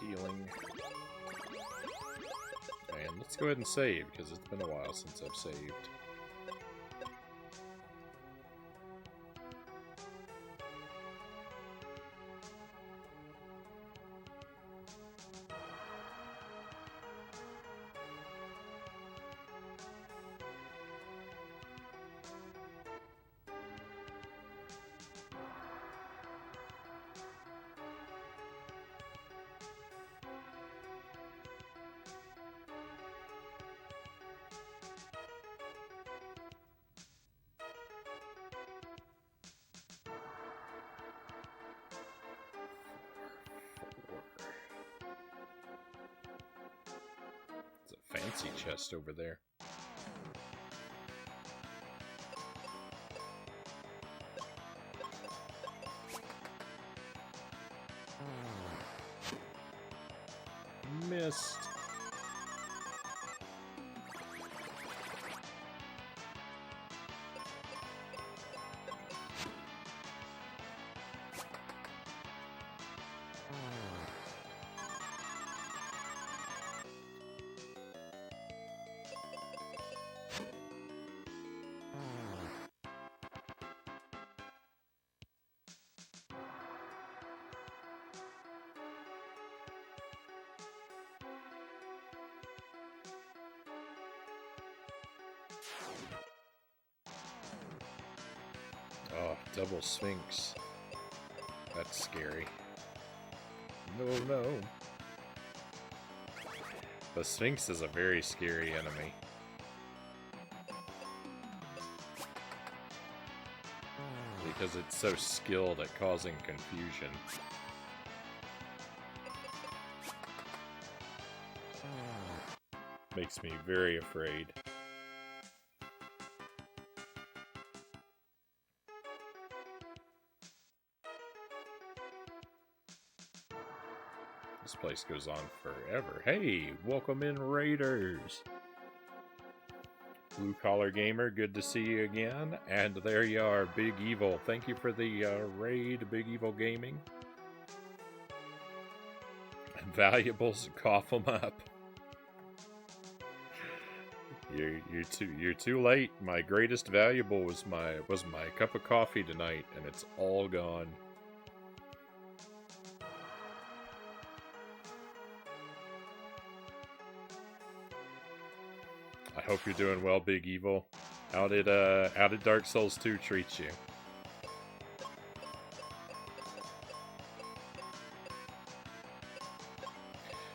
Healing. And let's go ahead and save, because it's been a while since I've saved. Fancy chest over there. Missed. Oh, double Sphinx. That's scary. No, no. The Sphinx is a very scary enemy. Because it's so skilled at causing confusion. Makes me very afraid. This place goes on forever. Hey, welcome in, Raiders! Blue Collar Gamer, good to see you again. And there you are, Big Evil. Thank you for the raid, Big Evil Gaming. Valuables, cough them up. You're too late. My greatest valuable was my cup of coffee tonight, and it's all gone. I hope you're doing well, Big Evil. How did Dark Souls 2 treat you?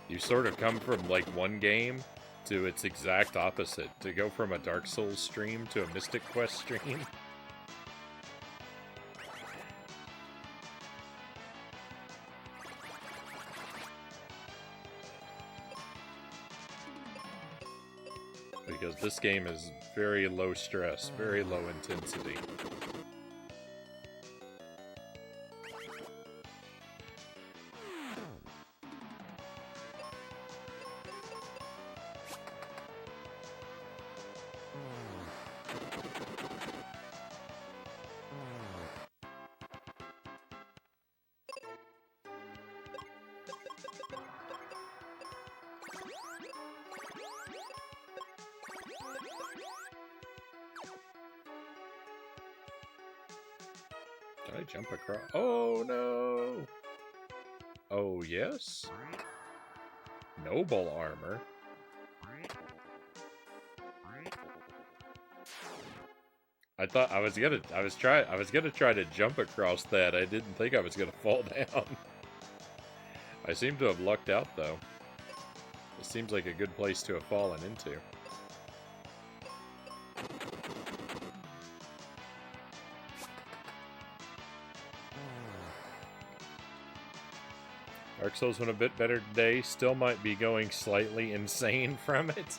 You sort of come from like one game to its exact opposite. To go from a Dark Souls stream to a Mystic Quest stream. Because this game is very low stress, very low intensity. Did I jump across? Oh no! Oh yes? Noble armor. I thought I was gonna try to jump across that. I didn't think I was gonna fall down. I seem to have lucked out though. It seems like a good place to have fallen into. Dark Souls went a bit better today. Still might be going slightly insane from it.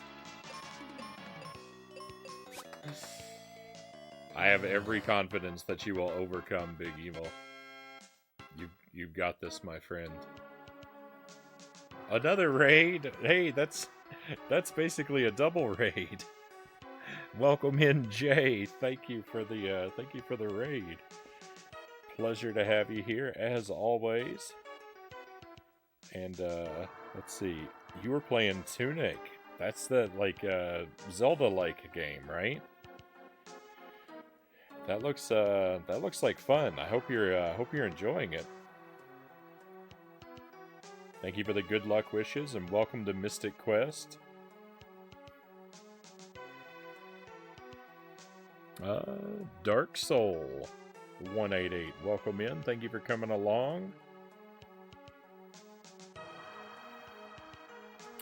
I have every confidence that you will overcome Big Evil. You've got this, my friend. Another raid? Hey, that's basically a double raid. Welcome in, Jay. Thank you for the raid. Pleasure to have you here as always. And let's see. You were playing Tunic. That's the Zelda-like game, right? That looks like fun. I hope you're enjoying it. Thank you for the good luck wishes and welcome to Mystic Quest. Dark Soul 188. Welcome in. Thank you for coming along.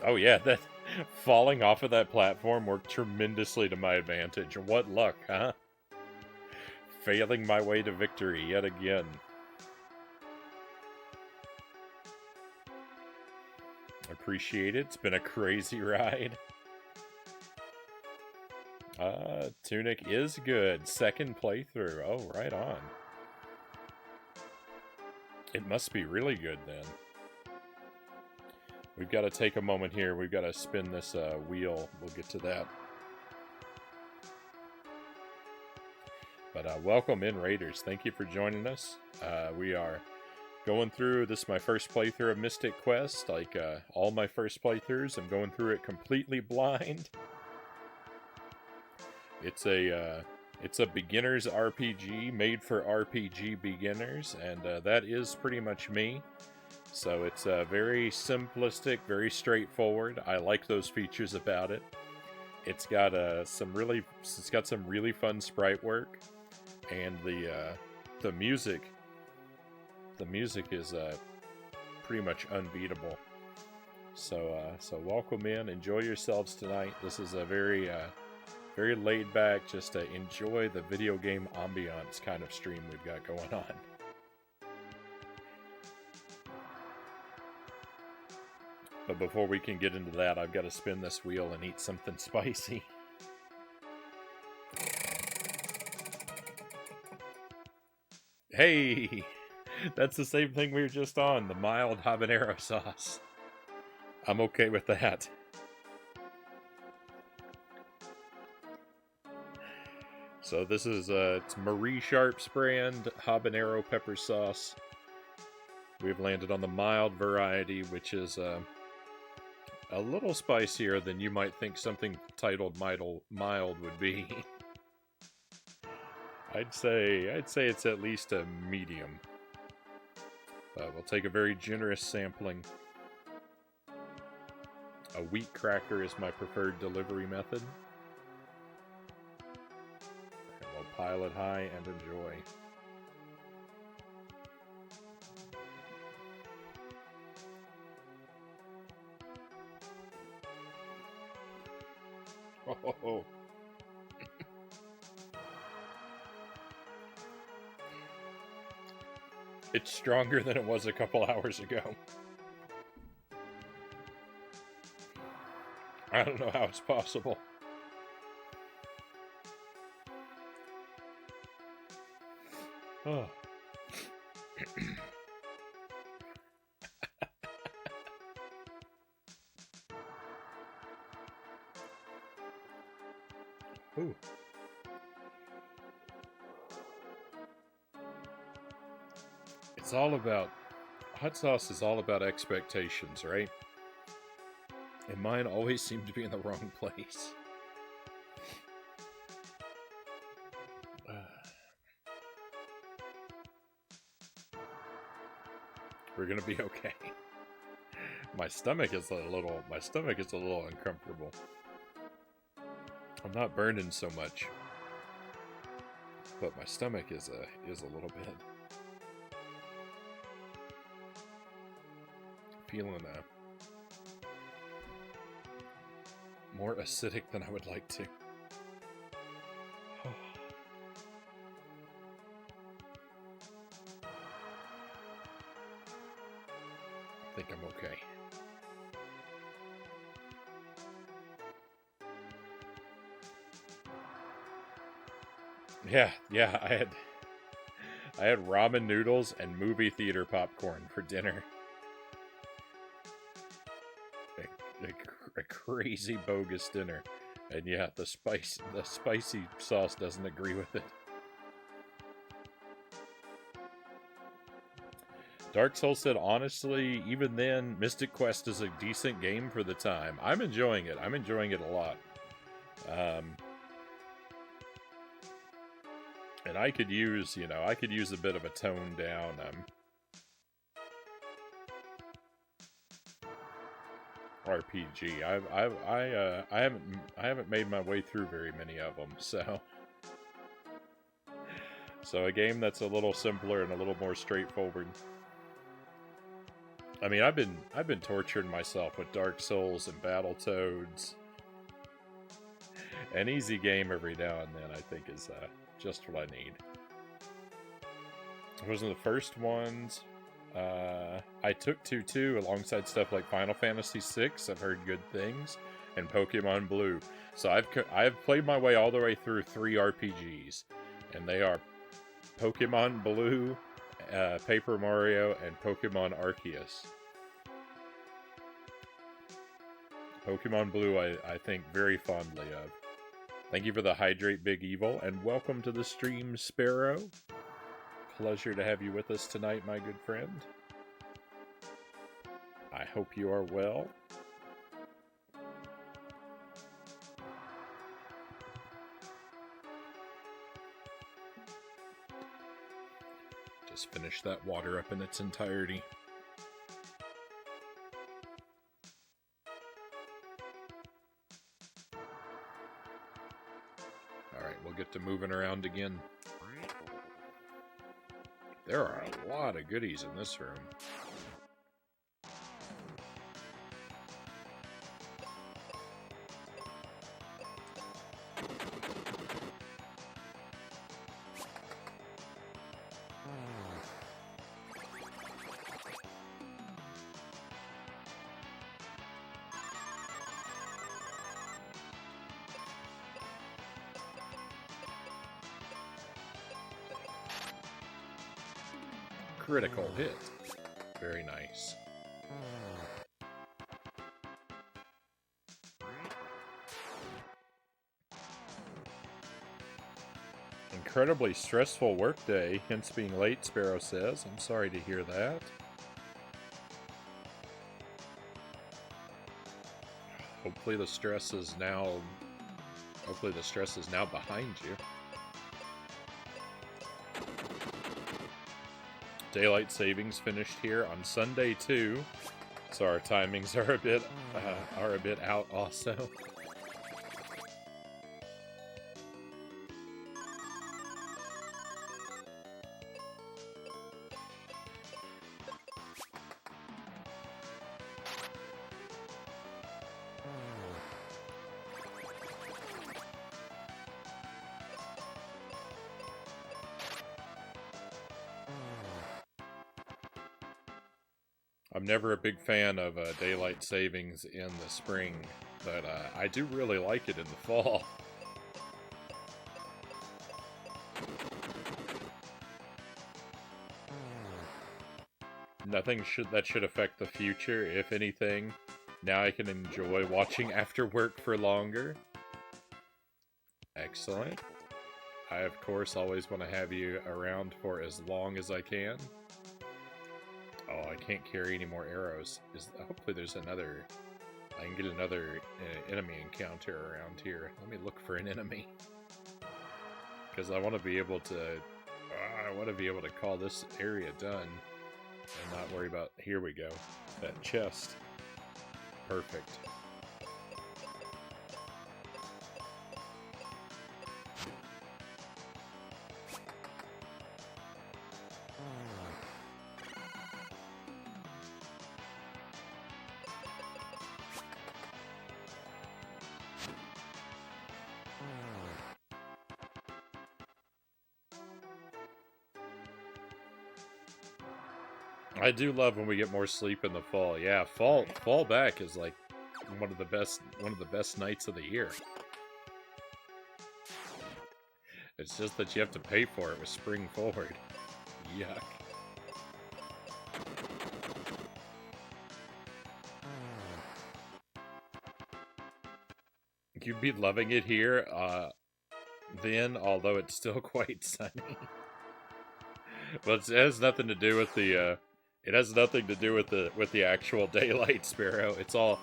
Oh yeah, that falling off of that platform worked tremendously to my advantage. What luck, huh? Failing my way to victory yet again. Appreciate it. It's been a crazy ride. Tunic is good. Second playthrough. Oh, right on. It must be really good then. We've got to take a moment here. We've got to spin this wheel. We'll get to that. But welcome in, Raiders. Thank you for joining us. We are going through, this is my first playthrough of Mystic Quest. Like all my first playthroughs, I'm going through it completely blind. It's a beginner's RPG made for RPG beginners, and that is pretty much me. So it's very simplistic, very straightforward. I like those features about it. It's got some really fun sprite work, and the music is pretty much unbeatable. So welcome in, enjoy yourselves tonight. This is a very laid back, just to enjoy the video game ambiance kind of stream we've got going on. But before we can get into that, I've got to spin this wheel and eat something spicy. Hey! That's the same thing we were just on, the mild habanero sauce. I'm okay with that. So this is it's Marie Sharp's brand habanero pepper sauce. We've landed on the mild variety, which is A little spicier than you might think something titled mild would be. I'd say it's at least a medium. We'll take a very generous sampling. A wheat cracker is my preferred delivery method. And we'll pile it high and enjoy. Oh. It's stronger than it was a couple hours ago. I don't know how it's possible. Oh. Ooh. It's all about... Hot sauce is all about expectations, right? And mine always seem to be in the wrong place. We're gonna be okay. My stomach is a little uncomfortable. I'm not burning so much, but my stomach is a little bit. Feeling more acidic than I would like to. I think I'm okay. Yeah, I had ramen noodles and movie theater popcorn for dinner. A crazy bogus dinner. And yeah, the spicy sauce doesn't agree with it. Dark Souls said, honestly, even then, Mystic Quest is a decent game for the time. I'm enjoying it. I'm enjoying it a lot. And I could use, a bit of a tone down. RPG. I haven't made my way through very many of them, so a game that's a little simpler and a little more straightforward. I mean, I've been torturing myself with Dark Souls and Battletoads. An easy game every now and then, I think, is just what I need. It wasn't the first ones. I took 2 alongside stuff like Final Fantasy VI. I've heard good things, and Pokemon Blue. So I've played my way all the way through 3 RPGs, and they are Pokemon Blue, Paper Mario, and Pokemon Arceus. Pokemon Blue, I think very fondly of. Thank you for the Hydrate Big Evil, and welcome to the stream, Sparrow. Pleasure to have you with us tonight, my good friend. I hope you are well. Just finish that water up in its entirety. Alright, we'll get to moving around again. There are a lot of goodies in this room. Critical hit. Very nice. Incredibly stressful workday, hence being late, Sparrow says. I'm sorry to hear that. Hopefully the stress is now behind you. Daylight savings finished here on Sunday too, so our timings are a bit out also. I'm never a big fan of daylight savings in the spring, but I do really like it in the fall. Nothing that should affect the future. If anything, now I can enjoy watching after work for longer. Excellent. I, of course, always want to have you around for as long as I can. Oh, I can't carry any more arrows. Hopefully there's another... I can get another enemy encounter around here. Let me look for an enemy. Because I want to be able to... I want to be able to call this area done. And not worry about... Here we go. That chest. Perfect. I do love when we get more sleep in the fall. Yeah, fall back is like one of the best nights of the year. It's just that you have to pay for it with spring forward. Yuck. You'd be loving it here, then, although it's still quite sunny. But it has nothing to do with the it has nothing to do with the actual daylight, Sparrow. It's all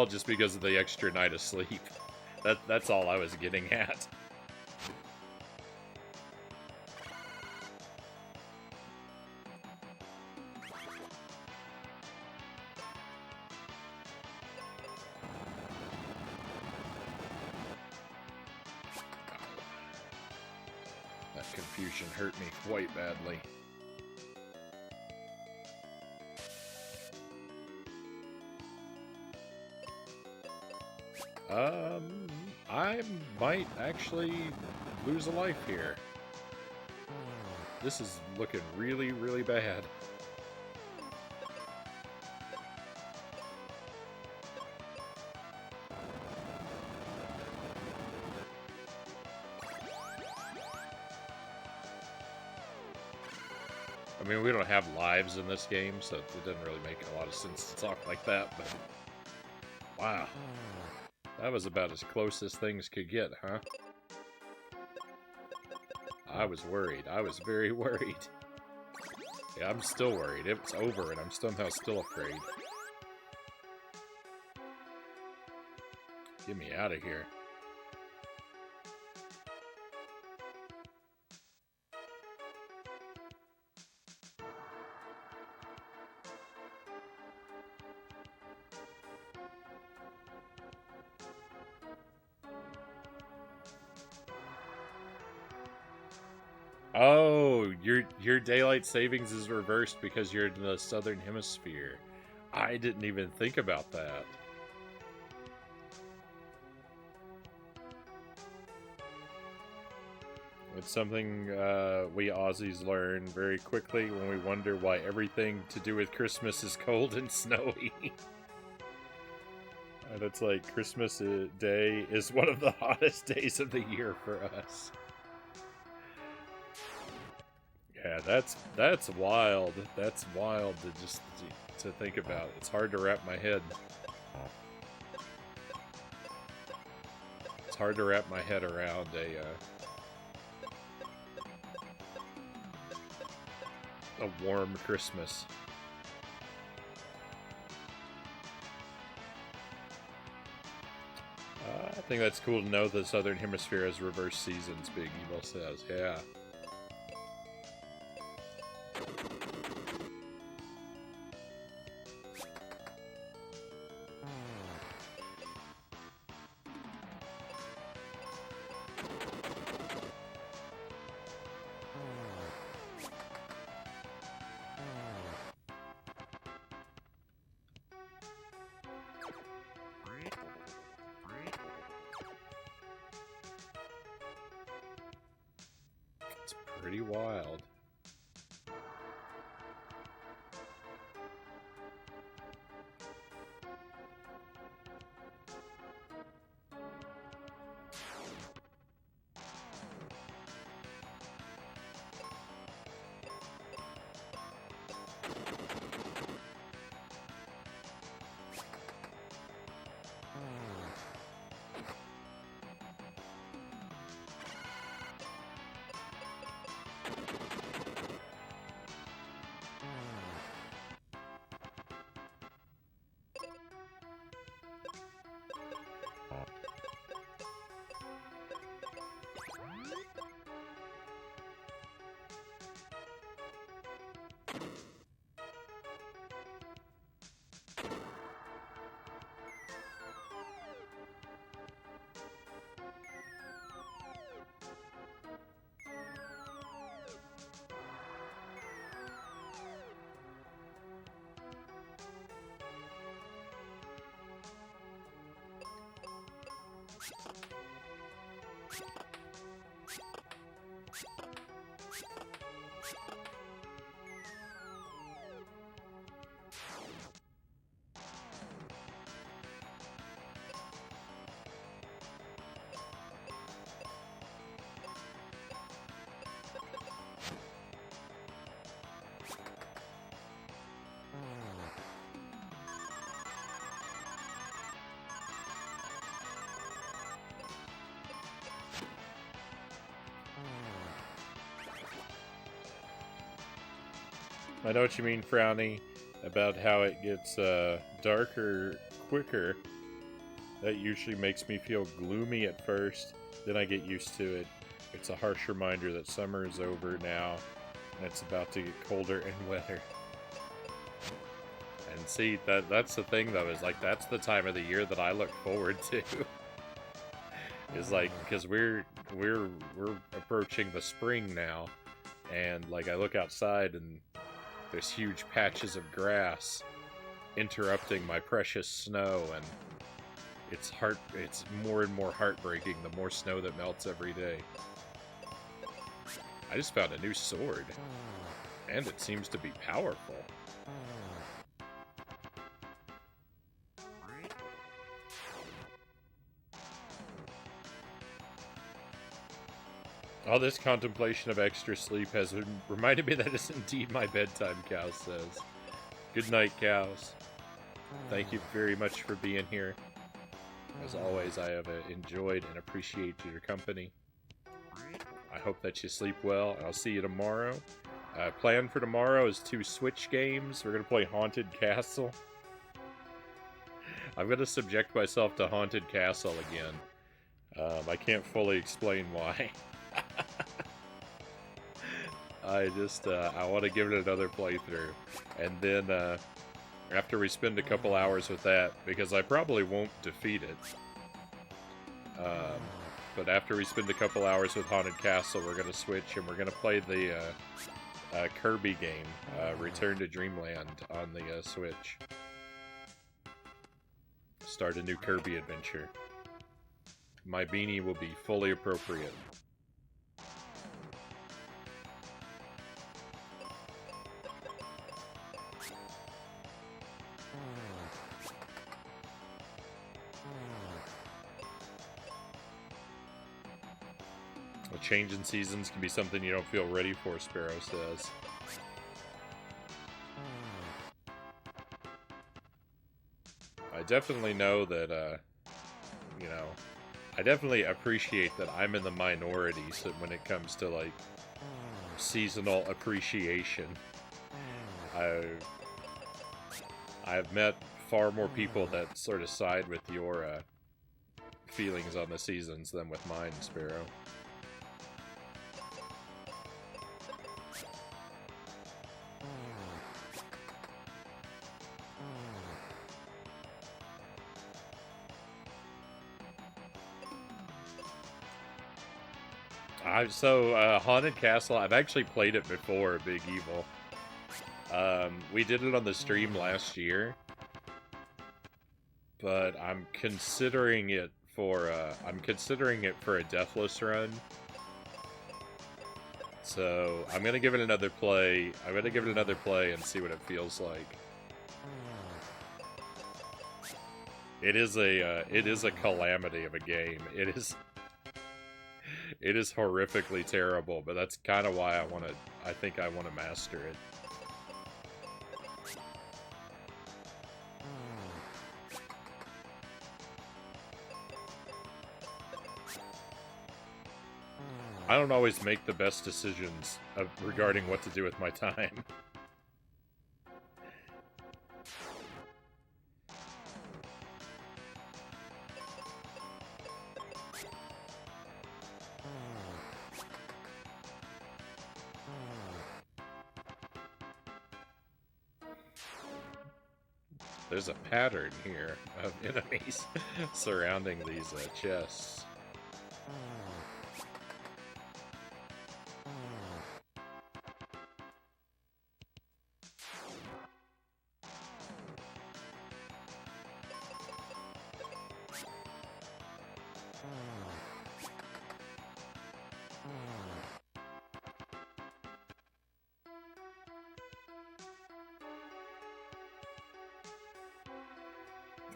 just because of the extra night of sleep. That's all I was getting at. That confusion hurt me quite badly. I might actually lose a life here. This is looking really, really bad. I mean, we don't have lives in this game, so it doesn't really make a lot of sense to talk like that, but... Wow. That was about as close as things could get, huh? I was worried. I was very worried. Yeah, I'm still worried. It's over, and I'm somehow still afraid. Get me out of here. Oh, your daylight savings is reversed because you're in the southern hemisphere. I didn't even think about that. It's something we Aussies learn very quickly when we wonder why everything to do with Christmas is cold and snowy. And it's like Christmas Day is one of the hottest days of the year for us. Yeah, that's wild. That's wild to just to think about. It's hard to wrap my head. It's hard to wrap my head around a warm Christmas. I think that's cool to know the Southern Hemisphere has reverse seasons, Big Evil says. Yeah. It's pretty wild. I know what you mean, Frownie, about how it gets darker quicker. That usually makes me feel gloomy at first, then I get used to it. It's a harsh reminder that summer is over now, and it's about to get colder and wetter. And see, that's the thing though, is like that's the time of the year that I look forward to. Is like, because we're approaching the spring now, and like I look outside and there's huge patches of grass interrupting my precious snow, and it's more and more heartbreaking the more snow that melts every day. I just found a new sword, and it seems to be powerful. All this contemplation of extra sleep has reminded me that it's indeed my bedtime, Cows says. Good night, Cows. Thank you very much for being here. As always, I have enjoyed and appreciated your company. I hope that you sleep well. I'll see you tomorrow. Plan for tomorrow is 2 Switch games. We're going to play Haunted Castle. I'm going to subject myself to Haunted Castle again. I can't fully explain why. I want to give it another playthrough. And then, after we spend a couple hours with that, because I probably won't defeat it. But after we spend a couple hours with Haunted Castle, we're going to switch and we're going to play the Kirby game, Return to Dreamland, on the Switch. Start a new Kirby adventure. My beanie will be fully appropriate. A change in seasons can be something you don't feel ready for, Sparrow says. I definitely know that, you know, I definitely appreciate that I'm in the minority when it comes to, like, seasonal appreciation. I've met far more people that sort of side with your feelings on the seasons than with mine, Sparrow. Haunted Castle, I've actually played it before, Big Evil. We did it on the stream last year, but I'm considering it for a Deathless run. So I'm gonna give it another play. I'm gonna give it another play and see what it feels like. It is a calamity of a game. It is horrifically terrible, but that's kind of why I think I want to master it. I don't always make the best decisions regarding what to do with my time. There's a pattern here of enemies surrounding these chests.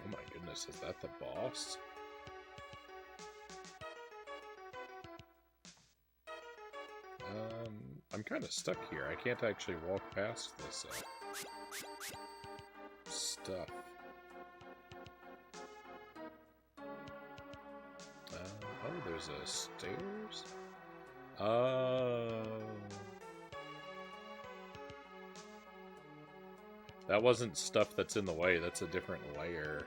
Oh my goodness, is that the boss? I'm kind of stuck here. I can't actually walk past this stuff. Oh, there's a stairs? Oh. That wasn't stuff that's in the way, that's a different layer.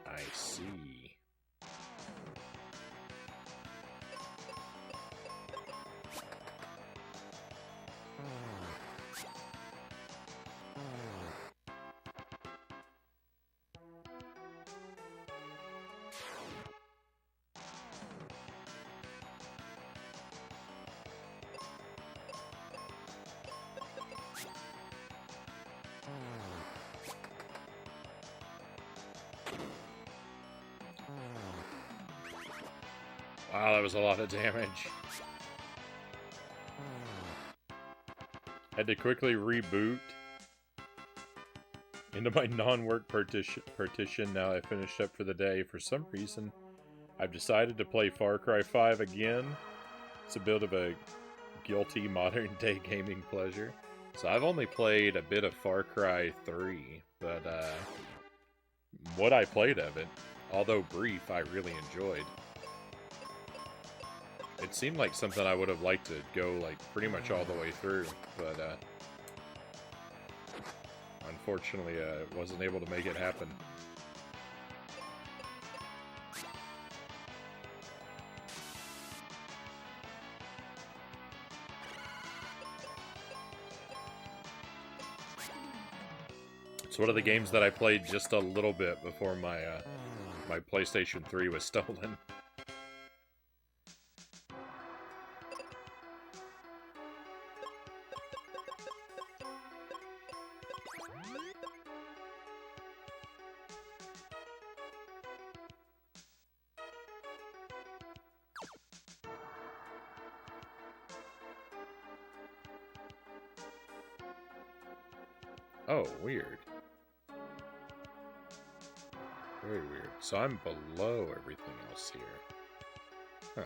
I see. Wow, that was a lot of damage. Had to quickly reboot into my non-work partition now I finished up for the day. For some reason, I've decided to play Far Cry 5 again. It's a bit of a guilty modern-day gaming pleasure. So I've only played a bit of Far Cry 3, but what I played of it, although brief, I really enjoyed. It seemed like something I would have liked to go, like, pretty much all the way through, but, unfortunately, wasn't able to make it happen. It's one of the games that I played just a little bit before my, my PlayStation 3 was stolen. Oh, weird. Very weird. So I'm below everything else here. Huh.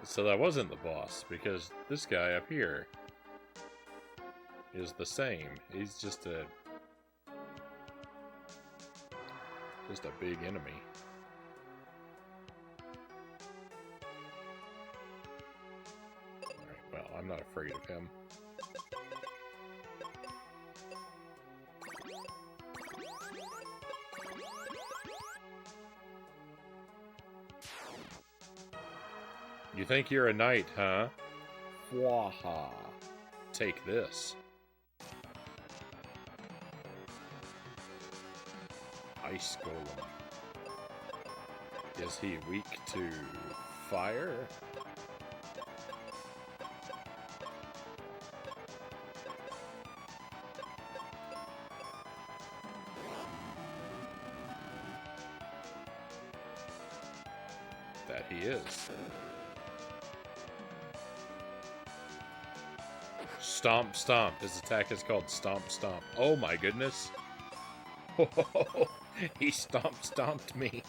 So that wasn't the boss, because this guy up here is the same. He's just a big enemy. Alright, well, I'm not afraid of him. You think you're a knight, huh? Waha. Take this. Ice Golem. Is he weak to fire? That he is. Stomp, stomp. His attack is called Stomp, Stomp. Oh my goodness. Oh, he stomped me.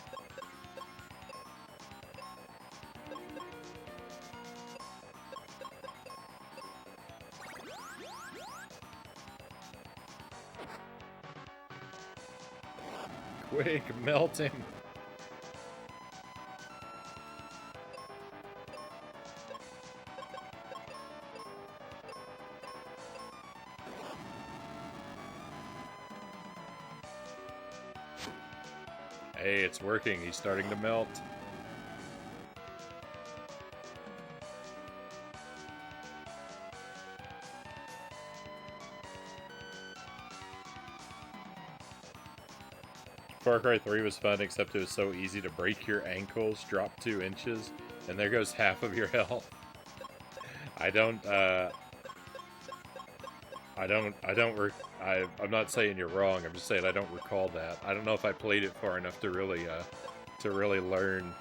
Quick, melt him. Hey, it's working. He's starting to melt. Far Cry 3 was fun, except it was so easy to break your ankles, drop 2 inches, and there goes half of your health. I'm not saying you're wrong. I'm just saying I don't recall that. I don't know if I played it far enough to really learn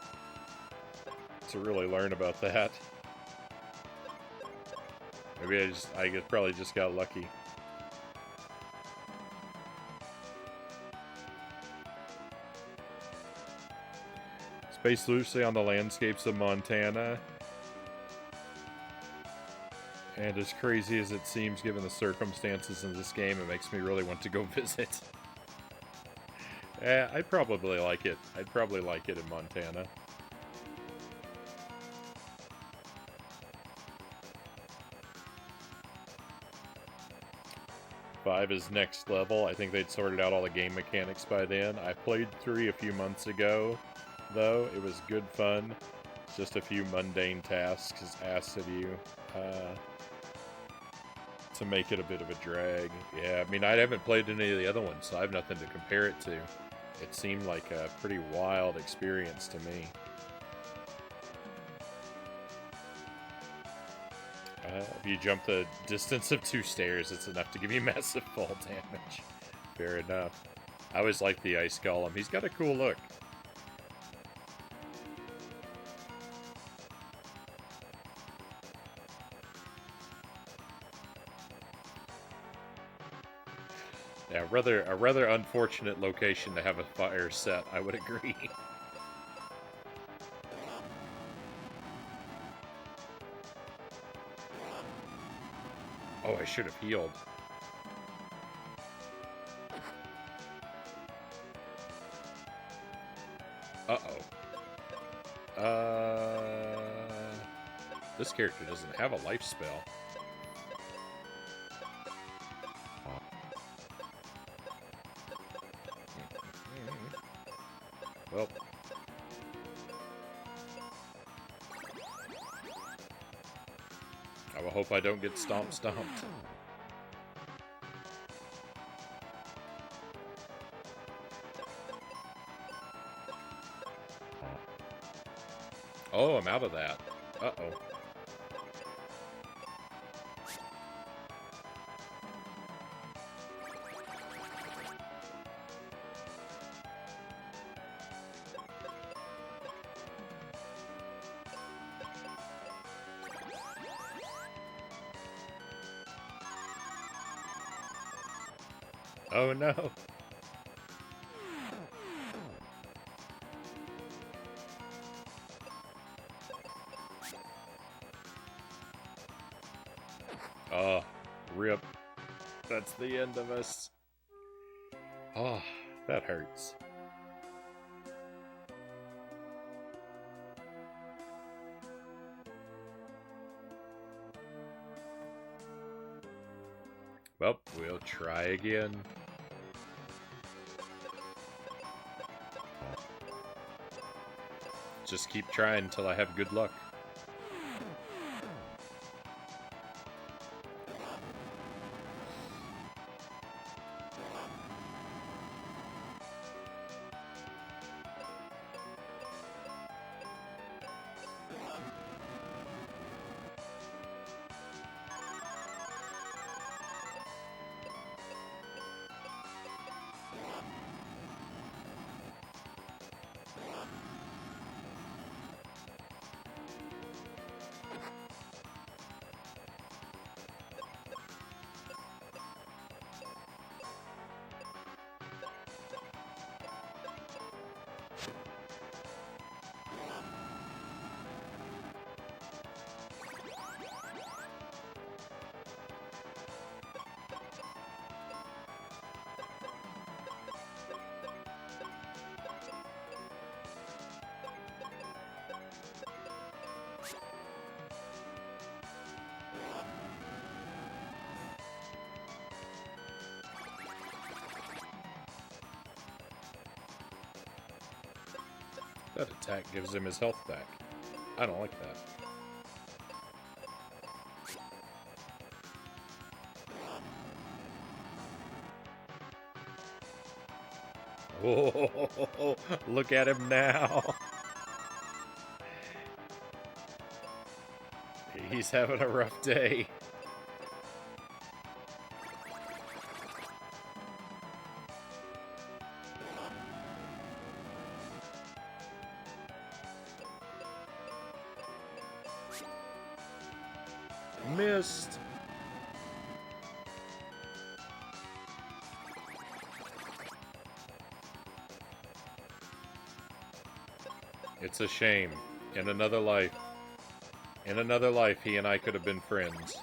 about that. Maybe I probably just got lucky. Based loosely on the landscapes of Montana. And as crazy as it seems given the circumstances in this game, it makes me really want to go visit. I'd probably like it. I'd probably like it in Montana. Five is next level. I think they'd sorted out all the game mechanics by then. I played 3 a few months ago, though. It was good fun. It's just a few mundane tasks asked of you to make it a bit of a drag. Yeah, I mean, I haven't played any of the other ones, so I have nothing to compare it to. It seemed like a pretty wild experience to me. If you jump the distance of 2 stairs, it's enough to give you massive fall damage. Fair enough. I always like the Ice Golem. He's got a cool look. Yeah, a rather unfortunate location to have a fire set, I would agree. Oh, I should have healed. This character doesn't have a life spell. Well. I will hope I don't get stomped. Oh, I'm out of that. Uh-oh. Oh no. Oh, rip. That's the end of us. Oh, that hurts. Well, we'll try again. Just keep trying until I have good luck. That attack gives him his health back. I don't like that. Oh, look at him now. He's having a rough day. Missed. It's a shame. In another life, he and I could have been friends.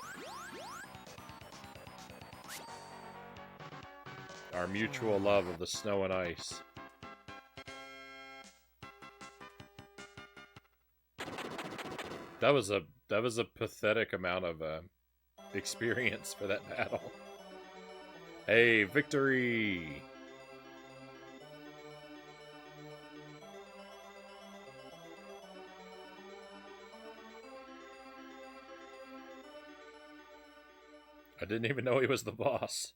Our mutual love of the snow and ice. That was a pathetic amount of experience for that battle. Hey, victory! I didn't even know he was the boss.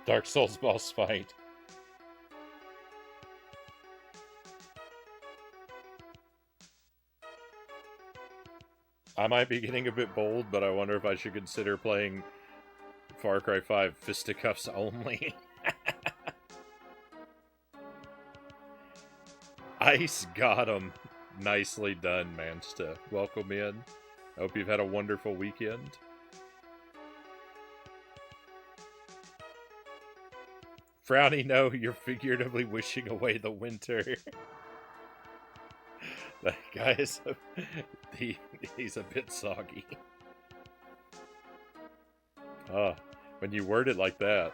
Dark Souls boss fight. I might be getting a bit bold, but I wonder if I should consider playing Far Cry 5 fisticuffs only. Ice got him. Nicely done, Mansta. Welcome in. I hope you've had a wonderful weekend. Frownie, no, you're figuratively wishing away the winter. That guy is he's a bit soggy. Ah, when you word it like that.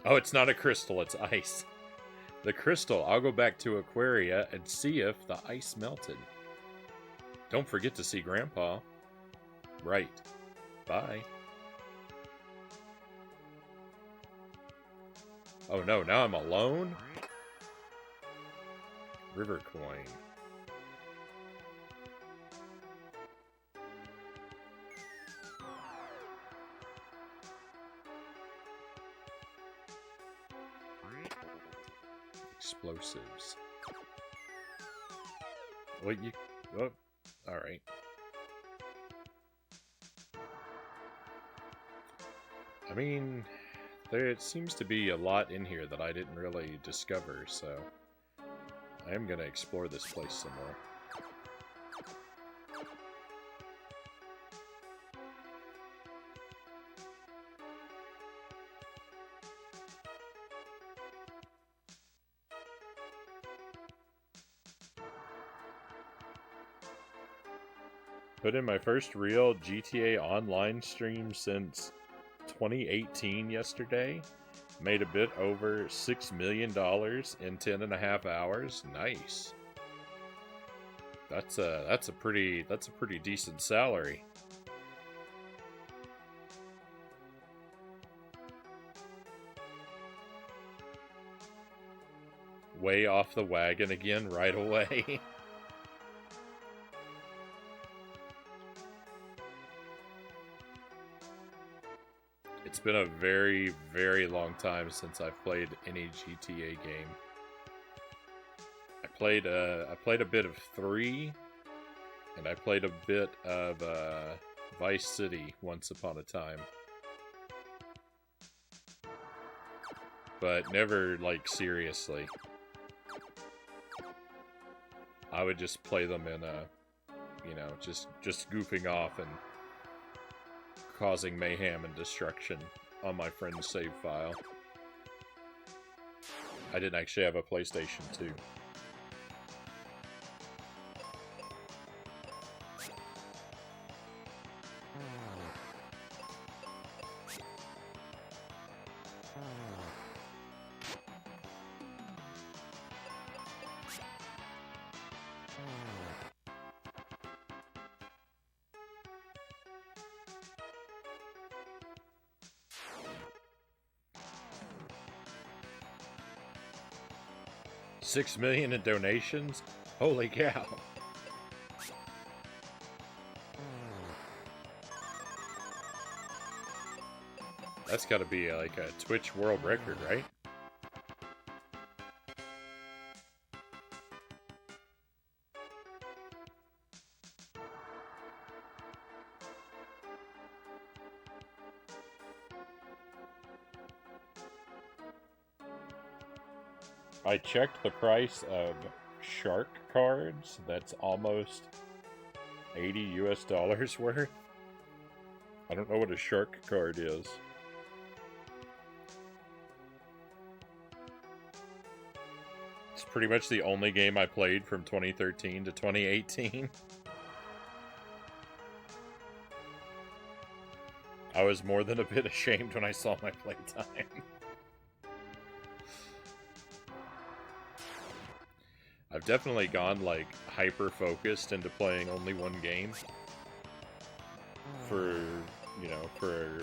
Oh, it's not a crystal, it's ice. The crystal, I'll go back to Aquaria and see if the ice melted. Don't forget to see Grandpa. Right. Bye. Oh no, now I'm alone? River coin. Explosives. Well, you... Oh, alright. I mean, there seems to be a lot in here that I didn't really discover, so... I am going to explore this place some more. Put in my first real GTA Online stream since 2018 yesterday. Made a bit over $6 million in 10.5 hours. Nice. That's a pretty decent salary. Way off the wagon again right away. It's been a very, very long time since I've played any GTA game. I played a bit of 3, and I played a bit of Vice City once upon a time. But never, like, seriously. I would just play them in a, you know, just goofing off and causing mayhem and destruction on my friend's save file. I didn't actually have a PlayStation 2. $6 million in donations? Holy cow. That's gotta be like a Twitch world record, right? I checked the price of shark cards. That's almost $80 US worth. I don't know what a shark card is. It's pretty much the only game I played from 2013 to 2018. I was more than a bit ashamed when I saw my playtime. I've definitely gone, like, hyper-focused into playing only one game for, you know, for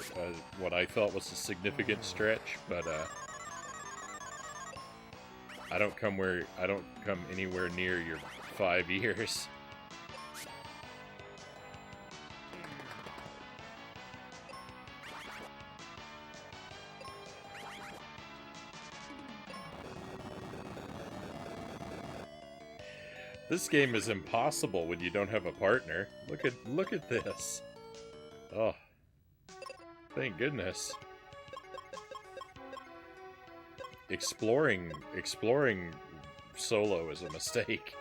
what I thought was a significant stretch, but, I don't come anywhere near your 5 years. This game is impossible when you don't have a partner. Look at this. Oh. Thank goodness. Exploring solo is a mistake.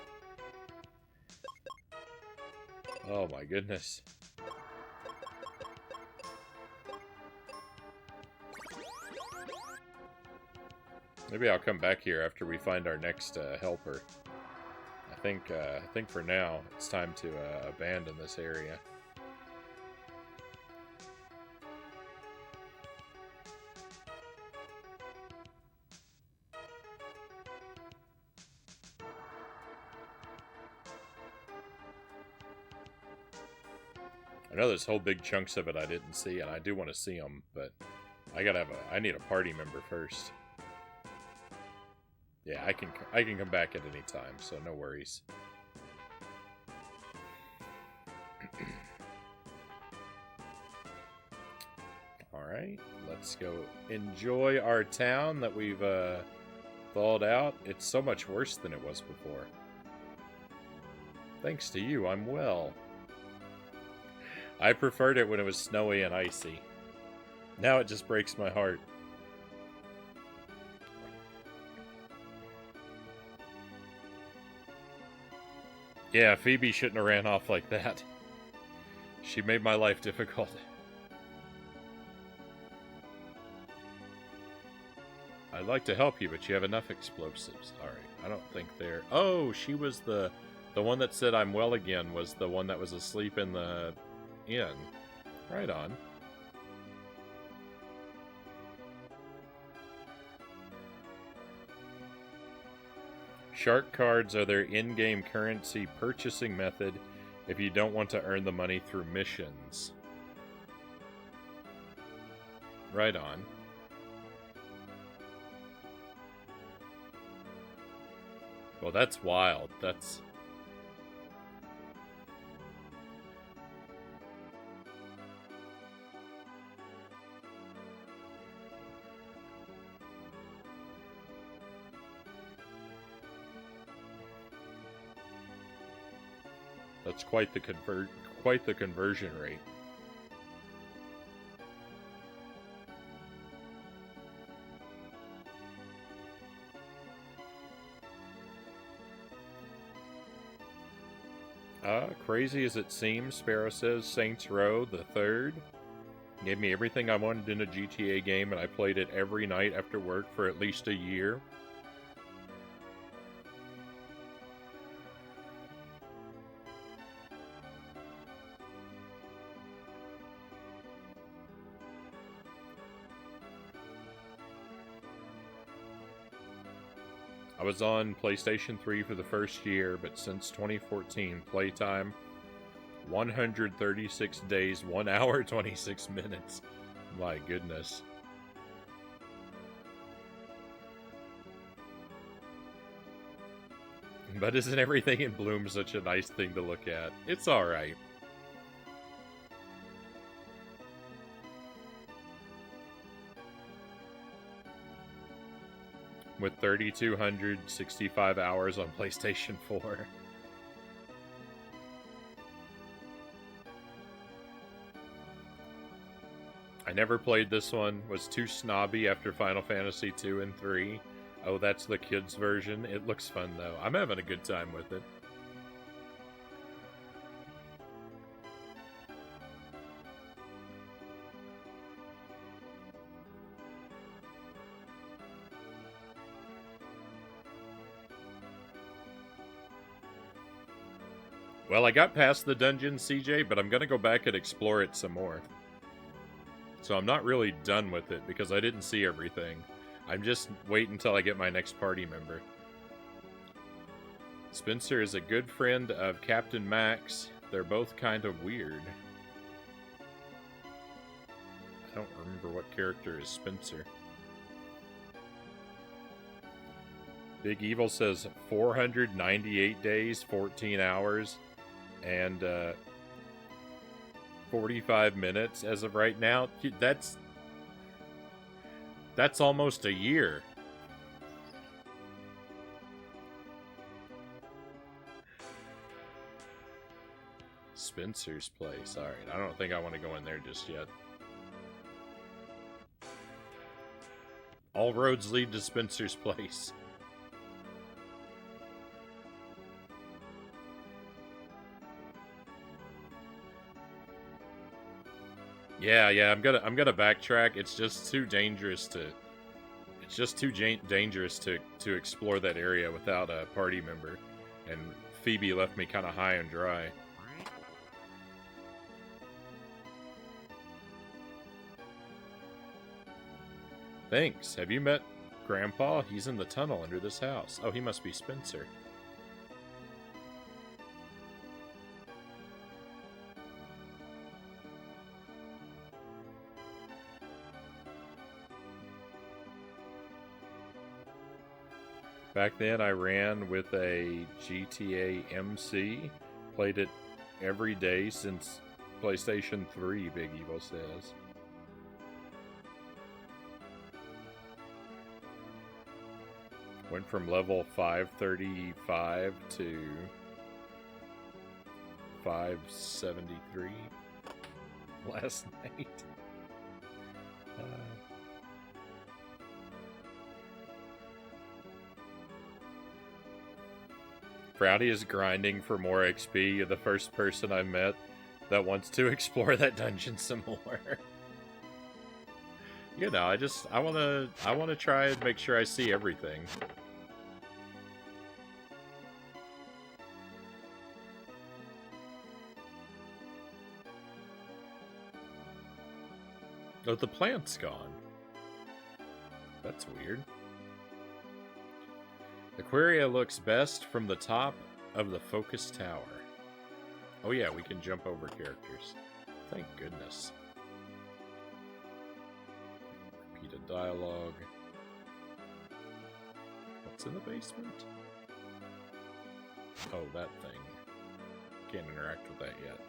Oh my goodness. Maybe I'll come back here after we find our next helper. I think for now it's time to abandon this area. I know there's whole big chunks of it I didn't see, and I do want to see them, but I need a party member first. Yeah, I can come back at any time, so no worries. Alright, let's go enjoy our town that we've thawed out. It's so much worse than it was before. Thanks to you, I'm well. I preferred it when it was snowy and icy. Now it just breaks my heart. Yeah, Phoebe shouldn't have ran off like that. She made my life difficult. I'd like to help you, but you have enough explosives. Alright, I don't think they're... Oh, she was the one that said I'm well again was the one that was asleep in the inn. Right on. Shark cards are their in-game currency purchasing method if you don't want to earn the money through missions. Right on. Well, that's wild. That's quite the conversion rate. Crazy as it seems, Sparrow says, Saints Row the Third gave me everything I wanted in a GTA game, and I played it every night after work for at least a year. I was on PlayStation 3 for the first year, but since 2014, playtime 136 days, 1 hour, 26 minutes. My goodness. But isn't everything in Bloom such a nice thing to look at? It's alright. With 3,265 hours on PlayStation 4. I never played this one, was too snobby after Final Fantasy 2 and 3. Oh, that's the kids' version. It looks fun, though. I'm having a good time with it. Well, I got past the dungeon, CJ, but I'm going to go back and explore it some more. So I'm not really done with it, because I didn't see everything. I'm just waiting until I get my next party member. Spencer is a good friend of Captain Max. They're both kind of weird. I don't remember what character is Spencer. Big Evil says 498 days, 14 hours, and 45 minutes as of right now. That's almost a year. Spencer's place. Alright, I don't think I want to go in there just yet. All roads lead to Spencer's place. Yeah, I'm gonna backtrack. It's just too dangerous to. It's just too dangerous to explore that area without a party member, and Phoebe left me kind of high and dry. Thanks. Have you met Grandpa? He's in the tunnel under this house. Oh, he must be Spencer. Back then, I ran with a GTA MC. Played it every day since PlayStation 3, Big Evil says. Went from level 535 to 573 last night. Frownie is grinding for more XP. You're the first person I met that wants to explore that dungeon some more. You know, I wanna try and make sure I see everything. Oh, the plant's gone. That's weird. Aquaria looks best from the top of the focus tower. Oh yeah, we can jump over characters. Thank goodness. Repeated dialogue. What's in the basement? Oh, that thing. Can't interact with that yet.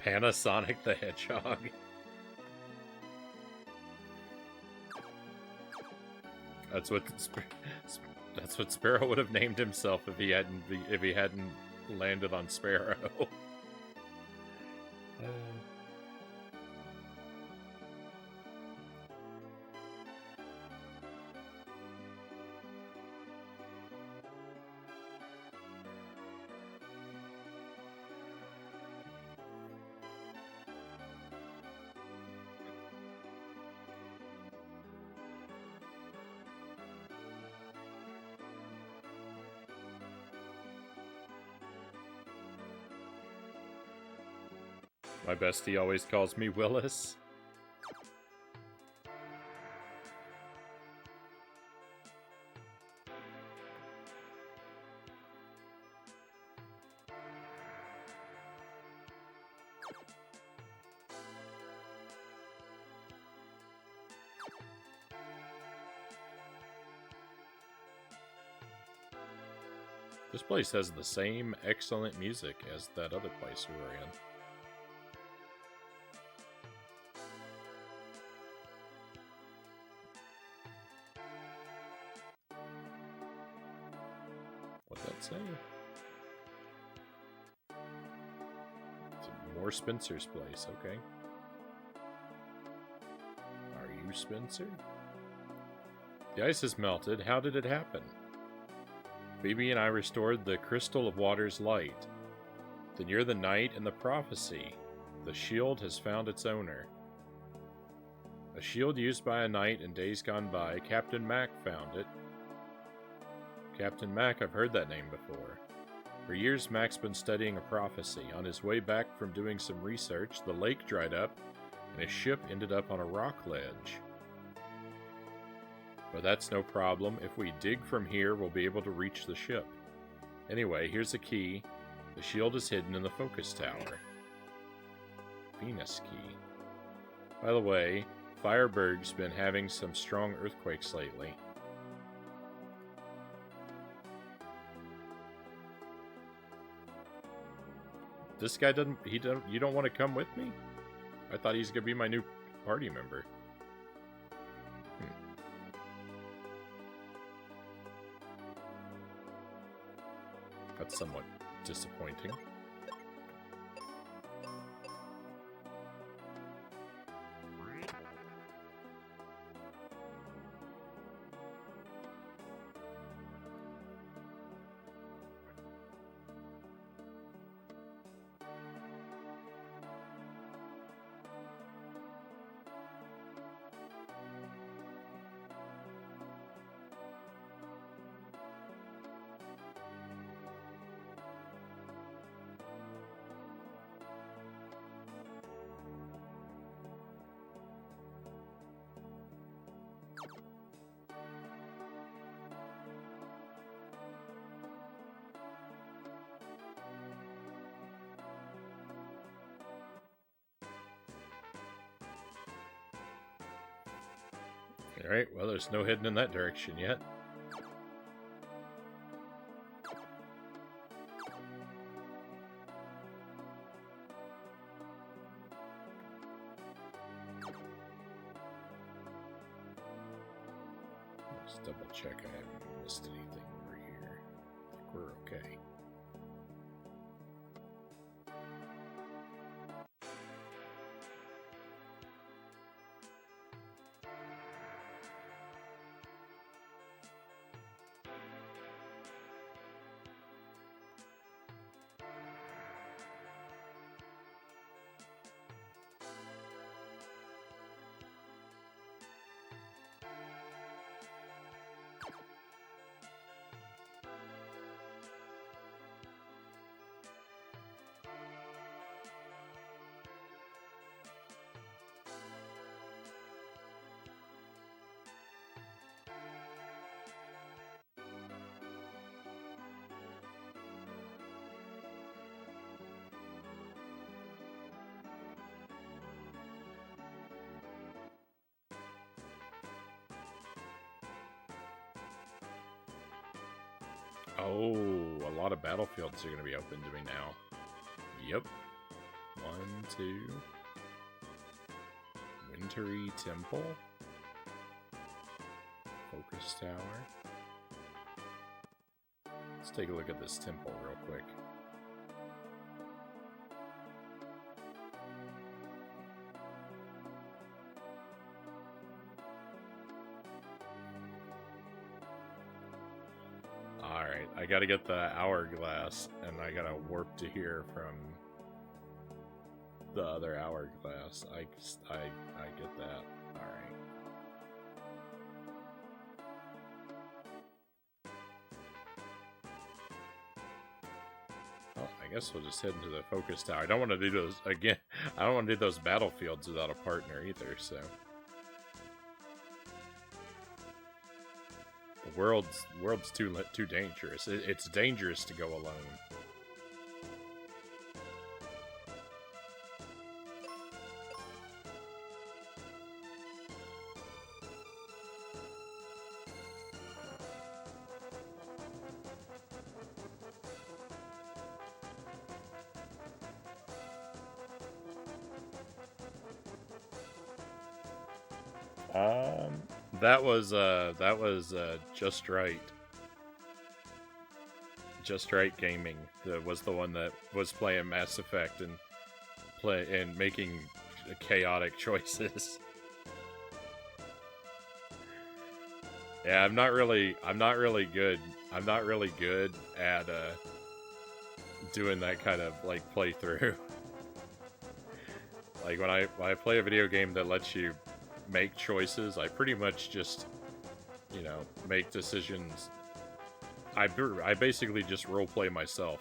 Panasonic the Hedgehog. That's what Sparrow would have named himself if he hadn't landed on Sparrow. My bestie always calls me Willis. This place has the same excellent music as that other place we were in. What'd that say? It's more Spencer's place, okay. Are you Spencer? The ice has melted. How did it happen? Phoebe and I restored the Crystal of Water's light. Then you're the knight in the prophecy. The shield has found its owner. A shield used by a knight in days gone by. Captain Mac found it. Captain Mac, I've heard that name before. For years, Mac's been studying a prophecy. On his way back from doing some research, the lake dried up, and his ship ended up on a rock ledge. But that's no problem. If we dig from here, we'll be able to reach the ship. Anyway, here's a key. The shield is hidden in the focus tower. Venus key. By the way, Fireberg's been having some strong earthquakes lately. This guy you don't want to come with me? I thought he's gonna be my new party member. That's somewhat disappointing. Alright, well, there's no heading in that direction yet. Let's double check I haven't missed anything over here. I think we're okay. Oh, a lot of battlefields are going to be open to me now. Yep. 1, 2. Wintry Temple. Focus Tower. Let's take a look at this temple real quick. Alright, I gotta get the hourglass, and I gotta warp to here from the other hourglass. I get that. Alright. Well, I guess we'll just head into the focus tower. I don't want to do those again. I don't want to do those battlefields without a partner either, so. The world's too dangerous. It's dangerous to go alone. That was Just Right. Just Right Gaming was the one that was playing Mass Effect and making chaotic choices. Yeah, I'm not really good. I'm not really good at doing that kind of like playthrough. Like when I play a video game that lets you make choices, I pretty much just, you know, make decisions. I basically just roleplay myself.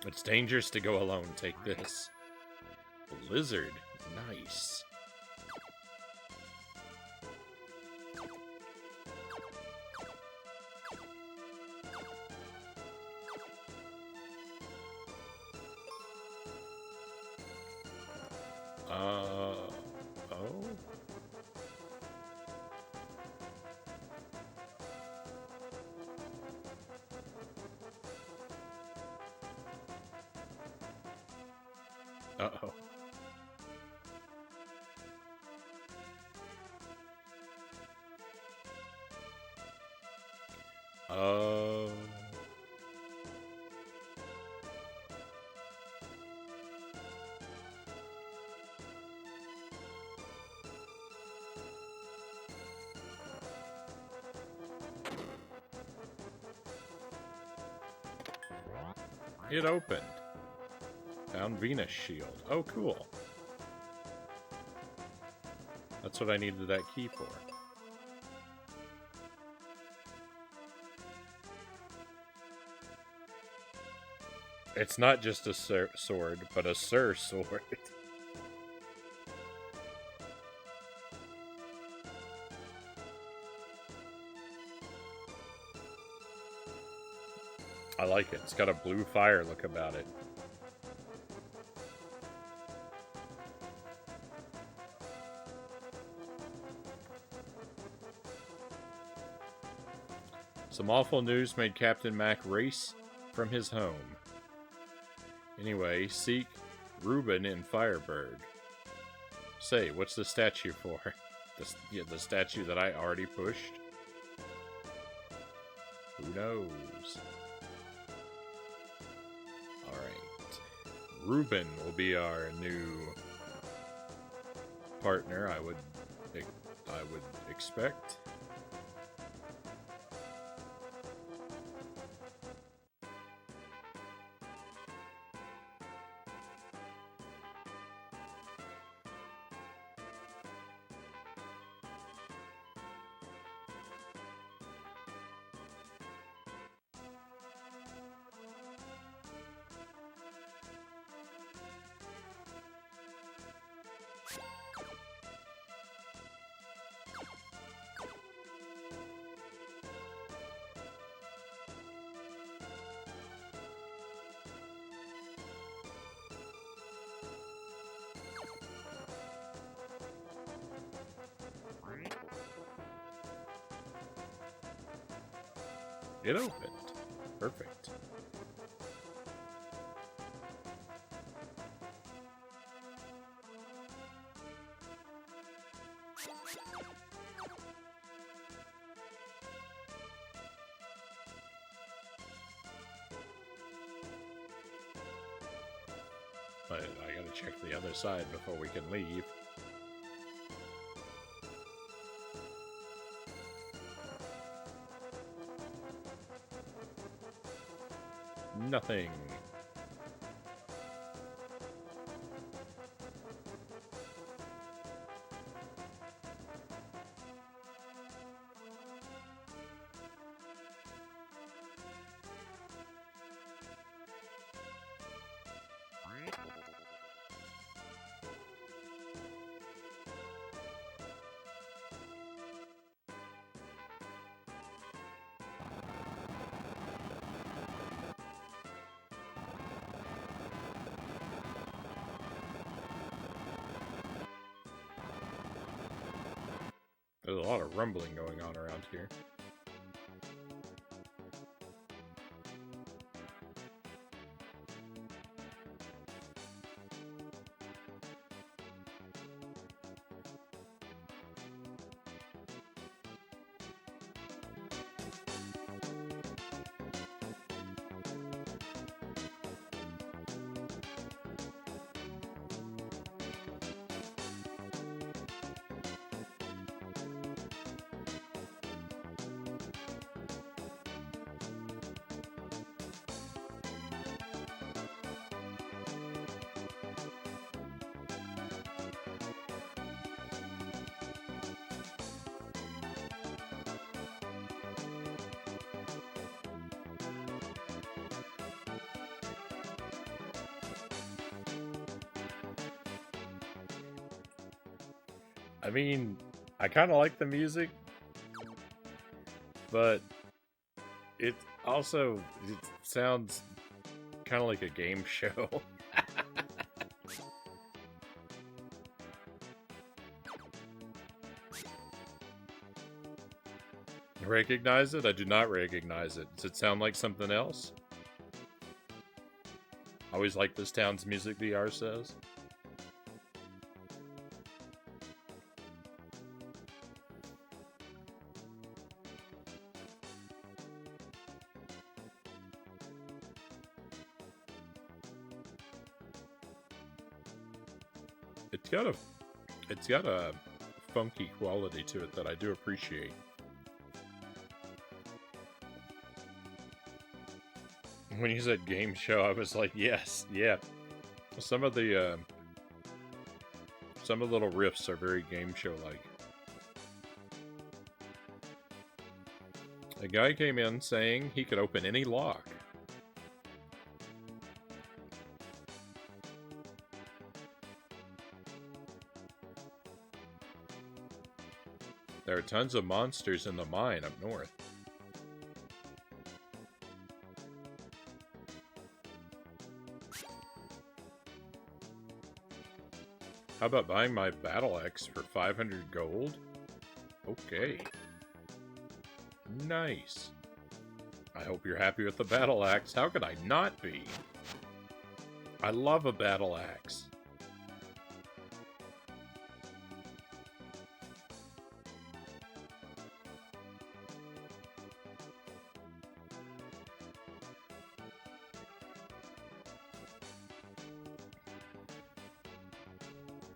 It's dangerous to go alone. Take this. Blizzard. Nice. Oh? Uh-oh. Oh. It opened. Found Venus Shield. Oh, cool. That's what I needed that key for. It's not just a sword, but a Sir sword. I like it. It's got a blue fire look about it. Some awful news made Captain Mac race from his home. Anyway, seek Reuben in Fireburg. Say, what's the statue for? The statue that I already pushed? Who knows? Alright. Reuben will be our new partner, I would expect. It opened. Perfect. But I gotta check the other side before we can leave. Nothing. There's a lot of rumbling going on around here. I mean, I kind of like the music, but it sounds kind of like a game show. Recognize it? I do not recognize it. Does it sound like something else? Always like this town's music, VR says. It's got a funky quality to it that I do appreciate. When you said game show, I was like, yes, yeah. Some of the little riffs are very game show like. A guy came in saying he could open any lock. There are tons of monsters in the mine up north. How about buying my battle axe for 500 gold? Okay. Nice. I hope you're happy with the battle axe. How could I not be? I love a battle axe.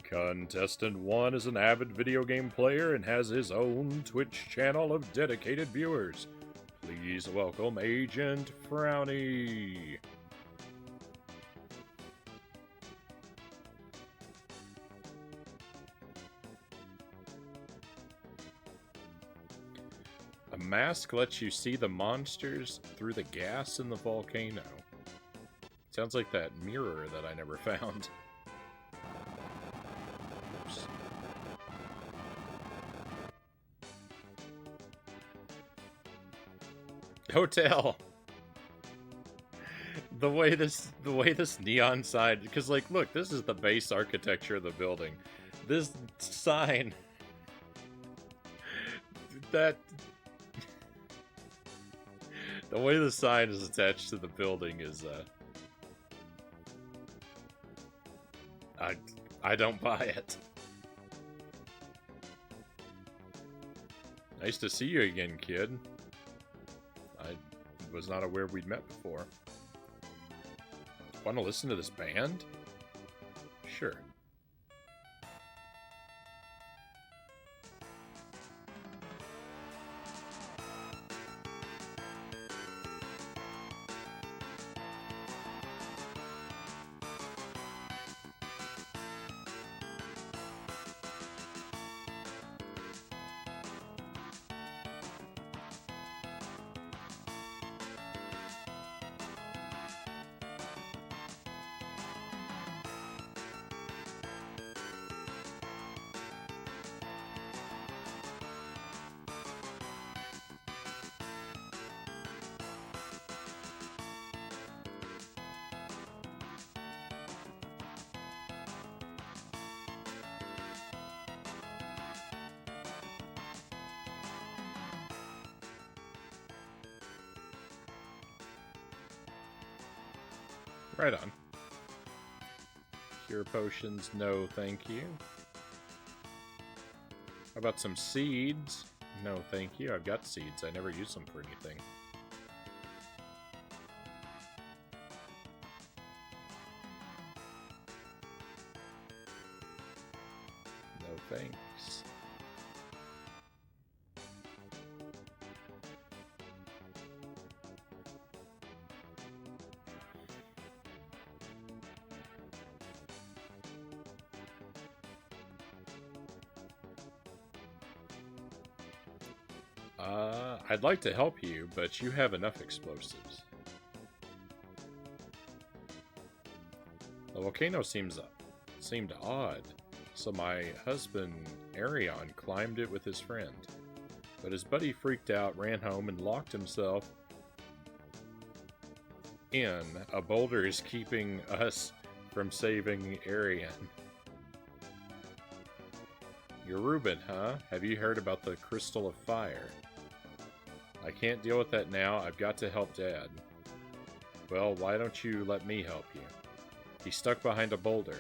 Contestant 1 is an avid video game player and has his own Twitch channel of dedicated viewers. Please welcome Agent Frownie. A mask lets you see the monsters through the gas in the volcano. Sounds like that mirror that I never found. Hotel. The way this neon sign, because like, look, this is the base architecture of the building. This sign The way the sign is attached to the building is, I don't buy it. Nice to see you again, kid. I was not aware we'd met before. Want to listen to this band? Sure. Right on. Cure potions, no thank you. How about some seeds? No thank you, I've got seeds. I never use them for anything. No thanks. I'd like to help you, but you have enough explosives. The volcano seemed odd, so my husband, Arion, climbed it with his friend. But his buddy freaked out, ran home, and locked himself in. A boulder is keeping us from saving Arion. You're Ruben, huh? Have you heard about the Crystal of Fire? I can't deal with that now. I've got to help Dad. Well, why don't you let me help you? He's stuck behind a boulder.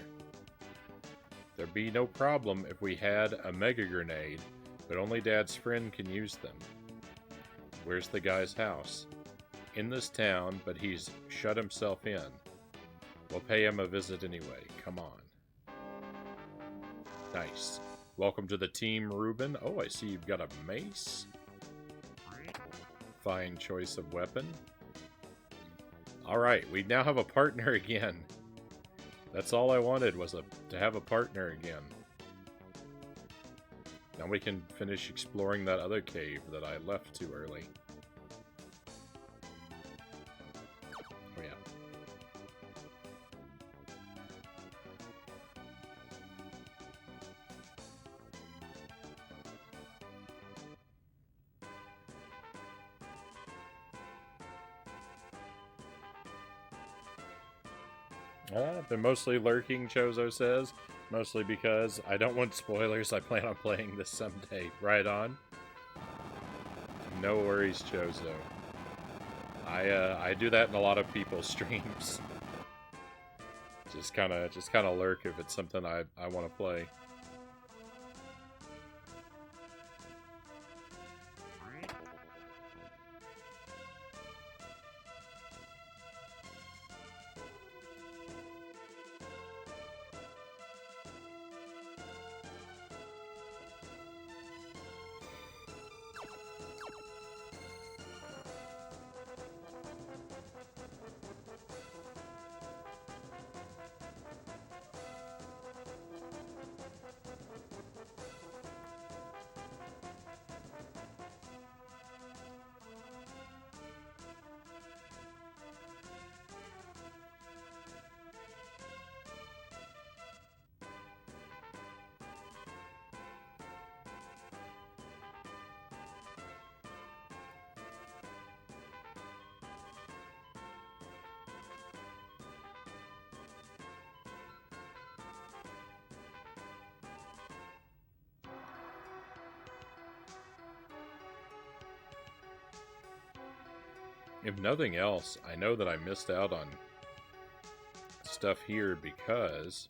There'd be no problem if we had a mega grenade, but only Dad's friend can use them. Where's the guy's house? In this town, but he's shut himself in. We'll pay him a visit anyway. Come on. Nice. Welcome to the team, Ruben. Oh, I see you've got a mace. Fine choice of weapon. Alright, we now have a partner again. That's all I wanted, was to have a partner again. Now we can finish exploring that other cave that I left too early. Oh yeah. I've been mostly lurking, Chozo says. Mostly because I don't want spoilers. I plan on playing this someday. Right on. No worries, Chozo. I do that in a lot of people's streams. Just kind of lurk if it's something I want to play. If nothing else, I know that I missed out on stuff here because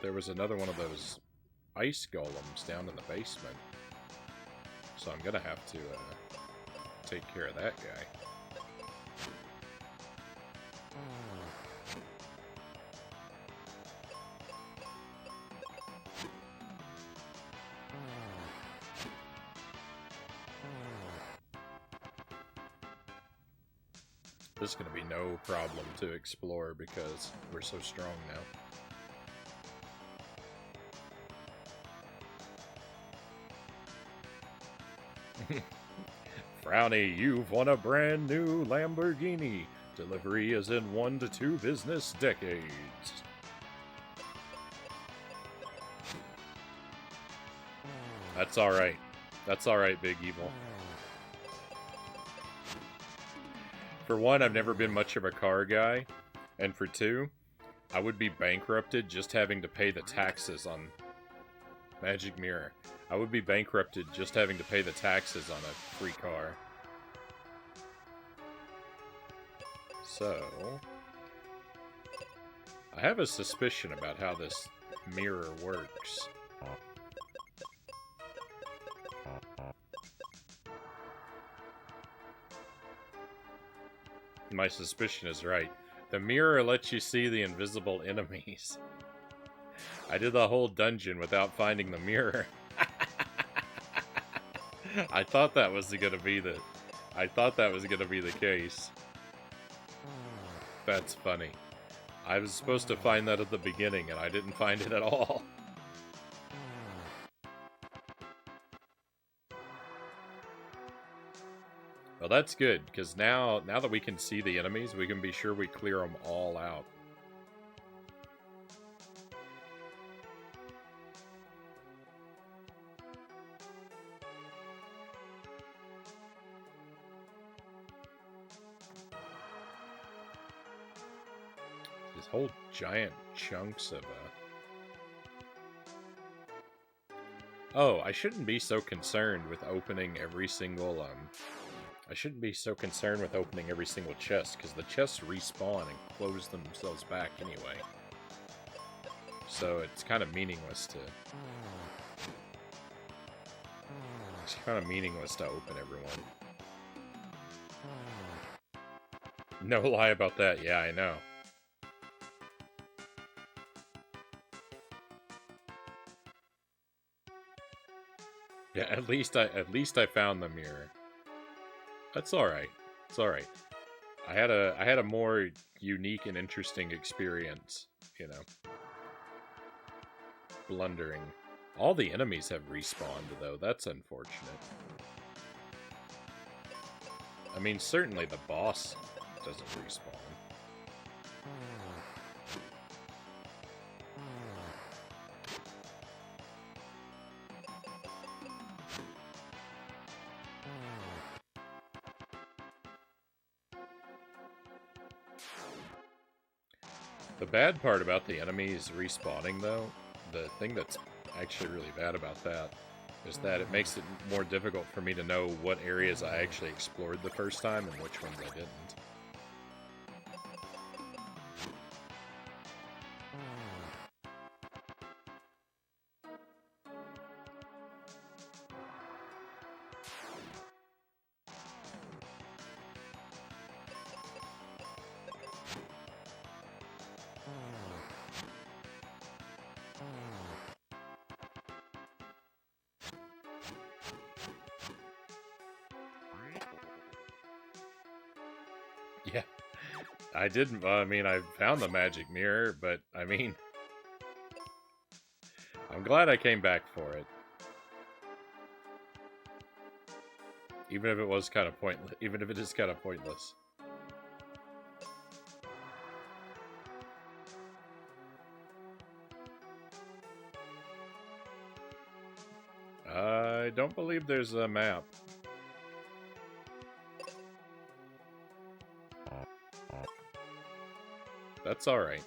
there was another one of those ice golems down in the basement. So I'm gonna have to take care of that guy. This is going to be no problem to explore because we're so strong now. Frownie, you've won a brand new Lamborghini. Delivery is in 1 to 2 business decades. That's alright. That's alright, Big Evil. For one, I've never been much of a car guy, and for two, I would be bankrupted just having to pay the taxes on Magic Mirror. I would be bankrupted just having to pay the taxes on a free car. So, I have a suspicion about how this mirror works. My suspicion is right. The mirror lets you see the invisible enemies. I did the whole dungeon without finding the mirror. I thought that was gonna be the case. That's funny. I was supposed to find that at the beginning and I didn't find it at all. Well, that's good, because now that we can see the enemies, we can be sure we clear them all out. These whole giant chunks of, Oh, I shouldn't be so concerned with opening every single, I shouldn't be so concerned with opening every single chest, because the chests respawn and close themselves back anyway. So it's kind of meaningless to... It's kind of meaningless to open everyone. No lie about that, yeah, I know. Yeah, at least I found the mirror. That's alright. It's alright. I had a more unique and interesting experience, you know. Blundering. All the enemies have respawned, though. That's unfortunate. I mean, certainly the boss doesn't respawn. The bad part about the enemies respawning, though, the thing that's actually really bad about that, is that it makes it more difficult for me to know what areas I actually explored the first time and which ones I didn't. Yeah, I didn't. I mean, I found the magic mirror, but I mean, I'm glad I came back for it. Even if it was kind of pointless. Even if it is kind of pointless. I don't believe there's a map. That's alright.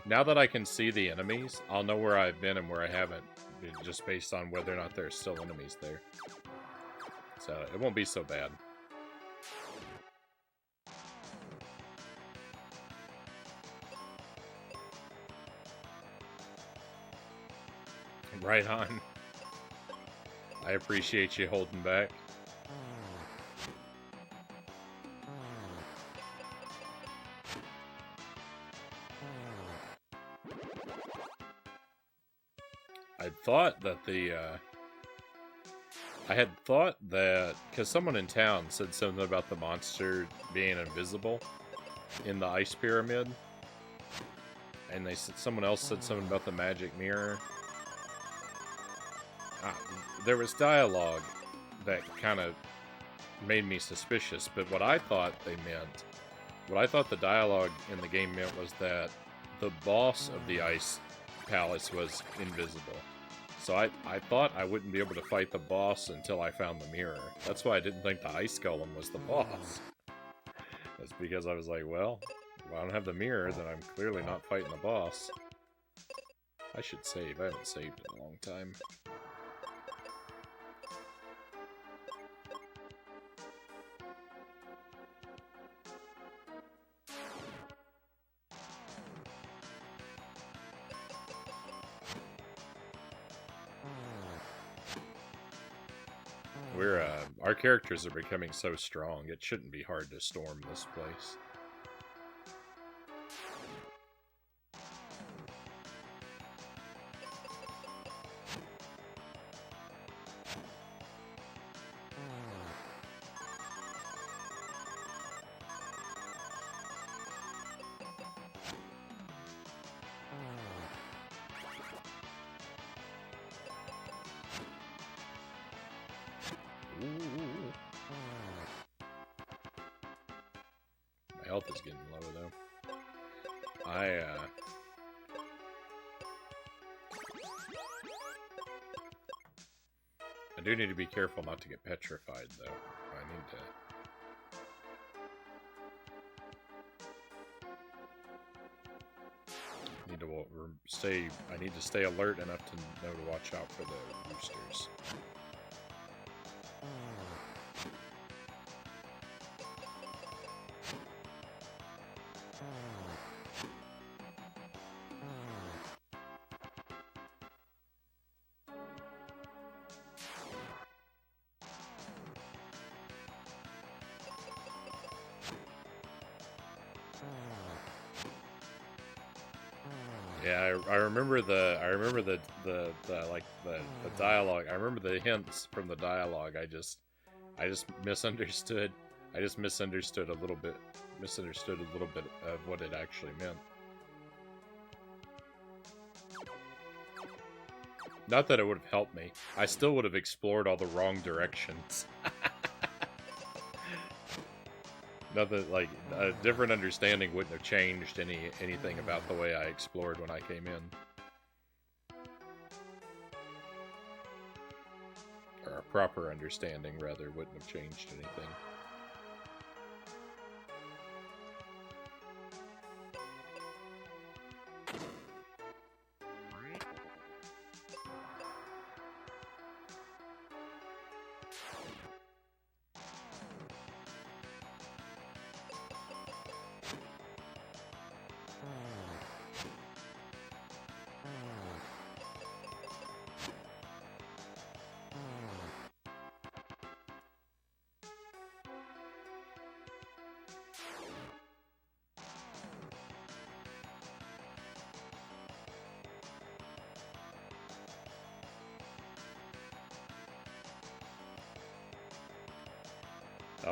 Now that I can see the enemies, I'll know where I've been and where I haven't just based on whether or not there's still enemies there. So it won't be so bad. Right on. I appreciate you holding back. I had thought that, because someone in town said something about the monster being invisible in the ice pyramid, and they said someone else said something about the magic mirror. There was dialogue that kind of made me suspicious, but what I thought the dialogue in the game meant was that the boss of the ice palace was invisible. So I thought I wouldn't be able to fight the boss until I found the mirror. That's why I didn't think the ice golem was the boss. That's because I was like, well, if I don't have the mirror, then I'm clearly not fighting the boss. I should save. I haven't saved in a long time. Our characters are becoming so strong, it shouldn't be hard to storm this place. My health is getting low, though. I do need to be careful not to get petrified, though. I need to stay alert enough to know to watch out for the roosters. Yeah, I remember the dialogue. I remember the hints from the dialogue. I just misunderstood. I just misunderstood a little bit of what it actually meant. Not that it would have helped me. I still would have explored all the wrong directions. Nothing like a different understanding wouldn't have changed anything about the way I explored when I came in. Or a proper understanding, rather, wouldn't have changed anything.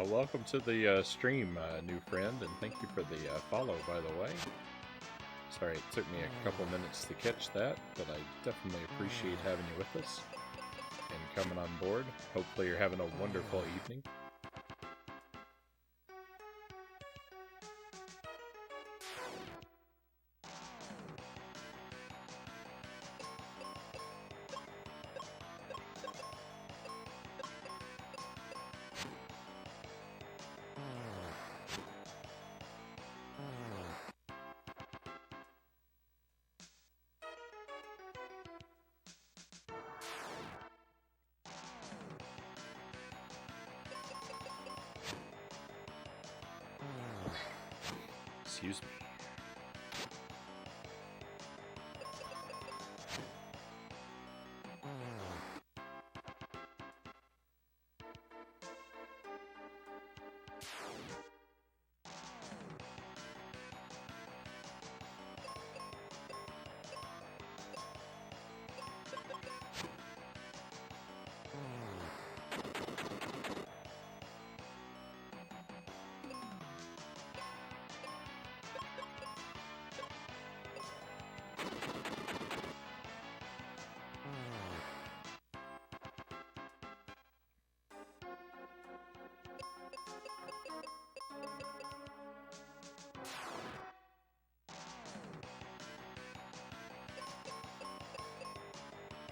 Welcome to the stream, new friend, and thank you for the follow, by the way. Sorry it took me a couple minutes to catch that, but I definitely appreciate having you with us and coming on board. Hopefully you're having a wonderful evening. Excuse me.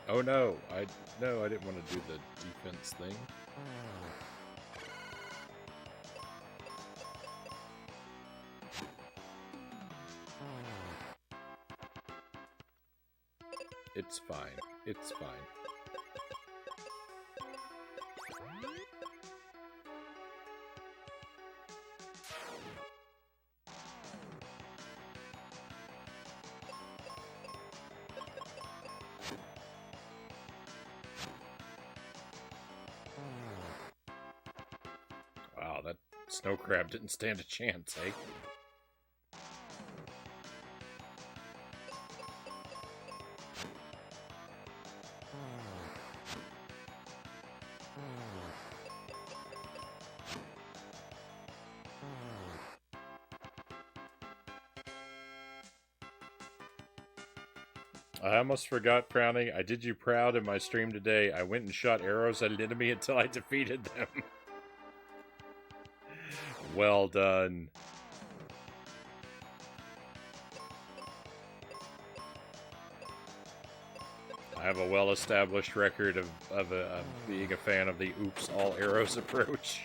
Oh no, I didn't want to do the defense thing. It's fine. It's fine. Wow, that snow crab didn't stand a chance, eh? I almost forgot, Frownie. I did you proud in my stream today. I went and shot arrows at an enemy until I defeated them. Well done. I have a well-established record of being a fan of the oops, all arrows approach.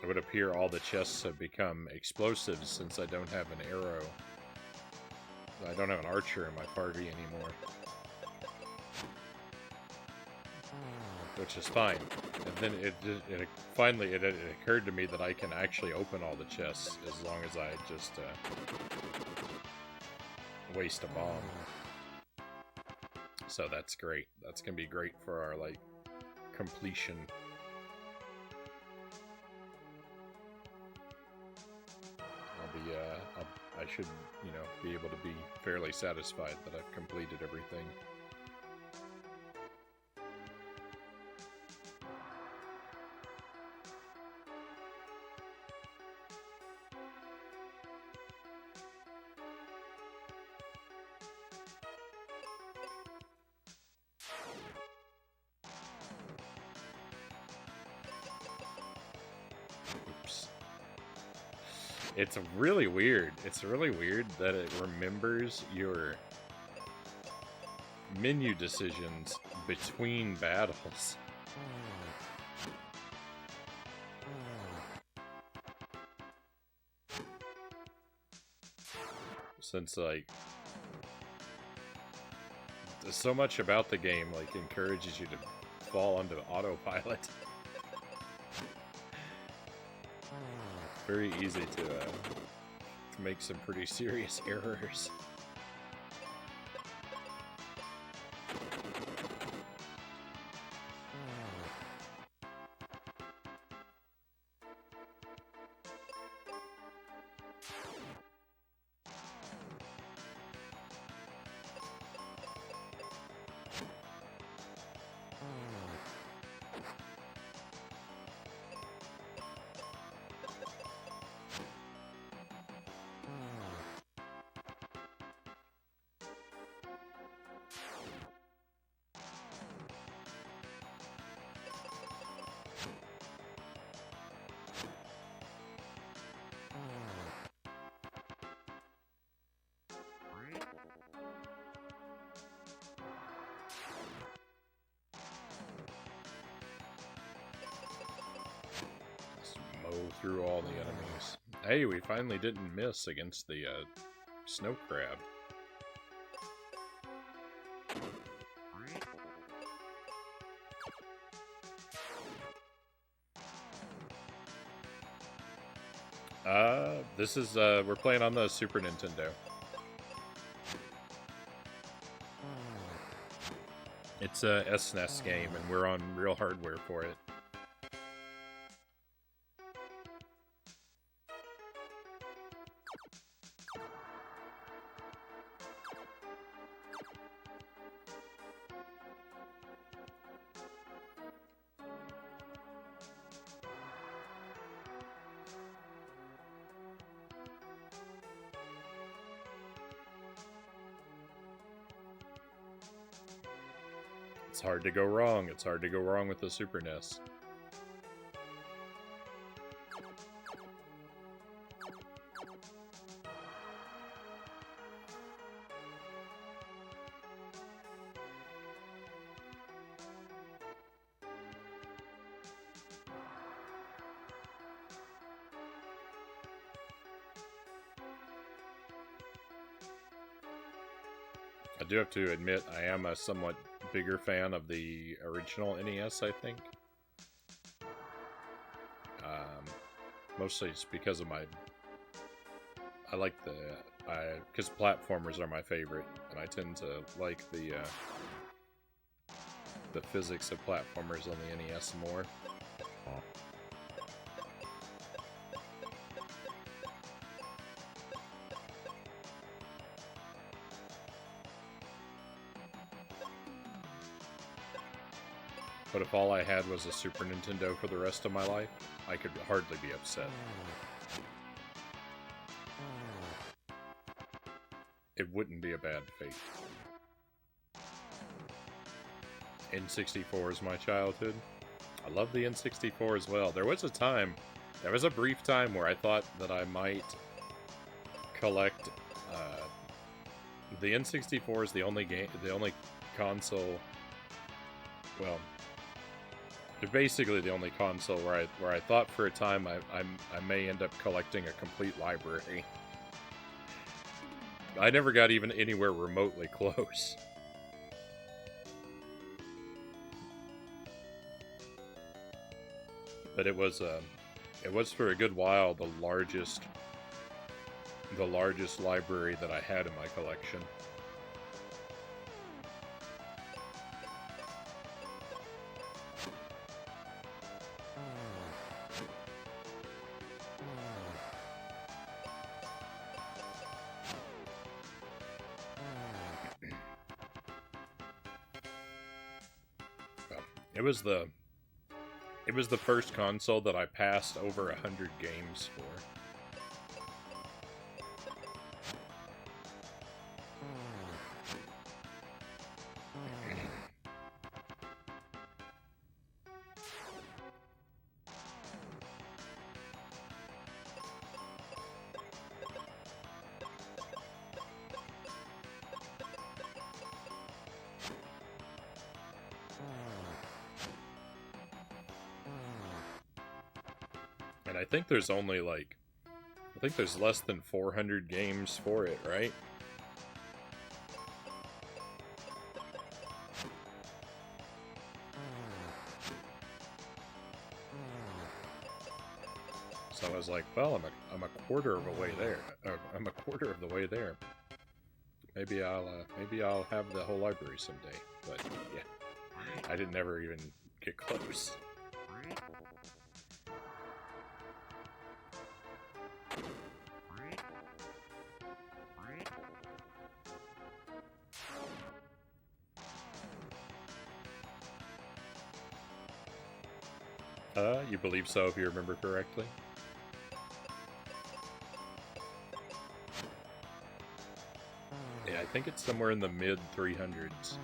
It would appear all the chests have become explosives since I don't have an arrow. I don't have an archer in my party anymore. Which is fine. And then it finally occurred to me that I can actually open all the chests as long as I just waste a bomb. So that's great. That's gonna be great for our like completion. I should, you know, be able to be fairly satisfied that I've completed everything. Oops. It's really weird. It's really weird that it remembers your menu decisions between battles. Since, like, so much about the game, like, encourages you to fall onto autopilot. Very easy to make some pretty serious errors. through all the enemies. Hey, we finally didn't miss against the snow crab. This is, we're playing on the Super Nintendo. It's a SNES game, and we're on real hardware for it. It's hard to go wrong. It's hard to go wrong with the Super NES. I do have to admit, I am a somewhat bigger fan of the original NES, I think. Mostly just because of I like because platformers are my favorite, and I tend to like the physics of platformers on the NES more. But if all I had was a Super Nintendo for the rest of my life, I could hardly be upset. It wouldn't be a bad fate. N64 is my childhood. I love the N64 as well. There was a brief time where I thought that I might collect, the N64 is the only console, well, they're basically the only console where I thought for a time I may end up collecting a complete library. I never got even anywhere remotely close. But it was for a good while the largest library that I had in my collection. It was the first console that I passed over 100 games for. And I think there's only there's less than 400 games for it, right? So I was like, well, I'm a quarter of the way there. I'm a quarter of the way there. Maybe I'll have the whole library someday. But yeah, I didn't ever even get close. You believe so, if you remember correctly? Yeah, I think it's somewhere in the mid-300s.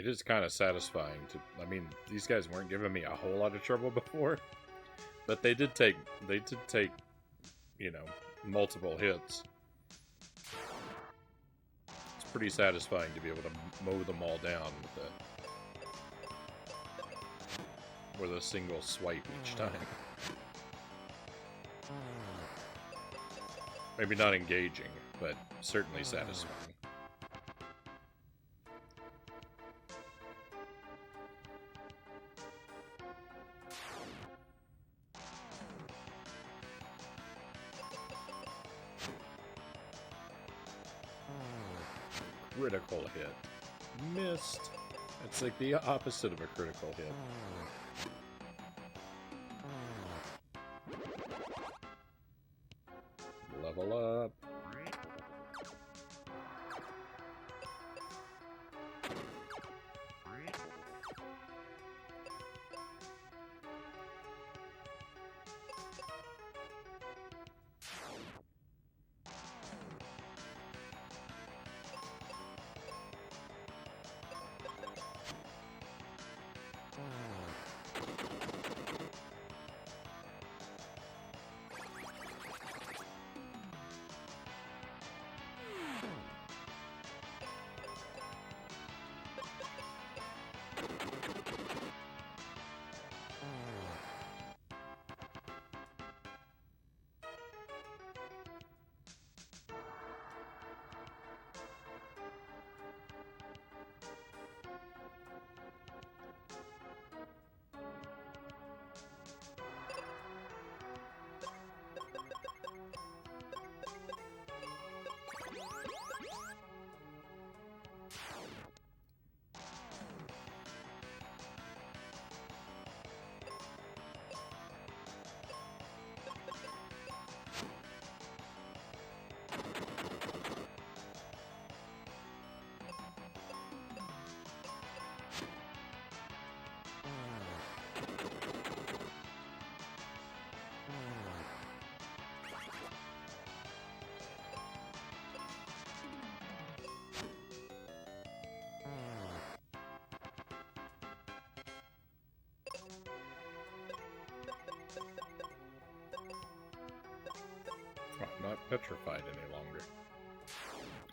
It is kind of satisfying to. I mean, these guys weren't giving me a whole lot of trouble before, but they did take. You know, multiple hits. It's pretty satisfying to be able to mow them all down with a single swipe each time. Maybe not engaging, but certainly satisfying. Critical hit. Missed. It's like the opposite of a critical hit. Level up. I'm not petrified any longer.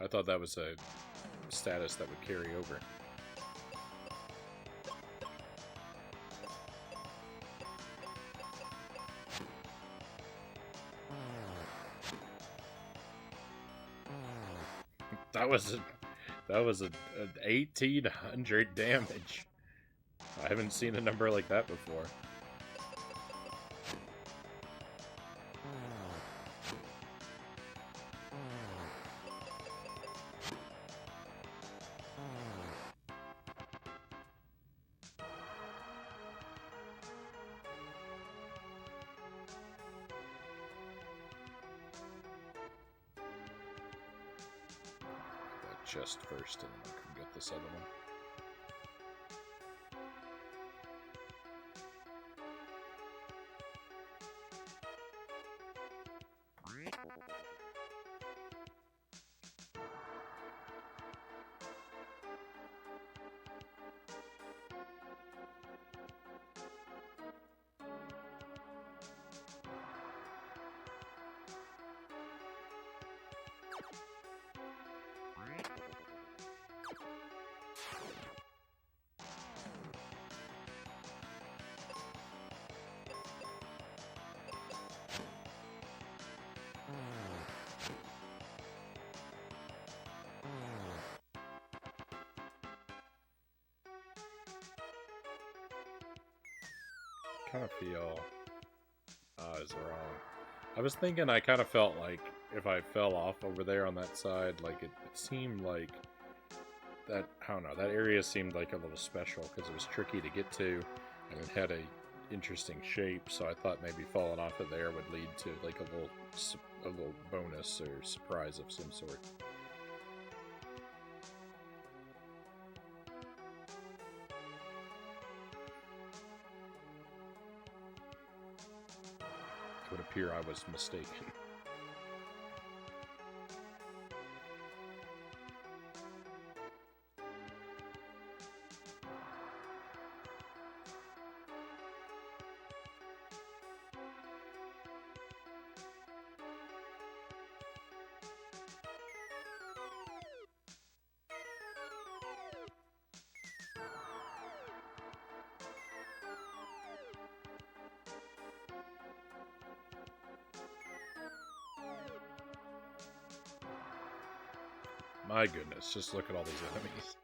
I thought that was a status that would carry over. That was an 1800 damage. I haven't seen a number like that before. Chest first, and then I can get this other one. Kind of feel I was wrong. I was thinking I kind of felt like if I fell off over there on that side, like it seemed like that, I don't know, that area seemed like a little special because it was tricky to get to and it had a interesting shape, so I thought maybe falling off of there would lead to like a little bonus or surprise of some sort. It would appear I was mistaken. My goodness, just look at all these enemies.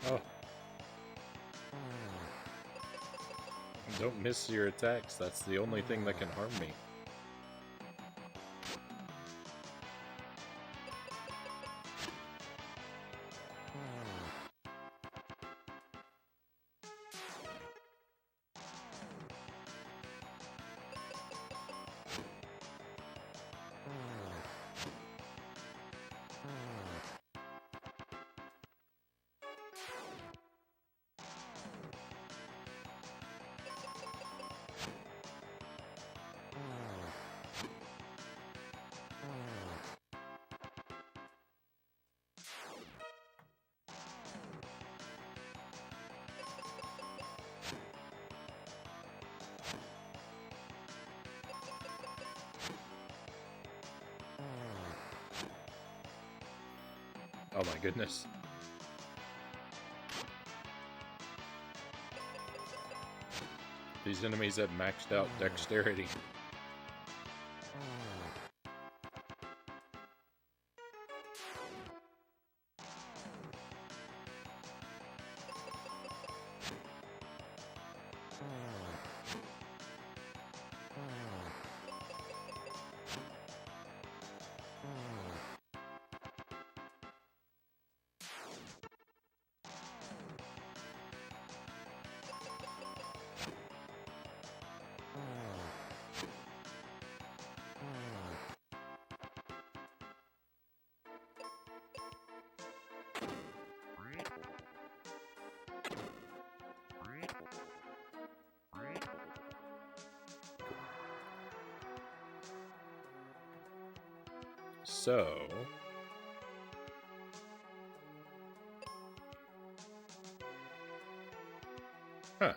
Oh. Don't miss your attacks. That's the only thing that can harm me. Oh my goodness. These enemies have maxed out dexterity. So... Huh.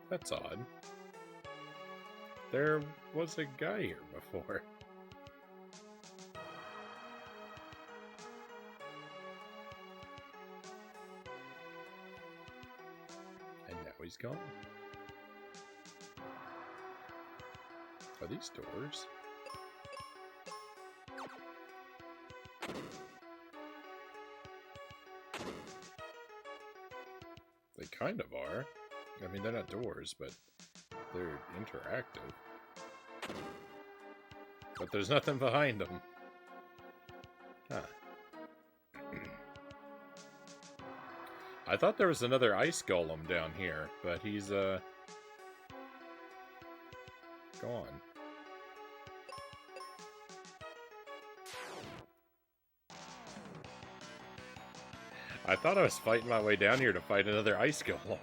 That's odd. There was a guy here before. And now he's gone. Are these doors? They kind of are. I mean, they're not doors, but they're interactive. But there's nothing behind them. Huh. I thought there was another ice golem down here, but he's, gone. I thought I was fighting my way down here to fight another ice golem.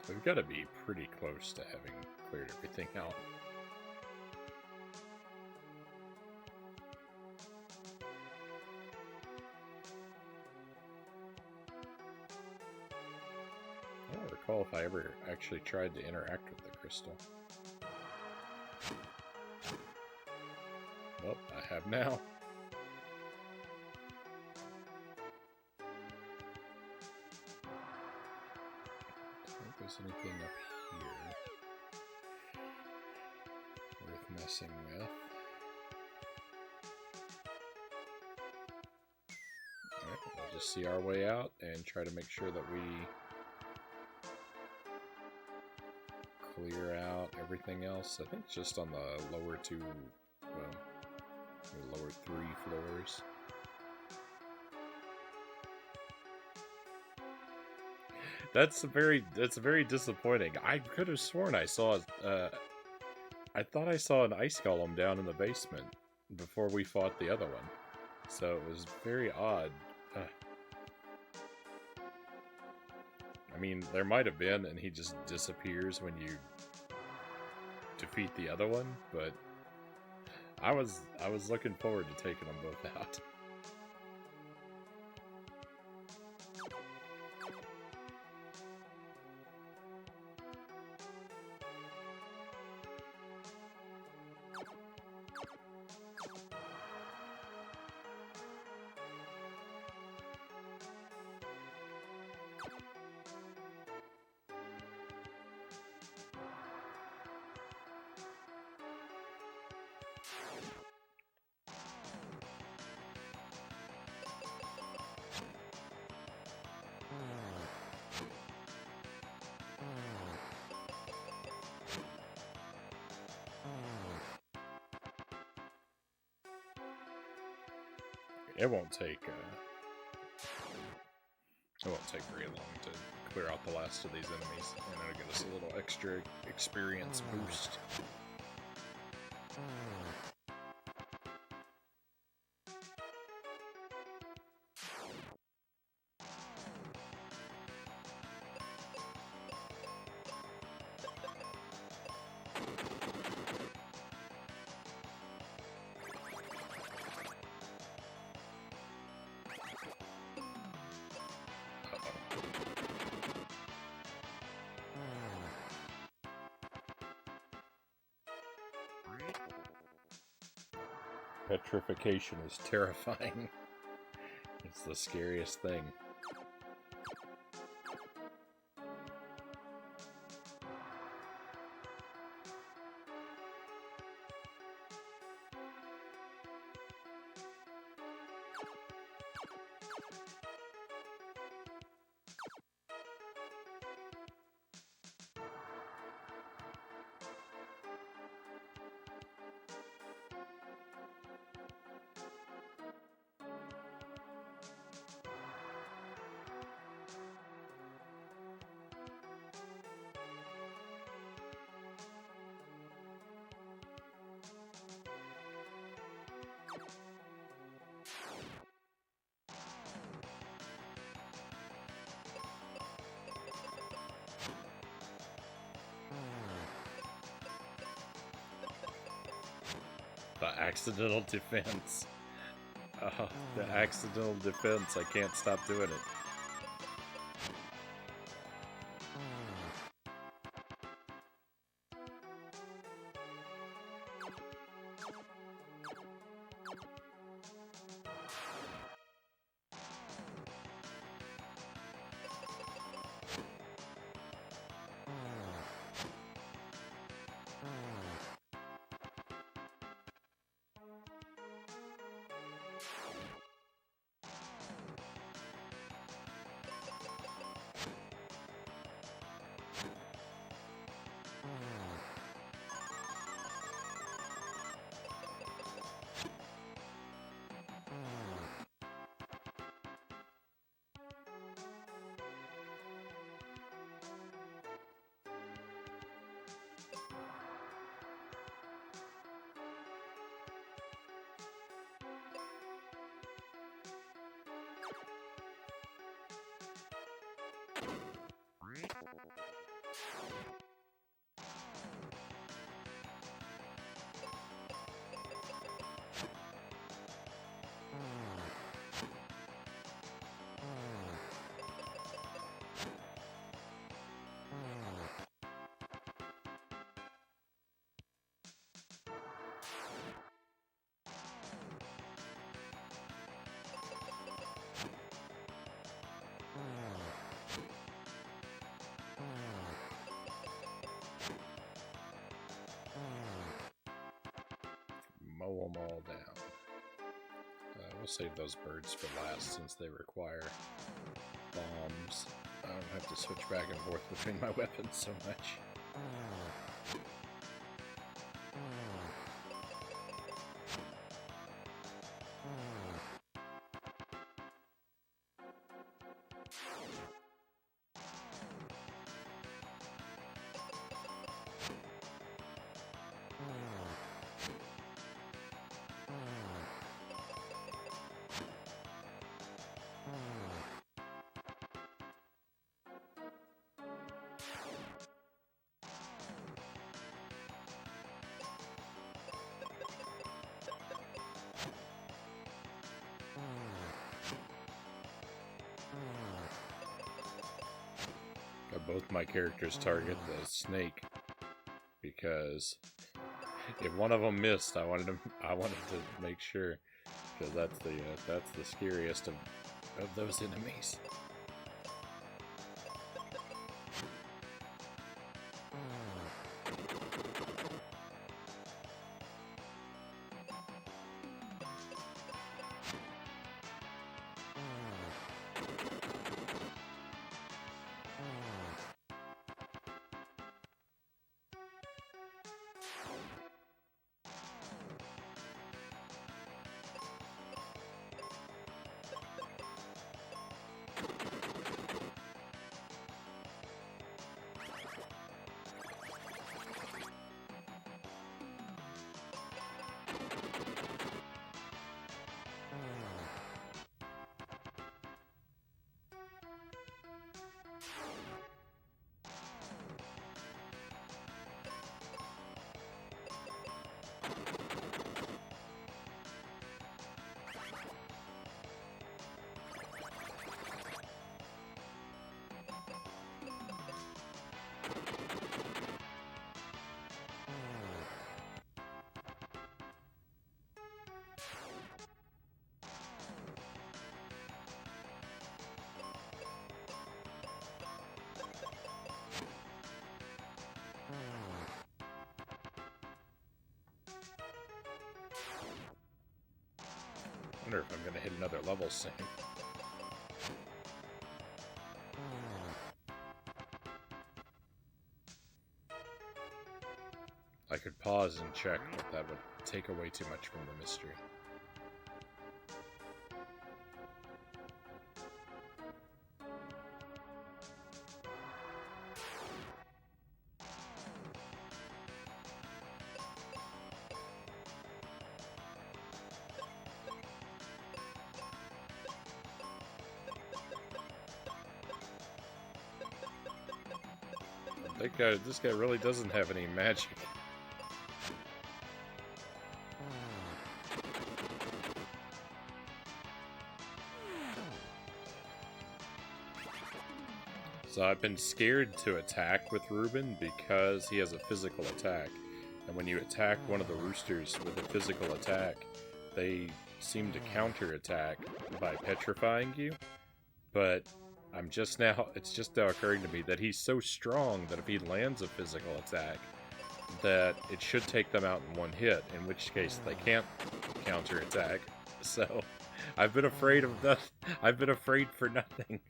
We've got to be pretty close to having cleared everything out. I don't recall if I ever actually tried to interact with the crystal. Well, I have now. I don't think there's anything up here worth messing with. Alright, we'll just see our way out and try to make sure that we clear out everything else. I think it's just on the lower two, well, the lower 3 floors. That's very disappointing. I could have sworn I saw I thought I saw an ice golem down in the basement before we fought the other one. So it was very odd. I mean, there might have been, and he just disappears when you defeat the other one, but I was looking forward to taking them both out. It won't take very long to clear out the last of these enemies, and it'll give us a little extra experience boost. Petrification is terrifying. It's the scariest thing. The accidental defense. The accidental defense. I can't stop doing it. Mow them all down. We'll save those birds for last since they require bombs. I don't have to switch back and forth between my weapons so much. Both my characters target the snake because if one of them missed, I wanted to make sure, because that's the scariest of those enemies. I wonder if I'm going to hit another level soon. I could pause and check, but that would take away too much from the mystery. This guy really doesn't have any magic. So I've been scared to attack with Ruben because he has a physical attack. And when you attack one of the roosters with a physical attack, they seem to counterattack by petrifying you. But it's just now occurring to me that he's so strong that if he lands a physical attack, that it should take them out in one hit, in which case they can't counterattack. So I've been afraid of that. I've been afraid for nothing.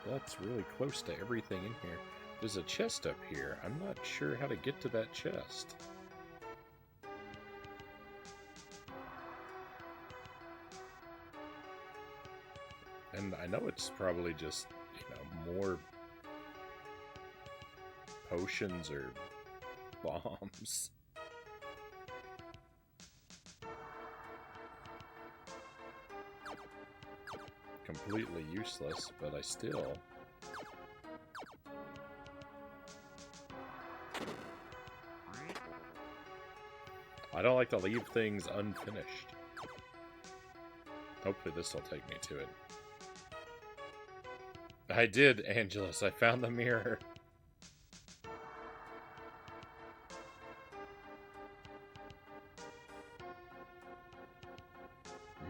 That's really close to everything in here. There's a chest up here. I'm not sure how to get to that chest. And I know it's probably just, more potions or bombs. Completely useless, but I still... I don't like to leave things unfinished. Hopefully this will take me to it. I did, Angelus. I found the mirror.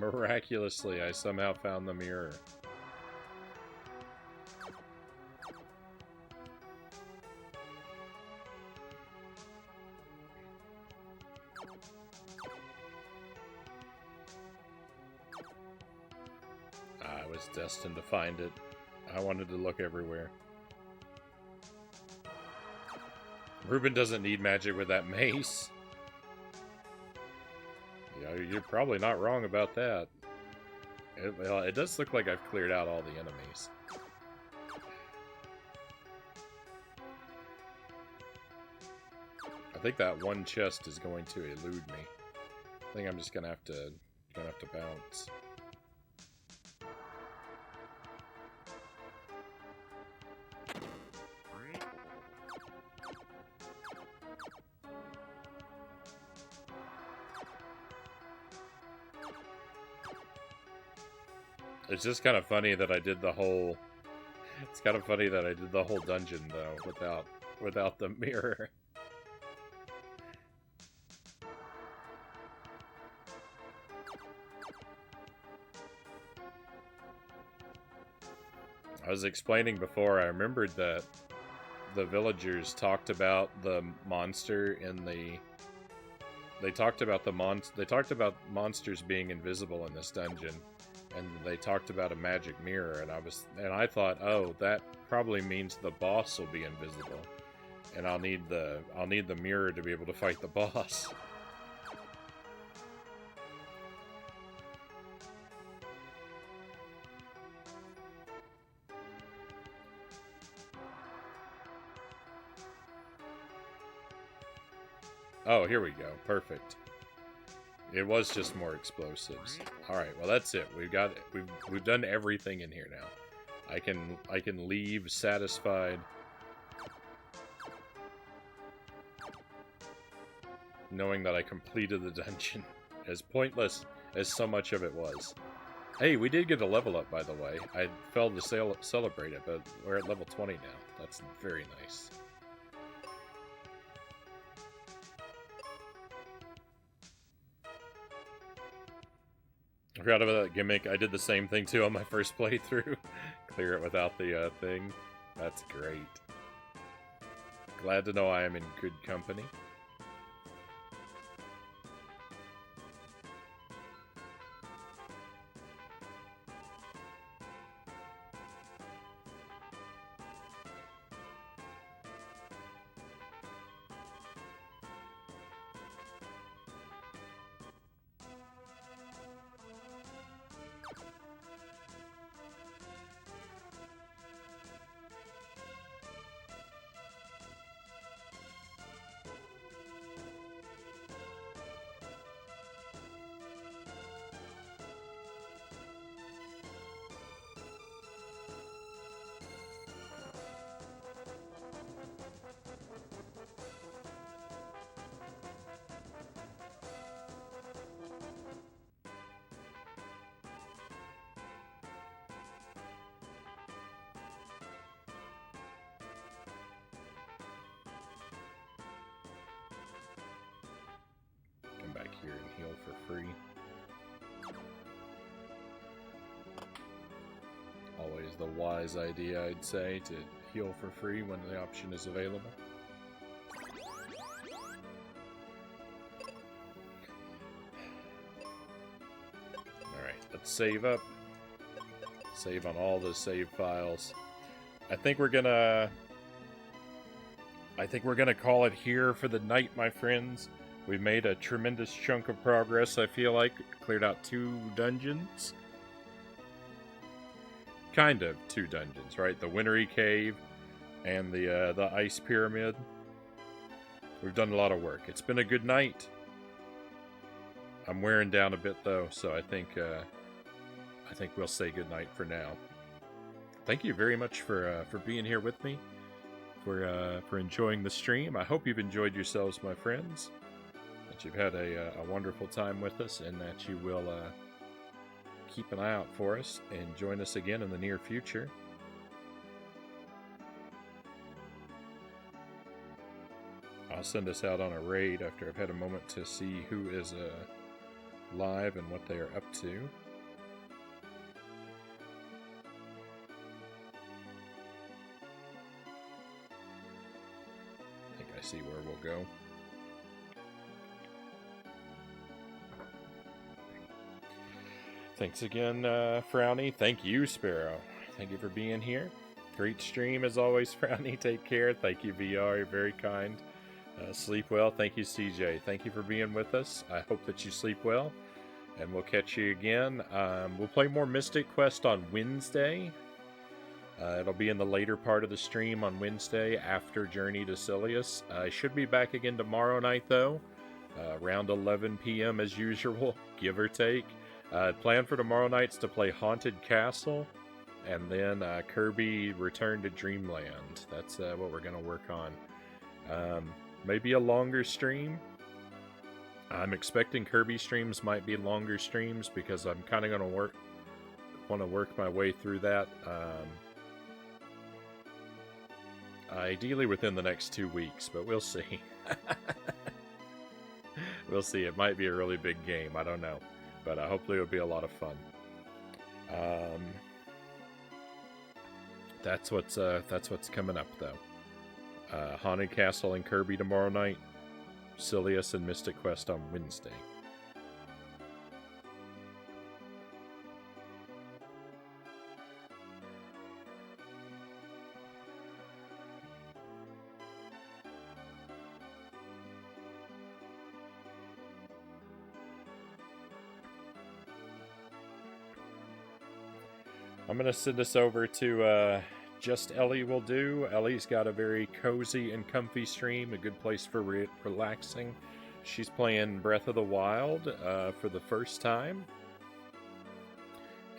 Miraculously, I somehow found the mirror. I was destined to find it. I wanted to look everywhere. Ruben doesn't need magic with that mace. Yeah, you're probably not wrong about that. Well, it does look like I've cleared out all the enemies. I think that one chest is going to elude me. I think I'm just gonna have to bounce. It's just kind of funny that I did the whole... It's kind of funny that I did the whole dungeon, though, without the mirror. I was explaining before, I remembered that the villagers talked about the monster in the... They talked about monsters being invisible in this dungeon. And they talked about a magic mirror, and I thought, oh, that probably means the boss will be invisible, and I'll need the mirror to be able to fight the boss. Oh, here we go. Perfect. It was just more explosives. Alright, well that's it. We've done everything in here now. I can leave satisfied, knowing that I completed the dungeon. As pointless as so much of it was. Hey, we did get a level up, by the way. I failed to celebrate it, but we're at level 20 now. That's very nice. I forgot about that gimmick. I did the same thing too on my first playthrough. Clear it without the thing. That's great. Glad to know I am in good company. Back here and heal for free. Always the wise idea, I'd say, to heal for free when the option is available. Alright, let's save up. Save on all the save files. I think we're gonna call it here for the night, my friends. We've made a tremendous chunk of progress, I feel like. Cleared out 2 dungeons. kind of 2 dungeons, right? The Wintry Cave and the Ice Pyramid. We've done a lot of work. It's been a good night. I'm wearing down a bit though, so I think we'll say good night for now. Thank you very much for being here with me, for enjoying the stream. I hope you've enjoyed yourselves, my friends. That you've had a wonderful time with us, and that you will keep an eye out for us and join us again in the near future. I'll send us out on a raid after I've had a moment to see who is live and what they are up to. I think I see where we'll go. Thanks again, Frownie. Thank you, Sparrow. Thank you for being here. Great stream as always, Frownie. Take care. Thank you, VR. You're very kind. Sleep well. Thank you, CJ. Thank you for being with us. I hope that you sleep well, and we'll catch you again. We'll play more Mystic Quest on Wednesday. It'll be in the later part of the stream on Wednesday after Journey to Silius. I should be back again tomorrow night, though, around 11 p.m. as usual, give or take. Plan for tomorrow night's to play Haunted Castle, and then Kirby Return to Dreamland. That's what we're going to work on. Maybe a longer stream. I'm expecting Kirby streams might be longer streams because I'm kind of going to want to work my way through that. Ideally within the next 2 weeks, but we'll see. We'll see. It might be a really big game. I don't know. But hopefully it'll be a lot of fun. That's what's coming up, though. Haunted Castle and Kirby tomorrow night. Silius and Mystic Quest on Wednesday. I'm going to send us over to Just Ellie will do. Ellie's got a very cozy and comfy stream, a good place for relaxing. She's playing Breath of the Wild for the first time.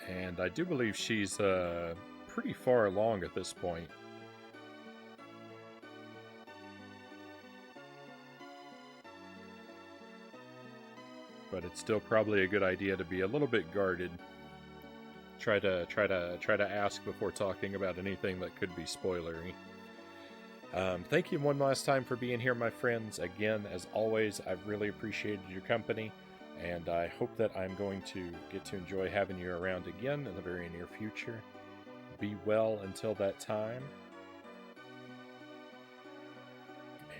And I do believe she's pretty far along at this point. But it's still probably a good idea to be a little bit guarded. Try to ask before talking about anything that could be spoilery. Thank you one last time for being here, my friends. Again, as always, I've really appreciated your company, and I hope that I'm going to get to enjoy having you around again in the very near future. Be well until that time.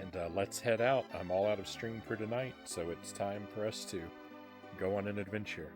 And let's head out. I'm all out of stream for tonight, so it's time for us to go on an adventure.